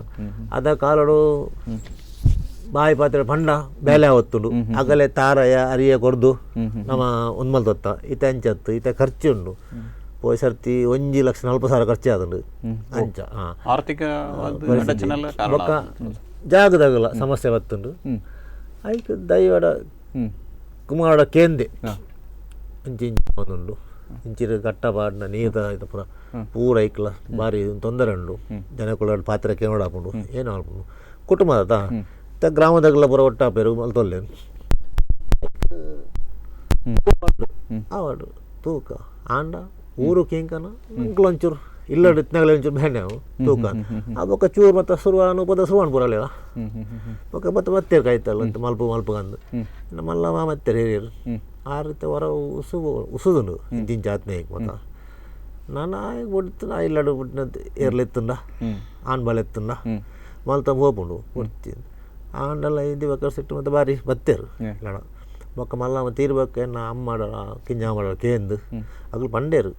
ಅದ ಕಾಲಡು ಬಾಯಿ ಪಾತ್ರೆ ಪಂಡ ಬೇಲೆ ಹೊತ್ತುಂಡು ಆಗಲೇ ತಾರಯ ಅರಿಯ ಕೊಡ್ದು ನಮ್ಮ ಒಂದ್ಮಲ್ ತೊತ್ತ ಈತ ಅಂಚತ್ತು ಈತ ಖರ್ಚುಂಡು ಪೋಯ್ ಸರ್ತಿ 1,40,000 ಖರ್ಚು ಆದುಂಡು ಅಂಚ ಆರ್ಥಿಕ ಬೊಕ್ಕ ಜಾಗದಾಗಲ್ಲ ಸಮಸ್ಯೆ ಬತ್ತುಂಡು ಐಕ್ ದೈವಡ ಕುಮಾರ ಕೇಂದೆ ಇಂಚಿ ಒಂದುಂಡು ಇಂಚಿರ ಕಟ್ಟಪಾಡಿನ ನೀದ ಇದು ಪೂರ ಐಕ್ಲ ಭಾರಿ ತೊಂದರೆ ಉಂಡು ಜನಗಳ ಪಾತ್ರಕ್ಕೆ ನೋಡಾಪುಂಡು ಏನು ಆಡ್ಪುಂಡು ಕುಟುಂಬದ ಗ್ರಾಮದಾಗಲ್ಲ ಪೂರ ಒಟ್ಟಾಪೇರು ಮಲ್ತೊಲ್ಲೆ ಆವಾಡು ತೂಕ ಆಂಡ ಊರು ಕಿಂಕನ ಅಂಕಲ್ ಒಂಚೂರು ಇಲ್ಲಡು ಇತ್ನಾಗಲೇ ಒಂಚೂರು ಬೇನೆ ಅವು ತೂಕ ಆ ಬೊಕ್ಕ ಚೂರು ಮತ್ತು ಸುರುವಾನು ಪದ ಸುರುವಾನು ಬರಲ್ಲ ಬೊಕ್ಕ ಮತ್ತೆ ಮತ್ತೇರು ಕಾಯ್ತಲ್ಲ ಅಂತ ಮಲ್ಪು ಅಂದು ನಮ್ಮಲ್ಲ ಮತ್ತೆ ಹಿರಿಯರು ಆ ರೀತಿ ಹೊರ ಉಸುದುಂಡು ಇಂಚಿಂಚ ಆತ್ಮೀಯ ಮತ್ತು ನಾನು ಬಿಡ್ತು ನಾ ಇಲ್ಲಡು ಬಿಟ್ಟಿನಂತ ಏರ್ಲೆತ್ತುಂಡ ಆನ್ಬಾಲ್ ಎತ್ತುಂಡ ಮಲ್ತ ಹೋಗ್ಕೊಂಡು ಕೊಡ್ತೀನಿ ಆಂಡೆಲ್ಲ ಇದು ಬೇಕಾದ್ರೆ ಸಿಟ್ಟು ಮತ್ತು ಬಾರಿ ಬತ್ತೇರು ಇಲ್ಲ ಬೊಕ್ಕ ಮಲ್ಲ ತೀರ್ಬೇಕು ನಾ ಅಮ್ಮ ಮಾಡಲ್ಲ ಕಿಂಜ ಮಾಡಲ್ಲ ಕೇಂದು ಅಗ್ಲು ಪಂಡೇರು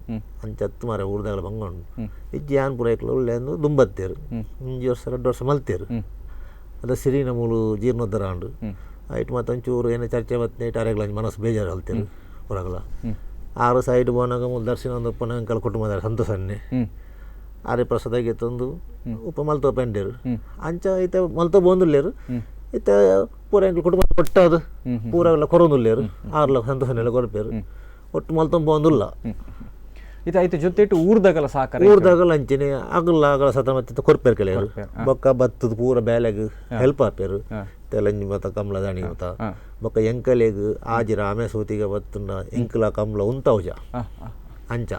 ಅಂಚತ್ತು ಮಾರ ಊರ್ದಾಗಲ ಬಂಗೊಂಡು ಇಜ್ಜಿ ಆನ್ ಪುರ ಏಕ್ಲ ಒಳ್ಳೆ ಅಂದು ದುಂಬತ್ತೇರು 1 ವರ್ಷ 2 ವರ್ಷ ಮಲ್ತೇರು ಅದು ಸಿರಿನ ಮೂಲು ಜೀರ್ಣೋದ್ಧಾರ ಅಂಡು ಐಟ್ ಮತ್ತೊಂಚೂರು ಏನೋ ಚರ್ಚೆ ಮತ್ತೆ ಅರೆಗಳ ಮನಸ್ಸು ಬೇಜಾರು ಅಲ್ತೇರು ಹೊರಗಲ 6 ಸೈಡ್ ಬೋನಾಗ ಮೂಲ ದರ್ಶನ ಒಂದು ಉಪ್ಪನ ಅಂಕಲ್ ಕುಟುಂಬದ ಸಂತೋಷನ್ನೇ ಆರೆ ಪ್ರಸಾದಾಗಿ ತಂದು ಉಪ ಮಲ್ತೋ ಪೆಂಡೇರು ಅಂಚ ಐತೆ ಮಲ್ತೋ ಬಂದುಲ್ಲೇರು ಇತ್ತ ಪೂರ ಅಂಕಲ್ ಕುಟುಂಬ ಕೊಟ್ಟದು ಪೂರ ಎಲ್ಲ ಕೊರೊಂದುಲ್ಲೇರು 6 ಲಕ್ಷ ಸಂತೋಷನೆಲ್ಲ ಕೊರಪೇರು ಒಟ್ಟು ಮಲ್ತೊ ಬಂದುಲ್ಲ ಇದಾಯ್ತು ಜೊತೆ ಊರ್ದಾಗಲ ಸಾಕಾರ ಊರ್ದಾಗಲ ಅಂಚಿನಿ ಆಗಲ್ಲ ಸತ ಮತ್ತೆ ಕೊರ್ಪೇರು ಕೆಲವರು ಬೊಕ್ಕ ಬತ್ತದ ಪೂರ ಬೇಲೆಗ್ ಹೆಲ್ಪ್ ಆಪೇರು ತೆಲಂಜಿ ಮತ ಕಮಲ ದಾಣಿ ಮತ ಬೊಕ್ಕ ಎಂಕಲೆಗ್ ಆಜಿರ ಆಮೆ ಸೂತಿಗೆ ಬತ್ತುಂಡ ಎಂಕಲ ಕಮಲ ಉಂತೌಜ ಅಂಚ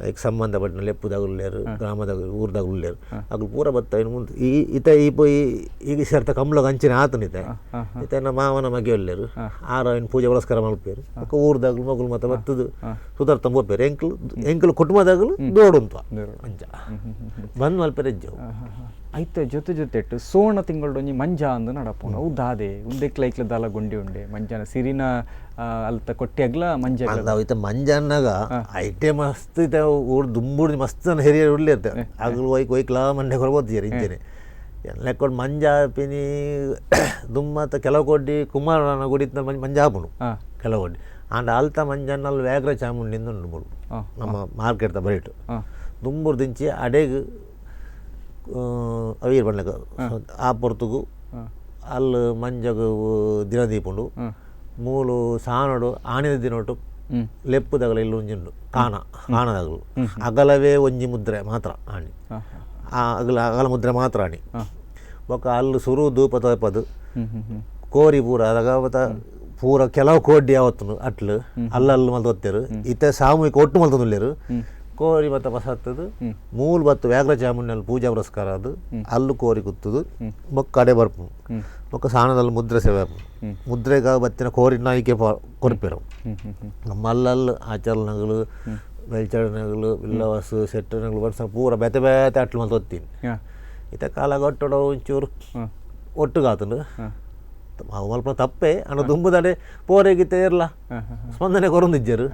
ಈಗ ಸಂಬಂಧಪಟ್ಟ ಲೆಪ್ಪುದಾಗುಲ್ಲೇರು ಗ್ರಾಮದಾಗ ಊರ್ದಾಗುಲ್ಲೇರು ಅಗ್ಲು ಪೂರ ಬತ್ತ ಇನ್ನು ಮುಂದೆ ಈಗ ಸೇರ್ತ ಕಮಲಗ ಅಂಚಿನ ಆತನಿತೆ ಇತ ನಮ್ಮ ಮಾವನ ಮಗೆ ಒಲ್ಲೇರು ಇನ್ನು ಪೂಜೆ ಪುರಸ್ಕಾರ ಮಲ್ಪೇರು ಬೊಕ್ಕ ಊರ್ದಾಗ್ಲು ಮಗುಲು ಮತ್ತೆ ಬತ್ತದು ಸುಧಾರ್ತ ಹೋಗ್ಪೇರು ಎಂಕಲು ಕುಟುಂಬದಾಗಲು ದೋಡುಂತ ಅಂಚ ಬಂದು ಮಲ್ಪೇರು ಎಜ್ಜವು ಐತೆ ಜೊತೆ ಸೋಣ ತಿಂಗಳೊಂಜಿ ಮಂಜ ಅಂದು ನಡಪೋಣ ಅವು ದಾದೆ ಉಂದೆಕ್ಲೈಕ್ಲ ದಾಲ ಗುಂಡಿ ಉಂಡೆ ಮಂಜಾನ ಸಿರಿನ ಅಲ್ತ ಕೊಟ್ಟಿಯಾಗ್ಲ ಮಂಜ ಐತೆ ಮಂಜ ಅನ್ನಗ ಐಟೆ ಮಸ್ತ್ ಐತೆ ಊರು ದುಂಬುಡ್ ಮಸ್ತ್ ಹಿರಿಯರು ಉಳ್ಳಿರ್ತೆ ಆಗ್ಲು ಒಯ್ಕ್ಲಾ ಮಂಡೆ ಕೊಡ್ಬೋದು ಇಂತೇನೆ ಲೆಕ್ಕೊಂಡು ಮಂಜ ಪಿನಿ ದುಮ್ಮತ್ತ ಕೆಲವು ಕೊಡ್ಡಿ ಕುಮಾರನ ಗುಡಿತ ಮಂಜ ಹಾಪುನು ಕೆಲವು ಕೊಡ್ಡಿ ಅಂಡ್ ಅಲ್ತ ಮಂಜನ್ನಲ್ಲಿ ವ್ಯಾಘ್ರ ಚಾಮುಂಡಿಂದ ಉಂಡು ನಮ್ಮ ಮಾರ್ಕೆಟ್ ಬರೀಟು ದುಂಬುರ್ ದಿಂಚಿ ಅಡೆಗ್ ಅವೀರ್ ಬಣ್ಣಗ ಆ ಪೊರ್ತುಗು ಅಲ್ಲಿ ಮಂಜಗು ದಿನ ದೀಪುಂಡು ಮೂಲು ಸಾನಡು ಆಣಿದ ದಿನೊಟ್ಟು ಲೆಪ್ಪುದಾಗಲ ಇಲ್ಲಿ ಒಂಜಿಂಡು ಕಾಣದಾಗಲು ಅಗಲವೇ ಒಂಜಿ ಮುದ್ರೆ ಮಾತ್ರ ಆಣಿ ಅಗಲ ಮುದ್ರೆ ಮಾತ್ರ ಆಣಿ ಬೊಕ್ಕ ಅಲ್ಲಿ ಸುರು ಧೂಪ ತೋಪದು ಕೋರಿ ಪೂರ ಅದಾಗ ಪೂರ ಕೆಲವು ಕೋಡಿ ಯಾವತ್ತು ಅಟ್ಲು ಅಲ್ಲಲ್ಲಿ ಮಲ್ತ ಹೊತ್ತೇರು ಇತ್ತೆ ಸಾಮೂಹಿಕ ಒಟ್ಟು ಮಲ್ತೊಂದುಲ್ಲೇರು ಕೋರಿ ಮತ್ತು ಬಸತ್ತದು ಮೂಲ ಬತ್ತು ವ್ಯಾಘ್ರ ಚಾಮುಂಡಿನಲ್ಲಿ ಪೂಜಾ ಪುರಸ್ಕಾರ ಅದು ಅಲ್ಲೂ ಕೋರಿ ಕುತ್ತದು ಬೊಕ್ಕ ಕಡೆ ಬರ್ಪು ಬೊಕ್ಕ ಸಾಣದಲ್ಲಿ ಮುದ್ರೆ ಸೇವೆ ಮುದ್ರೆಗ ಬತ್ತಿನ ಕೋರಿ ನಾಯಿಕೆ ಕೊರ್ಪೇರವು ನಮ್ಮಲ್ಲಲ್ಲಿ ಆಚರಣೆಗಳು ಮೇಲ್ಚರಣೆಗಳು ವಿಲ್ಲವಾಸು ಸೆಟ್ಟನೆಗಳು ಬರ್ಸ ಪೂರ ಬೆತೆ ಅಟ್ಲು ಮಲ್ತ ಹೊತ್ತೀನಿ ಇತ್ತ ಕಾಲಾಗ ಒಟ್ಟೊಡ ಒಂಚೂರು ಒಟ್ಟುಗಾತನು ಅವು ಮಲ್ಪ ತಪ್ಪೆ ಅಣ್ಣ ದುಂಬುದಾಡೆ ಪೋರೆಗಿತ್ತೆ ಇರಲ್ಲ ಸ್ಪಂದನೆ ಕೊರೊಂದಿಜ್ಜರು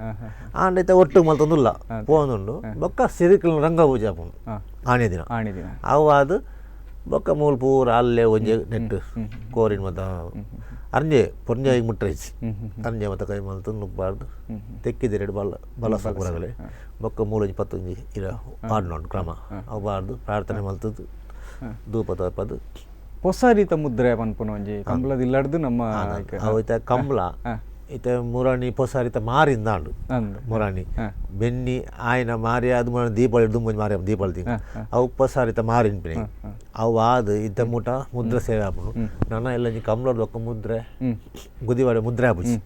ಆಂಡೈತೆ ಒಟ್ಟು ಮಲ್ತೊಂದುಲ್ಲ ಪೋನುಂಡು ಬೊಕ್ಕ ಸಿರಿಕಲ್ ರಂಗ ಪೂಜೆ ಆಪುಂಡು ಆಣೆ ದಿನ ಅವು ಅದು ಬೊಕ್ಕ ಮೂಲ ಪೂರ ಅಲ್ಲೇ ಒಂಜೆ ನೆಟ್ಟು ಕೋರಿನ ಮತ ಅರ್ಜೆ ಪೊರ್ಜಾಗಿ ಮುಟ್ರೈಸಿ ಅರ್ಜೆ ಮತ ಕೈ ಮಲ್ತು ನುಗ್ಬಾರ್ದು ತೆಕ್ಕಿದಿರೆಡು ಬಲ ಸಾಕುರಗಲೆ ಬೊಕ್ಕ ಮೂಲೊಂಜಿ 10 ಇರ ಆಡ್ನೋಡು ಕ್ರಮ ಅವು ಬಾರ್ದು ಪ್ರಾರ್ಥನೆ ಮಲ್ತದ್ದು ಧೂಪ ತಪ್ಪದು ಹೊಸ ರೀತ ಮುದ್ರೆ ಪನ್ಪುನ ಒಂಜಿ ಕಂಬಳದ ಇಲ್ಲಡ್ದು ನಮ್ಮ ಅವೈತೆ ಕಂಬಳ ಐತೆ ಮುರಾಣಿ ಹೊಸ ರೀತ ಮಾರಿಂದ ಆಂಡು ಮುರಾಣಿ ಬೆನ್ನಿ ಆಯ್ನ ಮಾರಿ ಅದು ದೀಪಾವಳಿ ದುಂಬಂಜಿ ಮಾರಿ ದೀಪಾವಳಿ ತಿಂಗ ಅವು ಹೊಸ ರೀತ ಮಾರಿನ ಪಿನಿ ಅವು ಆದು ಇತ್ತ ಮುಟ ಮುದ್ರೆ ಸೇವೆ ಆಪುನು ನನ್ನ ಎಲ್ಲ ಕಂಬಳದ ಒಕ್ಕ ಮುದ್ರೆ ಗುದಿವಾಡೆ ಮುದ್ರೆ ಆಪುಜಿ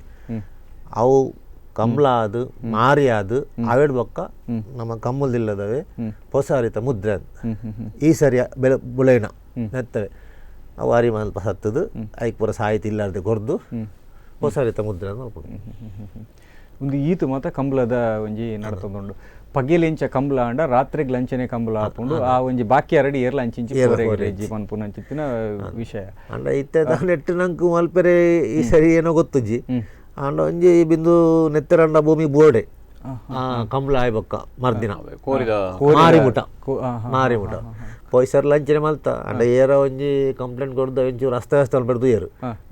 ಅವು ಕಂಬಳ ಅದು ಮಾರಿ ಅದು ಅವೇಡ್ ಬೊಕ್ಕ ನಮ್ಮ ಕಮ್ಮಲ್ದಿಲ್ಲದವೆ ಹೊಸ ರೀತ ಮುದ್ರೆ ಈ ಸರಿಯ ಬೆಲೆ ಬುಳೇನ ನೆತ್ತವೆ ಅವು ಅರಿ ಮಲ್ಪ ಸತ್ತದು ಐಕ್ ಪೂರ ಸಾಹಿತ್ಯ ಇಲ್ಲಾರ್ದೆ ಕೊರ್ದು ಹೊಸ ರೀತ ಮುದ್ರೆ ನೋಡ್ಕೊಂಡು ಒಂದು ಈತು ಮಾತ ಕಂಬಳದ ಒಂಜಿ ನಡತೊಂದುಂಡು ಪಗೆಲೆಂಚ ಕಂಬಳ ಅಂಡ ರಾತ್ರಿಗೆ ಲಂಚನೆ ಕಂಬಳ ಹಾಕೊಂಡು ಆ ಒಂಜಿ ಬಾಕಿ ಅರಡಿ ಏರ್ಲ ಅಂಚಿಂಚಿ ಪನ್ಪುನ ಅಂಚಿತ್ತಿನ ವಿಷಯ ಅಂಡ ಇತ್ತೆ ನೆಟ್ಟು ನಂಗೆ ಮಲ್ಪೆರೆ ಈ ಸರಿ ಏನೋ ಗೊತ್ತುಜ್ಜಿ ಅಂಡ ಒಂಜಿ ಬಿಂದು ನೆತ್ತರಂಡ ಭೂಮಿ ಬೋರ್ಡೆ ಕಂಬಳ ಆಯ್ಬಕ್ಕ ಮರ್ದಿನ ಮಾರಿಮುಟ ಪೊಯ್ಸರ್ ಲಂಚನೆ ಮಲ್ತ ಅಂಡ ಏರ ಒಂಜಿ ಕಂಪ್ಲೇಂಟ್ ಕೊಡ್ದು ಒಂಚೂರು ಅಸ್ತವ್ಯಸ್ತ ಬೆಳೆದು ಏರು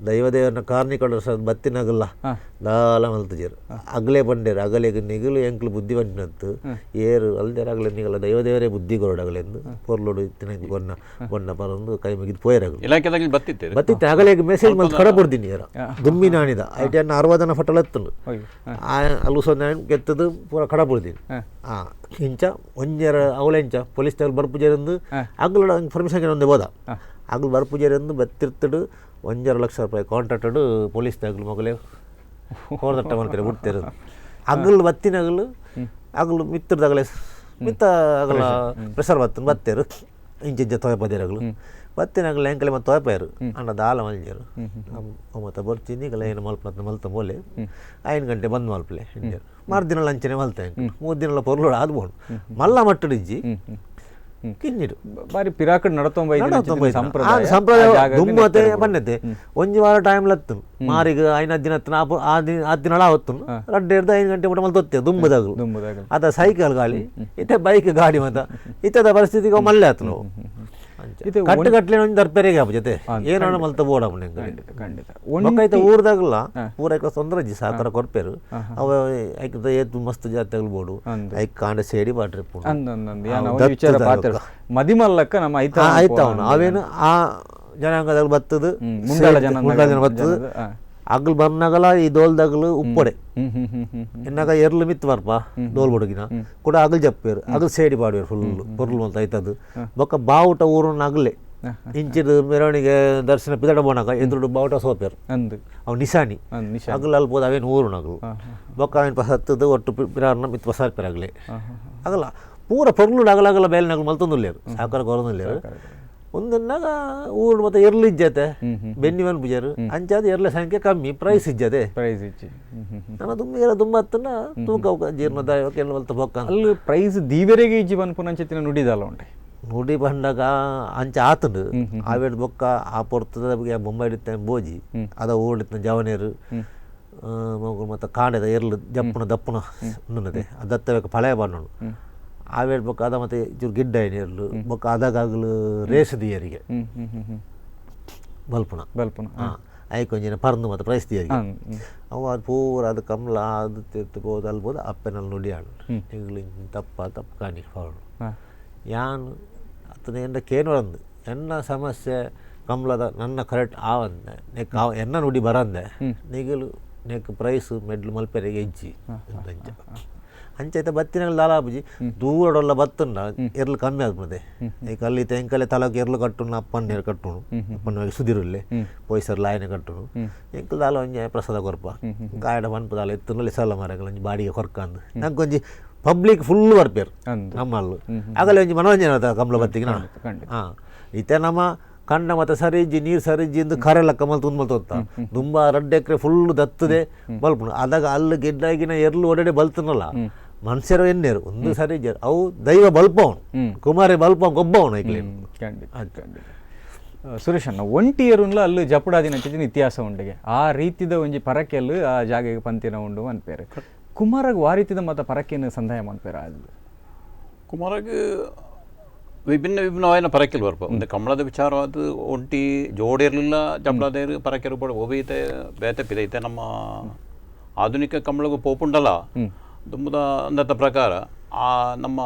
ದೈವದೇವನ ಕಾರ್ನಿಕಳು ಬತ್ತಿನಾಗಲ್ಲ ದಾಲ ಮಲ್ತಜೇರು ಅಗಲೇ ಬಂಡೇರು ಅಗಲೆಗೆ ನಿಗಲು ಎಂಕ್ಲು ಬುದ್ಧಿ ಬಂಡಿನತ್ತು ಏರು ಅಲ್ದೇರ ಅಗಲೆ ನಿಗಲ ದೈವದೇವರೇ ಬುದ್ಧಿ ಕೊರಡಗಲೆಂದು ಪೊರ್ಲೋಡು ತಿನ್ನಕ್ಕೆ ಬೊನ್ನ ಪರೊಂದು ಕೈ ಮುಗಿದು ಪೋಯರಾಗಲು ಬತ್ತಿತ್ತೆ ಅಗಲೆಗೆ ಮೆಸೇಜ್ ಮಲ್ತು ಕಡಪಡ್ತೀನಿ ಏರ ದುಮ್ಮಿನ ಆಣಿದ ಐಟನ್ನ 60 ಫಟಲ್ ಎತ್ತುಂಡು ಅಲ್ಲಿ ಸೊನ್ನೆ ಕೆತ್ತದು ಪೂರ ಕಡಪಡ್ತೀನಿ ಇಂಚ ಒಂಜರ ಅವಳೆಂಚ ಪೊಲೀಸ್ ಸ್ಟೇಷನ್ ಬರ್ಪುಜೇರಂದು ಆಗ್ಲಡ ಪರ್ಮಿಷನ್ ಒಂದೇ ಹೋದ ಆಗ್ಲು ಬರ್ಪುಜೇರಂದು ಬತ್ತಿರ್ತಡು 1.5 ಲಕ್ಷ ರೂಪಾಯಿ ಕಾಂಟ್ರಾಕ್ಟಡು ಪೊಲೀಸ್ದಾಗ್ಲು ಮಗಲೇ ಹೋದಟ್ಟ ಮಲ್ಪೆರೆ ಬಿಡ್ತೇರು ಅಗಲು ಬತ್ತಿನಗಲು ಅಗಲು ಮಿತ್ರದಾಗಲೇ ಮಿತ್ತ ಅಗಲ ಪ್ರೆಷರ್ ಬತ್ತೇರು ಇಂಚಿಂಚ ತೊಯಪದಿರಗಲು ಬತ್ತಿನಗಲು ಎಂಕಲೆ ಮತ್ತು ತೊಯಪಾಯರು ಅಣ್ಣ ದಾಲ ಮಲ್ಜರು ಮತ್ತೆ ಬರ್ತೀನಿ ಈಗಲ ಏನು ಮಲ್ತ ಬೋಲೆ 5 ಗಂಟೆ ಬಂದು ಮಲ್ಪಲೆ ಹಿಂಜರು ಮರುದಿನ ಲಂಚನೆ ಮಲ್ತೆ 3 ದಿನ ಪೊರ್ಲು ಆದ್ಬೋದು ಮಲ್ಲ ಮಟ್ಟಡಿಜ್ಜಿ ಕಿಂಜಿಡು ಬಾರಿ ಪಿರಾಕಡ್ ಸಂಪ್ರದಾಯ ದುಮ್ಮತೆ ಬನ್ನತೆ ಒಂಜಿ ವಾರ ಟೈಮ್ ಲತ್ತು ಮಾರಿಗೆ 5 ದಿನ ಆ ದಿನ ಹೊತ್ತು ರಡ್ಡೆ 5 ಗಂಟೆ ಮುಟ ಮಲ್ತೊತ್ತೆ ದುಂಬದಾಗಲು ಅದ ಸೈಕಲ್ ಗಾಳಿ ಇತ್ತೆ ಬೈಕ್ ಗಾಡಿ ಮತ ಇತ್ತದ ಪರಿಸ್ಥಿತಿಗೆ ಮಲ್ಲೆ ಆತು ನಾವು ಕಟ್ಟುಗಟ್ಲೆ ಒಂದು ದರ್ಪೆರೆಗೆ ಹಬ್ಬ ಜೊತೆ ಏನೋ ಮಲ್ತ ಬೋಡ ಖಂಡಿತ ಊರ್ದಾಗಲ್ಲ ಊರೈಕ ತೊಂದರೆ ಸಾಕಾರ ಕೊರ್ಪೇರು ಅವ ಐಕದ ಏತು ಮಸ್ತ್ ಜಾತಿಗಳು ಬೋಡು ಐಕ್ ಕಾಂಡ ಸೇಡಿ ಬಾಟ್ರಿ ಮದಿಮಲ್ಲಕ್ಕ ನಮ್ಮ ಆಯ್ತಾವನು ಅವೇನು ಆ ಜನಾಂಗದಲ್ಲಿ ಬತ್ತದು ಮುಂದಾಳ ಬತ್ತದು ಅಗ್ಲು ಬಂದಾಗಲ ಈ ದೋಲ್ದಾಗಲು ಉಪ್ಪೊಡೆ ಎನ್ನಾಗ ಎರ್ಲು ಮಿತ್ತು ಬರ್ಪ ದೋಲ್ ಬುಡಗಿನ ಕೂಡ ಅಗಲ್ ಜಪ್ಪೇರು ಅಗಲ್ ಸೇಡಿ ಪಾಡುವೇರು ಫುಲ್ ಪೊರ್ಲು ಅಂತ ಆಯ್ತದು ಬೊಕ್ಕ ಬಾವುಟ ಊರನ್ನ ಅಗಲೆ ಇಂಚಿದ ಮೆರವಣಿಗೆ ದರ್ಶನ ಪಿದಡ ಬೋನಾಗ ಎದುರು ಬಾವುಟ ಸೋಪೇರು ಅವ್ ನಿಶಾನಿ ಅಗಲ್ ಅಲ್ಬೋದು ಅವೇನು ಊರು ನಗಲು ಬೊಕ್ಕ ಅವೇನು ಹತ್ತದು ಒಟ್ಟು ಪಿರಾರ್ನ ಮಿತ್ತು ಪಸಾರ್ಪೇರು ಆಗಲಿ ಆಗಲ್ಲ ಪೂರ ಪೊರ್ಲು ಅಗಲಾಗಲ ಬೇಲಿನಾಗಲು ಮಲ್ತೊಂದುಲ್ಲೇರು ಸಾಕಾರ ಕೊರೊಂದುಲ್ಲೇರು ಒಂದನ್ನಾಗ ಊರು ಮತ್ತೆ ಎರ್ಲು ಇಜ್ಜತೆ ಬೆನ್ನಿವನ್ ಬುಜರು ಅಂಚಾದ ಎರ್ಲ ಸಂಖ್ಯೆ ಕಮ್ಮಿ ಪ್ರೈಸ್ ಇಜ್ಜತೆ ನನ್ನ ತುಂಬ ಹತ್ತನ ತೂಕ ಜೀರ್ಣದಾಯಕ್ಕೆ ಎಲ್ಲ ಮಲ್ತ ಬೊಕ್ಕ ಅಲ್ಲಿ ಪ್ರೈಸ್ ದೀವರೆಗೆ ಇಜ್ಜಿ ಪುನಂಚತಿನ ನುಡಿದಲ್ಲ ಉಂಟೆ ನುಡಿ ಬಂದಾಗ ಅಂಚ ಆತಂಡು ಆವೇಡ್ ಬೊಕ್ಕ ಆ ಪೊರ್ತದ ಬೊಂಬೈ ಹಿಡಿತ ಬೋಜಿ ಅದ ಓಡಿತ ಜವನೇರು ಮತ್ತೆ ಕಾಂಡೆದ ಎರ್ಲು ಜಪ್ಪುನ ದಪ್ಪುನ ಉನ್ನದೆ ಅದತ್ತಬೇಕು ಪಳೆಯ ಬಣ್ಣನು ಆವೇಡ್ ಬೊಕ್ಕ ಅದ ಮತ್ತೆ ಚೂರು ಗಿಡ್ಡ ಏನಿರ್ಲು ಬೊಕ್ಕ ಅದಾಗಲು ರೇಸ್ ದಿಯರಿಗೆ ಬಲ್ಪುನ ಐಕೊಂಜಿನ ಪರ್ದು ಮತ್ತು ಪ್ರೈಸ್ ದಿಯರಿಗೆ ಅವು ಅದು ಪೂರ ಅದು ಕಮಲ ಅದು ತಿರ್ಬೋದು ಅಲ್ಬೋದು ಅಪ್ಪನಲ್ಲಿ ನುಡಿ ಆಡು ಈಗಲು ತಪ್ಪು ಕಾಣಿ ಹೊರಡು ಯಾನು ಅತನ ಎಂದ ಕೇನೊಳಂದು ಎನ್ನ ಸಮಸ್ಯೆ ಕಮಲದ ನನ್ನ ಕರೆಕ್ಟ್ ಆವಂದೆ ನೆಕ್ ಎನ್ನ ನುಡಿ ಬರಂದೆ ನಿಗಲು ನೆಕ್ ಪ್ರೈಸು ಮೆಡ್ಲು ಮಲ್ಪೆರೆಗೆ ಇಜ್ಜಿ ಅಂಚೈತ ಬತ್ತಿನಾಗ ಲಾಲಾಬುಜಿ ದೂರಡೊಲ್ಲ ಬತ್ತುಂಡ ಎರ್ಲು ಕಮ್ಮಿ ಆಗ್ತದೆ ಈಗ ಅಲ್ಲಿ ತೆಂಕಲೆ ತಲಕ್ಕೆ ಎರ್ಲು ಕಟ್ಟುನು ಅಪ್ಪನ ಕಟ್ಟುನು ಅಪ್ಪನ ಸುದಿರುಲ್ಲೆ ಪೊಯ್ಸರ್ ಲಾಯನೆ ಕಟ್ಟುನು ಎಂಕಲ್ ದಾಲ ಒಂಜಿ ಪ್ರಸಾದ ಕೊರ್ಪ ಗಾಯಡ ಮನ್ಪದಾಲ ಎತ್ತುನಲ್ಲಿ ಸಲ ಮರಗಳು ಒಂಜಿ ಬಾಡಿಗೆ ಕೊರ್ಕಂದು ನಂಗೊಂಜಿ ಪಬ್ಲಿಕ್ ಫುಲ್ ಬರ್ಪೇರು ನಮ್ಮಲ್ಲು ಆಗಲೇ ಒಂಜಿ ಮನೋರಂಜನೆ ಕಮಲ ಬತ್ತಿಗೆ ಹಾಂ ಇತ್ತೆ ನಮ್ಮ ಕಂಡ ಮತ್ತೆ ಸರಿಜ್ಜಿ ನೀರು ಸರಿಜ್ಜಿ ಎಂದು ಕರೆಲ್ಲ ಕಮಲ್ ತುಂಬ್ಮಲ್ತ ತುಂಬ 2 ಎಕರೆ ಫುಲ್ ದತ್ತದೆ ಬಲ್ಪುಣ ಅದಾಗ ಅಲ್ಲಿ ಗಿಡ್ಡಾಗಿನ ಎರ್ಲು ಒಡೆಡೆ ಬಲ್ತನಲ್ಲ ಮನುಷ್ಯರು ಎನ್ನೇರು ಒಂದು ಸರಿಜ್ಜರು ಅವು ದೈವ ಬಲ್ಪವನು ಕುಮಾರಿ ಬಲ್ಪವನ್ ಗೊಬ್ಬವನು ಐಕ್ಲಿ ಸುರೇಶ್ ಅಣ್ಣ ಒಂಟಿಯರುನ್ಲ ಅಲ್ಲಿ ಜಪುಡಾದಿನ ಚಿತ್ತಿನ ಇತಿಹಾಸ ಉಂಡಿಗೆ ಆ ರೀತಿದ ಒಂಜಿ ಪರಕೆಯಲ್ಲಿ ಆ ಜಾಗೆಗೆ ಪಂತಿನ ಉಂಡು ಅನ್ಪೇರು ಕುಮಾರಗ್ ವಾರೀತಿದ ಮತ್ತ ಪರಕೆಯನ್ನು ಸಂದಾಯ ಮನ್ಪೇರ ಅದು ಕುಮಾರಗ್ ವಿಭಿನ್ನವಾದ ಪರಕೆಲ್ ಬರ್ಪ ಒಂದು ಕಮಲದ ವಿಚಾರವಾದ ಒಂಟಿ ಜೋಡಿ ಇರಲಿಲ್ಲ ಜಪಡಾದೇರು ಪರಕೆರು ಪಡ ಒಬೈತೆ ಬೇತೆ ಪಿದೈತೆ ನಮ್ಮ ಆಧುನಿಕ ಕಮಲಗೂ ಪೋಪುಂಡಲ್ಲ ದುಂಬದ ಅಂದತ್ತ ಪ್ರಕಾರ ಆ ನಮ್ಮ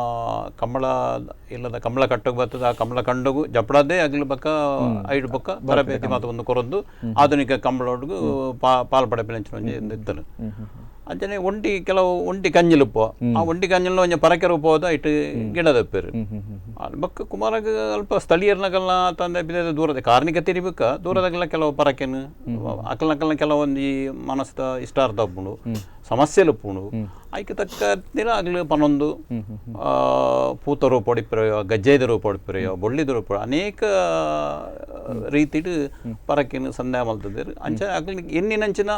ಕಮಲ ಇಲ್ಲದ ಕಮಲ ಕಟ್ಟೋಗಿ ಬರ್ತದೆ ಆ ಕಮಲ ಕಂಡೋಗು ಜಪಡಾದೇ ಆಗ್ಲಿ ಬಕ್ಕ 5 ಬಕ್ಕ ತರಬೇತಿ ಮಾತು ಒಂದು ಕೊರೊಂದು ಆಧುನಿಕ ಕಮಲೊಡ್ಗು ಪಾಲ್ಪಡೆ ಬೆಳೆಂಚು ಇತ್ತನು ಅಂಚನೆ ಒಂಟಿ ಕಂಜಿಲುಪ್ಪ ಆ ಒಂಟಿ ಕಂಜಿಲು ಒಂಜ ಪರಕೆ ರೂಪವಾದ ಇಟ್ಟು ಗಿಡದಪ್ಪೇರು ಬಕ್ಕ ಕುಮಾರಗ ಅಲ್ಪ ಸ್ಥಳೀಯರ್ನಗಲ್ಲ ತಂದೆ ಬಿದ್ದ ದೂರದ ಕಾರ್ಣಿಕ ತಿರಿಬೇಕ ದೂರದಾಗಲ್ಲ ಕೆಲವು ಪರಕೆನು ಅಕಲ್ನಕಲ್ನ ಕೆಲವೊಂದು ಮನಸ್ದ ಇಷ್ಟಾರ್ಥ ಉಪ್ಪುಂಡು ಸಮಸ್ಯೆಲು ಉಪ್ಪುಂಡು ಆಯ್ಕೆ ತಕ್ಕ ದಿನ ಆಗ್ಲಿ ಪನ್ನೊಂದು ಪೂತ ರೂಪ ಹೊಡಿಪಿರೋ ಗಜ್ಜೆದ ರೂಪ ಹೊಡಿಪಿರೋ ಬೊಳ್ಳಿದ ರೂಪ ಅನೇಕ ರೀತಿಡ್ ಪರಕೆನು ಸಂದೇಹ ಮಲ್ತದೇರು ಅಂಚ ಆಗ್ಲಿ ಎನ್ನಿನಂಚಿನ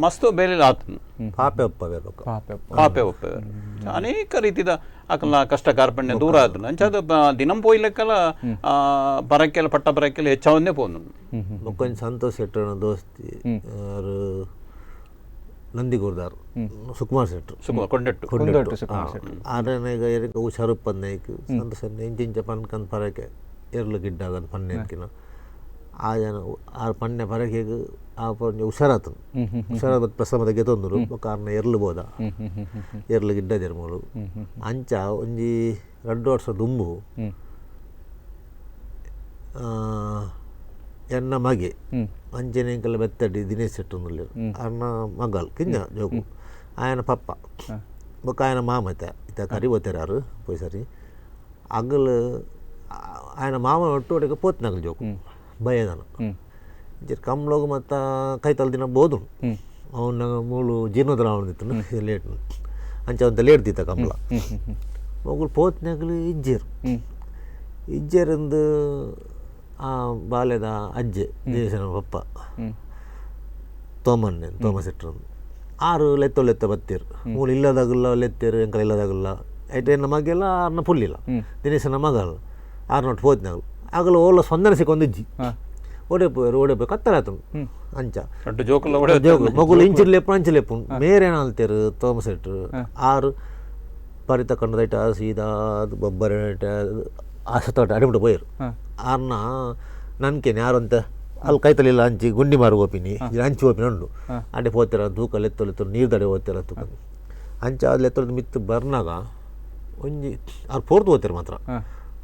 ಮಸ್ತು ಬೇಲಿಲ್ ಆತನು ಪಾಪೆ ಒಪ್ಪ ಅನೇಕ ರೀತಿದ ಅಕಲ್ನ ಕಷ್ಟ ಕಾರ್ಪಣ್ಯ ದೂರ ಆತನು ಅಂಚಾದ ದಿನಂ ಪೋಯ್ಲೆಕ್ಕಲ್ಲ ಪರಕೆಲ್ಲ ಪಟ್ಟ ಪರಕೆಲ್ಲ ಹೆಚ್ಚಾವಂದೇ ಪೋನು ಕೊಂಚ ಸಂತೋಷ್ ಶೆಟ್ಟರ್ ದೋಸ್ತಿ ಯಾರು ನಂದಿಗೋರ್ದಾರ್ ಸುಕುಮಾರ್ ಶೆಟ್ರು ಕೊಂಡಟ್ಟು ಆರನೆಗ ಹುಷಾರುಪ್ಪನ್ ನೈಕ್ ಸಂತೋಷ ಇಂಚಿಂಚ ಪನ್ಕಂದ್ ಪರಕೆ ಎರ್ಲು ಗಿಡ್ಡಾಗನ್ ಪನ್ನೆನ್ಕಿನ ಆ ಜನ ಆ ಪನ್ನೆ ಪರಕೆಗೆ ಆ ಹುಷಾರಾತನು ಹುಷಾರಾದ ಪ್ರಸಮದ ಗೆತೊಂದರು ಕಾರಣ ಎರ್ಲು ಬೋದ ಎರ್ಲು ಗಿಡ್ಡದಿರ್ಮೋಳು ಅಂಚ ಒಂಜಿ 2 ವರ್ಷ ದುಂಬು ಎನ್ನ ಮಗೆ ಅಂಚನೆಂಕಲ್ಲ ಬೆತ್ತಡಿ ದಿನೇಶ್ ಶೆಟ್ಟರು ಅನ್ನ ಮಗಲ್ ಕಿಂಜ ಜೋಕು ಆಯನ ಪಪ್ಪ ಬೊಕ್ಕ ಆಯನ ಮಾಮತೆ ಇತ್ತ ಕರಿ ಓದ್ತಾರು ಪೋಯ್ ಸರಿ ಅಗಲು ಆಯನ ಮಾಮ ಒಟ್ಟು ಪೋತ್ನಗಲ್ ಜೋಕು ಭಯದನ ಕಮ್ಲೋಗು ಮತ್ತು ಕೈತಲ್ ದಿನ ಬೋದು ಅವನ ಮೂಳು ಜೀರ್ಣೋದ್ಧಾರ ಅವನಿತ್ತು ಲೇಟ್ ಅಂಚ ಅಂತ ಲೇಡ್ತಿತ್ತ ಕಂಬಳ ಮಗಳು ಪೋತ್ನಾಗಲು ಇಜ್ಜೇರಂದು ಆ ಬಾಲ್ಯದ ಅಜ್ಜೆ ದೇಶನ ಪಪ್ಪ ತೋಮಸೆಟ್ರಂದು 6 ಲೆತ್ತ ಬತ್ತೀರು ಮೂಳು ಇಲ್ಲದಾಗಲ್ಲ ಲೆತ್ತೇರು ಎಂಕಲ ಇಲ್ಲದಾಗಲ್ಲ ಐಟೆ ನಮಗೆಲ್ಲ 6ನ ಪುಲ್ಲಿಲ್ಲ ದಿನೇಶನ ಮಗಲ್ಲ 6 ನೋಟ್ ಪೋತ್ನಾಗಲು ಆಗಲು ಓಲ ಸ್ಪಂದನ ಸಿಕ್ಕೊಂದಿಜ್ಜಿ ಓಡೇಪೋಯರು ಕತ್ತಲಾತು ಅಂಚ ಜೋಕು ಮಗುಲು ಇಂಚಿರ್ ಲೆಪ್ಪು ಅಂಚು ಲೆಪ್ಪು ಮೇರೇನ ಅಲ್ತೇರು ತೋಮಸೆಟ್ರು 6 ಪರಿತ ಕಂಡದೈಟ ಸೀದಾ ಬೊಬ್ಬರ ಆಸತ ಅಡಿಬಿಟ್ಟು ಪೋಯರು 6ನ ನನ್ಕೇನೆ ಯಾರು ಅಂತ ಅಲ್ಲಿ ಕೈತಲಿಲ್ಲ ಹಂಚಿ ಗುಂಡಿ ಮಾರು ಓಪಿನಿ ಹಂಚಿ ಓಪಿನ ಉಂಡು ಅಡ್ಡೆ ಹೋಗ್ತಾರ ತೂಕ ಲೆತ್ತೊಲೆತ್ತು ನೀರು ದಡೆ ಓದ್ತಾರ ತೂಕ ಹಂಚ ಅದು ಲೆತ್ತೊಲೆದು ಮಿತ್ತು ಬರ್ನಾಗ ಒಂಜಿ ಅವ್ರು ಪೋರ್ತು ಓದ್ತಾರೆ ಮಾತ್ರ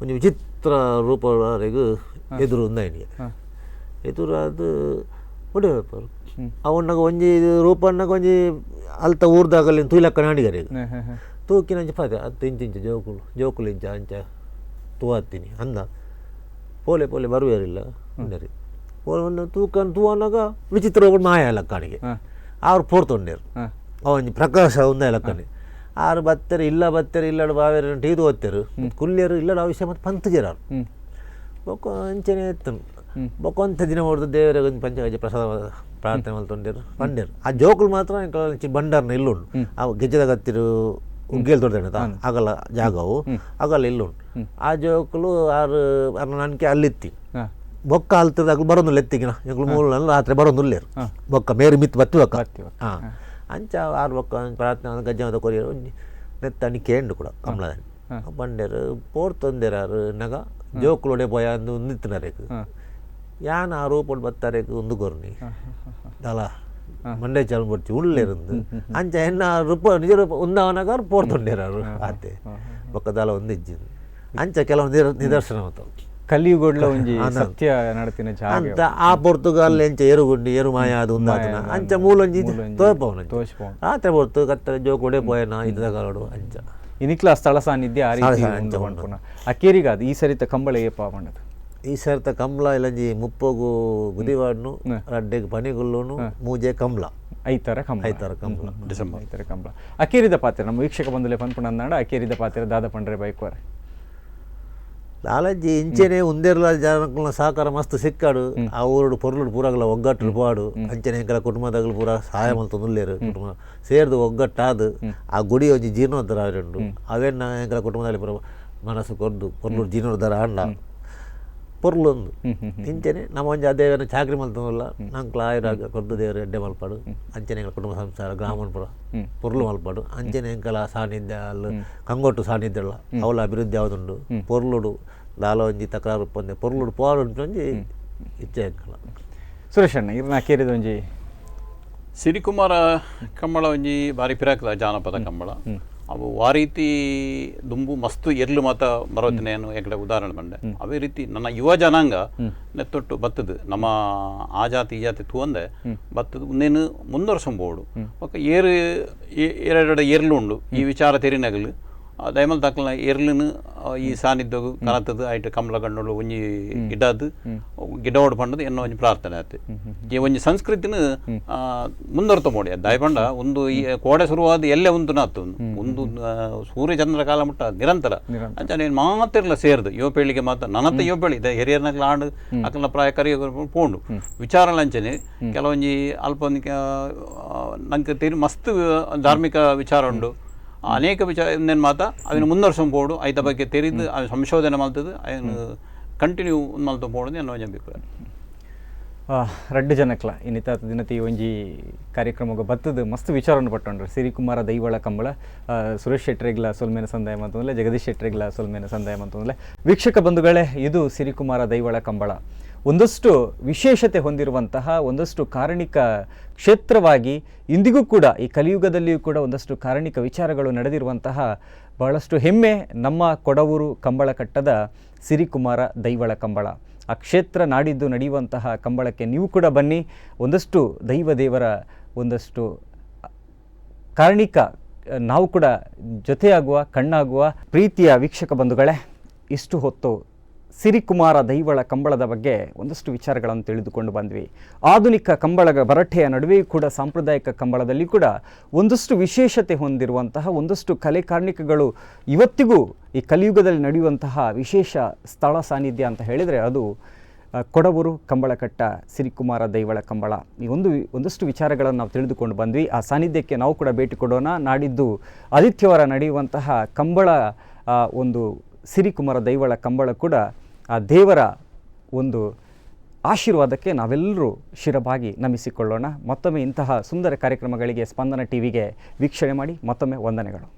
ಒಂಜಿ ವಿಚಿತ್ರ ರೂಪವರೆಗೂ ಎದುರು ಉಂದಾಯಿನಿಗೆ ಎದುರು ಅದು ಹೊಡೆಯವರು ಅವನ್ನಾಗ ಒಂಜಿ ರೂಪನ್ನಾಗ ಒಂಜಿ ಅಲ್ತ ಊರ್ದಾಗಲ್ಲಿ ತೂಲಕ್ಕ ನಾಡಿಗರೆ ತೂಕಿನ ಅಂಚ ಪಾದ 10 ಇಂಚು ಜೋಕುಲು ಇಂಚ ಅಂಚ ತೂತೀನಿ ಅಂದ ಪೋಲೆ ಬರುವೇರಿಲ್ಲ ಉಂಡರಿ ಒಂದು ತೂವನ್ನಾಗ ವಿಚಿತ್ರ ಮಾಯ ಲಕ್ಕಣಿಗೆ ಅವ್ರು ಪೋರ್ತೊಂಡೇರು ಅವನ್ ಪ್ರಕಾಶ ಉಂದ ಲಕ್ಕಣಿ 6 ಬತ್ತರು ಇಲ್ಲಡು ಬಾವೇರು ಇದು ಓದ್ತೇರು ಕುಲ್ಯರು ಇಲ್ಲಡ ವಿಷಯ ಮತ್ತು ಪಂತಜರಾರು ಬೊಕ್ಕ ಅಂಚನೆ ಎತ್ತನು ಬೊಕ್ಕ ಅಂತ ದಿನ ಹೊಡೆದು ದೇವರ ಒಂದು ಪಂಚಗಜ ಪ್ರಸಾದ ಪ್ರಾರ್ಥನೆ ಮಲ್ತೊಂಡೇರು ಬಂಡೇರು ಆ ಜೋಕುಲು ಮಾತ್ರ ಬಂಡಾರ್ನ ಇಲ್ಲುಂಡು ಆ ಗೆಜ್ಜದಾಗ ಹತ್ತಿರು ಉಗ್ಗೇಲ್ ತೊಡ್ದೇನತ ಆಗಲ್ಲ ಜಾಗವು ಆಗಲ್ಲ ಇಲ್ಲುಂಡು ಆ ಜೋಕುಲು 6 ನನಗೆ ಅಲ್ಲಿತ್ತಿ ಬೊಕ್ಕ ಅಲ್ತದಾಗ ಬರೋದು ಲೆತ್ತಿಗಿನ ಎಂಗಳು ಮೂಲ ರಾತ್ರಿ ಬರೋದು ಉಲ್ಲೇರು ಬೊಕ್ಕ ಮೇರಿ ಮಿತ್ತು ಬತ್ತಿ ಬೊಕ್ಕ ಹಾಂ ಅಂಚ 6 ಬೊಕ್ಕ ಪ್ರಾರ್ಥನೆ ಗಜ್ಜಮದ ಕೊರಿಯರು ನೆತ್ತಣಿ ಕೇಂಡು ಕೂಡ ಕಮಲದಲ್ಲಿ ಬಂಡೇರು ಪೋರ್ತೊಂದೇರಾರು ನಗ ಜೋಕುಲೊಡೆ ಪೋಯ ಅಂದು ನಿತ್ತಿನರೇಕು ಯಾನ್ ಆ ರೂಪಡ್ ಬತ್ತಾರೇಕು ಒಂದು ಗೊರ್ನಿ ದಲ ಮಂಡೆ ಚಾಲು ಬರ್ತಿ ಉಳ್ಳೇರಂದು ಅಂಚ ಎನ್ನ ರೂಪ ನಿಜ ರೂಪ ಉಂದವನಾಗ ಪೋರ್ತೊಂಡೇರಾರು ಆತೆ ಬೊಕ್ಕ ದಲ ಒಂದು ಇಜ್ಜಿಂದು ಅಂಚ ಕೆಲವೊಂದು ನಿದರ್ಶನ ಅವತ್ತು ಕಲಿಯುಗೊಡ್ಲ ಒಂಜಿ ಸತ್ಯ ನಡತಿನ ಜಾಗ ಅಂತ ಆ ಪೊರ್ತುಗಾಲ್ ಎಂಚ ಎರುಗುಂಡಿ ಎರು ಮಾಯ ಅದು ಉಂದಾತನ ಅಂಚ ಮೂಲೊಂಜಿ ತೋಪವನ ರಾತ್ರಿ ಪೊರ್ತು ಕತ್ತಲ ಜೋಕೊಡೆ ಪೋಯನ ಇದ್ದಗಾಲೋಡು ಅಂಚ ಇನಿಕ್ಲ ಸ್ಥಳ ಸಾನ್ನಿಧ್ಯ ಆ ರೀತಿ ಉಂಟುಕೊಂಡ ಅಕ್ಕೇರಿಗಾದ ಈ ಸರಿತ ಕಂಬಳ ಏಪ ಬಂಡದು ಈ ಸರ್ತ ಕಂಬಳ ಇಲ್ಲಂಜಿ ಮುಪ್ಪೋಗು ಗುದಿವಾಡ್ನು ರಡ್ಡೆಗ್ ಪನಿಗುಲ್ಲುನು ಮೂಜೆ ಕಂಬಳ ಐತರ ಕಂಬಳ ಡಿಸೆಂಬರ್ ಐತರ ಕಂಬಳ ಅಕ್ಕೇರಿದ ಪಾತ್ರ ನಮ್ಮ ವೀಕ್ಷಕ ಬಂದುಲೆ ಪನ್ಪುಣಂದಾಂಡ ಅಕ್ಕೇರಿದ ಪಾತ್ರ ದಾದ ಪಂಡ್ರೆ ಬೈಕ್ವಾರೆ ಲಾಲಜ್ಜಿ ಇಂಚೆನೆ ಉಂದೇರ್ಲ ಜನಗಳ ಸಹಕಾರ ಮಸ್ತ್ ಸಿಕ್ಕಾಡು ಆ ಊರು ಪೊರ್ಲು ಪೂರಾಗಲ ಒಗ್ಗಟ್ಟು ಪಾಡು ಅಂಚನೆ ಎಂಕಲ ಕುಟುಂಬದಾಗಲು ಪೂರ ಸಹಾಯ ಮಲ್ತೊಂದುಲ್ಲೇರು ಕುಟುಂಬ ಸೇರ್ದು ಒಗ್ಗಟ್ಟಾದು ಆ ಗುಡಿ ಒಂಜಿ ಜೀರ್ಣೋದ್ಧಾರ ಆಡು ಅವೆನ್ನ ಎಂಕಲ ಕುಟುಂಬದಲ್ಲಿ ಪೂರ ಮನಸ್ಸು ಕೊರ್ದು ಪೊರ್ಲು ಜೀರ್ಣೋದ್ಧಾರ ಆಂಡ ಪೊರ್ಲೊಂದು ಇಂಚನೆ ನಮ್ಮ ಒಂಜಿ ಅದೇವನ ಚಾಕ್ರಿ ಮಲ್ತೊಂದುಲ್ಲ ನಂಕ್ಲ ಆಯುರಾಗ ಕೊರ್ದು ದೇವರು ಎಡ್ಡೆ ಮಲ್ಪಾಡು ಅಂಚನೆ ಎಂಕಲ ಕುಟುಂಬ ಸಂಸಾರ ಗ್ರಾಮನ್ ಪುರ ಪೊರ್ಲು ಮಲ್ಪಾಡು ಅಂಚನೆ ಎಂಕಲ ಸಾನ್ನಿಧ್ಯ ಅಲ್ಲಿ ಕಂಗೊಟ್ಟು ಸಾನ್ನಿಧ್ಯಲ್ಲ ಅವಳ ಅಭಿವೃದ್ಧಿ ಯಾವುದುಂಡು ಪೊರ್ಲುಡು ಲಾಲ ಒಂಜಿ ತಕರಾರು ಪೊಂದೆ ಪೊರ್ಲುಡು ಪೋಡು ಒಂಜಿ ಇಚ್ಛೆ ಎಂಕಲ ಸುರೇಶ್ ಅಣ್ಣ ಇರ್ನ ಕೇರಿದ ಒಂಜಿ ಸಿರಿಕುಮಾರ ಕಂಬಳ ಒಂಜಿ ಬಾರಿ ಪಿರಾಕದ ಜಾನಪದ ಕಂಬಳ ಅವು ಆ ರೀತಿ ದುಂಬು ಮಸ್ತ್ ಎರ್ಲು ಮಾತ ಬರೋತಿನೇನು ಎಕಡೆ ಉದಾಹರಣೆ ಬಂಡೆ ಅವೇ ರೀತಿ ನನ್ನ ಯುವ ಜನಾಂಗ ನೆತ್ತೊಟ್ಟು ಬತ್ತದು ನಮ್ಮ ಆ ಜಾತಿ ಈ ಜಾತಿ ತೂಂದೆ ಬತ್ತದು ಇನ್ನೇನು ಮುಂದುವರ್ಸಂಬೋಡು ಏರು ಎರಡು ಎರ್ಲು ಉಂಡು ಈ ವಿಚಾರ ತೆರಿನಗಲು ದಯಮಲ್ ತಕ್ಕಲ ಎರ್ಲಿನ ಈ ಸಾನ್ನಿಧ್ಯಗು ಕನತದು ಐಟು ಕಂಬಳ ಗಂಡೋಳು ಒಂಜಿ ಗಿಡದು ಗಿಡೋಡು ಪಂಡದು ಎನ್ನೋ ಒಂಜಿ ಪ್ರಾರ್ಥನೆ ಆಯ್ತು ಈ ಒಂಜಿ ಸಂಸ್ಕೃತಿನ ಮುಂದುವರ್ತ ಮೋಡಿ ದಯಪಂಡ ಒಂದು ಈ ಕೋಡೆ ಶುರುವಾದ ಎಲ್ಲೇ ಒಂದು ನಾತು ಒಂದು ಸೂರ್ಯ ಚಂದ್ರ ಕಾಲ ಮುಟ್ಟ ನಿರಂತರ ಅಂಚ ನೀನು ಮಾತಿರ್ಲ ಸೇರ್ದು ಯುವಪೀಳಿಗೆ ಮಾತ್ರ ನನ್ನತ್ತ ಯುವಪೀಳಿ ಇದೆ ಹಿರಿಯರ್ನಗ್ಲ ಆಡು ಅಕ್ಕಲ ಪ್ರಾಯ ಕರಿ ಪೋಂಡು ವಿಚಾರ ಲಂಚನೆ ಕೆಲವೊಂಜಿ ಅಲ್ಪ ನಂಗೆ ತಿರು ಮಸ್ತ್ ಧಾರ್ಮಿಕ ವಿಚಾರ ಉಂಡು ಅನೇಕ ವಿಚಾರ ಇನ್ನೇನು ಮಾತಾ ಅವನು ಮುಂದುವರ್ಸಂಬೋಡು ಐತ ಬಗ್ಗೆ ತೆರಿದು ಸಂಶೋಧನೆ ಮಾಡ್ತದೆ ಅವನು ಕಂಟಿನ್ಯೂ ಮಲ್ತಂಬೋಡು ಅನ್ನೋ ಅಭಿಪ್ರಾಯ ರಡ್ಡು ಜನಕ್ಲ ಇನ್ನಿತ ದಿನತಿ ಒಂಜಿ ಕಾರ್ಯಕ್ರಮಗ ಬತ್ತದ ಮಸ್ತ್ ವಿಚಾರವನ್ನು ಪಟ್ಟೊಂಡ್ರು ಸಿರಿಕುಮಾರ ದೈವಳ ಕಂಬಳ ಸುರೇಶ್ ಶೆಟ್ರಿಗ್ಲ ಸೊಲ್ಮೇನ ಸಂದಾಯ ಮಂತಂದ್ರೆ ಜಗದೀಶ್ ಶೆಟ್ರಿಗ್ಲ ಸೊಲ್ಮೇನ ಸಂದಾಯ ಮಂತಂದ್ರೆ ವೀಕ್ಷಕ ಬಂಧುಗಳೇ ಇದು ಸಿರಿಕುಮಾರ ದೈವಳ ಕಂಬಳ ಒಂದಷ್ಟು ವಿಶೇಷತೆ ಹೊಂದಿರುವಂತಹ ಒಂದಷ್ಟು ಕಾರಣಿಕ ಕ್ಷೇತ್ರವಾಗಿ ಇಂದಿಗೂ ಕೂಡ ಈ ಕಲಿಯುಗದಲ್ಲಿಯೂ ಕೂಡ ಒಂದಷ್ಟು ಕಾರಣಿಕ ವಿಚಾರಗಳು ನಡೆದಿರುವಂತಹ ಬಹಳಷ್ಟು ಹೆಮ್ಮೆ ನಮ್ಮ ಕೊಡವೂರು ಕಂಬಳಕಟ್ಟದ ಸಿರಿಕುಮಾರ ದೈವಳ ಕಂಬಳ. ಆ ಕ್ಷೇತ್ರ ನಾಡಿದ್ದು ನಡೆಯುವಂತಹ ಕಂಬಳಕ್ಕೆ ನೀವು ಕೂಡ ಬನ್ನಿ. ಒಂದಷ್ಟು ದೈವ ದೇವರ ಒಂದಷ್ಟು ಕಾರಣಿಕ ನಾವು ಕೂಡ ಜೊತೆಯಾಗುವ ಕಣ್ಣಾಗುವ. ಪ್ರೀತಿಯ ವೀಕ್ಷಕ ಬಂಧುಗಳೇ, ಇಷ್ಟು ಹೊತ್ತು ಸಿರಿಕುಮಾರ ದೈವಳ ಕಂಬಳದ ಬಗ್ಗೆ ಒಂದಷ್ಟು ವಿಚಾರಗಳನ್ನು ತಿಳಿದುಕೊಂಡು ಬಂದ್ವಿ. ಆಧುನಿಕ ಕಂಬಳ ಭರಟೆಯ ನಡುವೆಯೂ ಕೂಡ ಸಾಂಪ್ರದಾಯಿಕ ಕಂಬಳದಲ್ಲಿ ಕೂಡ ಒಂದಷ್ಟು ವಿಶೇಷತೆ ಹೊಂದಿರುವಂತಹ ಒಂದಷ್ಟು ಕಲೆ ಕಾರ್ಣಿಕಗಳು ಇವತ್ತಿಗೂ ಈ ಕಲಿಯುಗದಲ್ಲಿ ನಡೆಯುವಂತಹ ವಿಶೇಷ ಸ್ಥಳ ಸಾನ್ನಿಧ್ಯ ಅಂತ ಹೇಳಿದರೆ ಅದು ಕೊಡವೂರು ಕಂಬಳಕಟ್ಟ ಸಿರಿಕುಮಾರ ದೈವಳ ಕಂಬಳ. ಈ ಒಂದಷ್ಟು ವಿಚಾರಗಳನ್ನು ನಾವು ತಿಳಿದುಕೊಂಡು ಬಂದ್ವಿ. ಆ ಸಾನ್ನಿಧ್ಯಕ್ಕೆ ನಾವು ಕೂಡ ಭೇಟಿ ಕೊಡೋಣ. ನಾಡಿದ್ದು ಆದಿತ್ಯವಾರ ನಡೆಯುವಂತಹ ಕಂಬಳ ಒಂದು ಸಿರಿಕುಮಾರ ದೈವಳ ಕಂಬಳ ಕೂಡ ಆ ದೇವರ ಒಂದು ಆಶೀರ್ವಾದಕ್ಕೆ ನಾವೆಲ್ಲರೂ ಶಿರಬಾಗಿ ನಮಿಸಿಕೊಳ್ಳೋಣ. ಮತ್ತೊಮ್ಮೆ ಇಂತಹ ಸುಂದರ ಕಾರ್ಯಕ್ರಮಗಳಿಗೆ ಸ್ಪಂದನ ಟಿವಿಗೆ ವೀಕ್ಷಣೆ ಮಾಡಿ. ಮತ್ತೊಮ್ಮೆ ವಂದನೆಗಳು.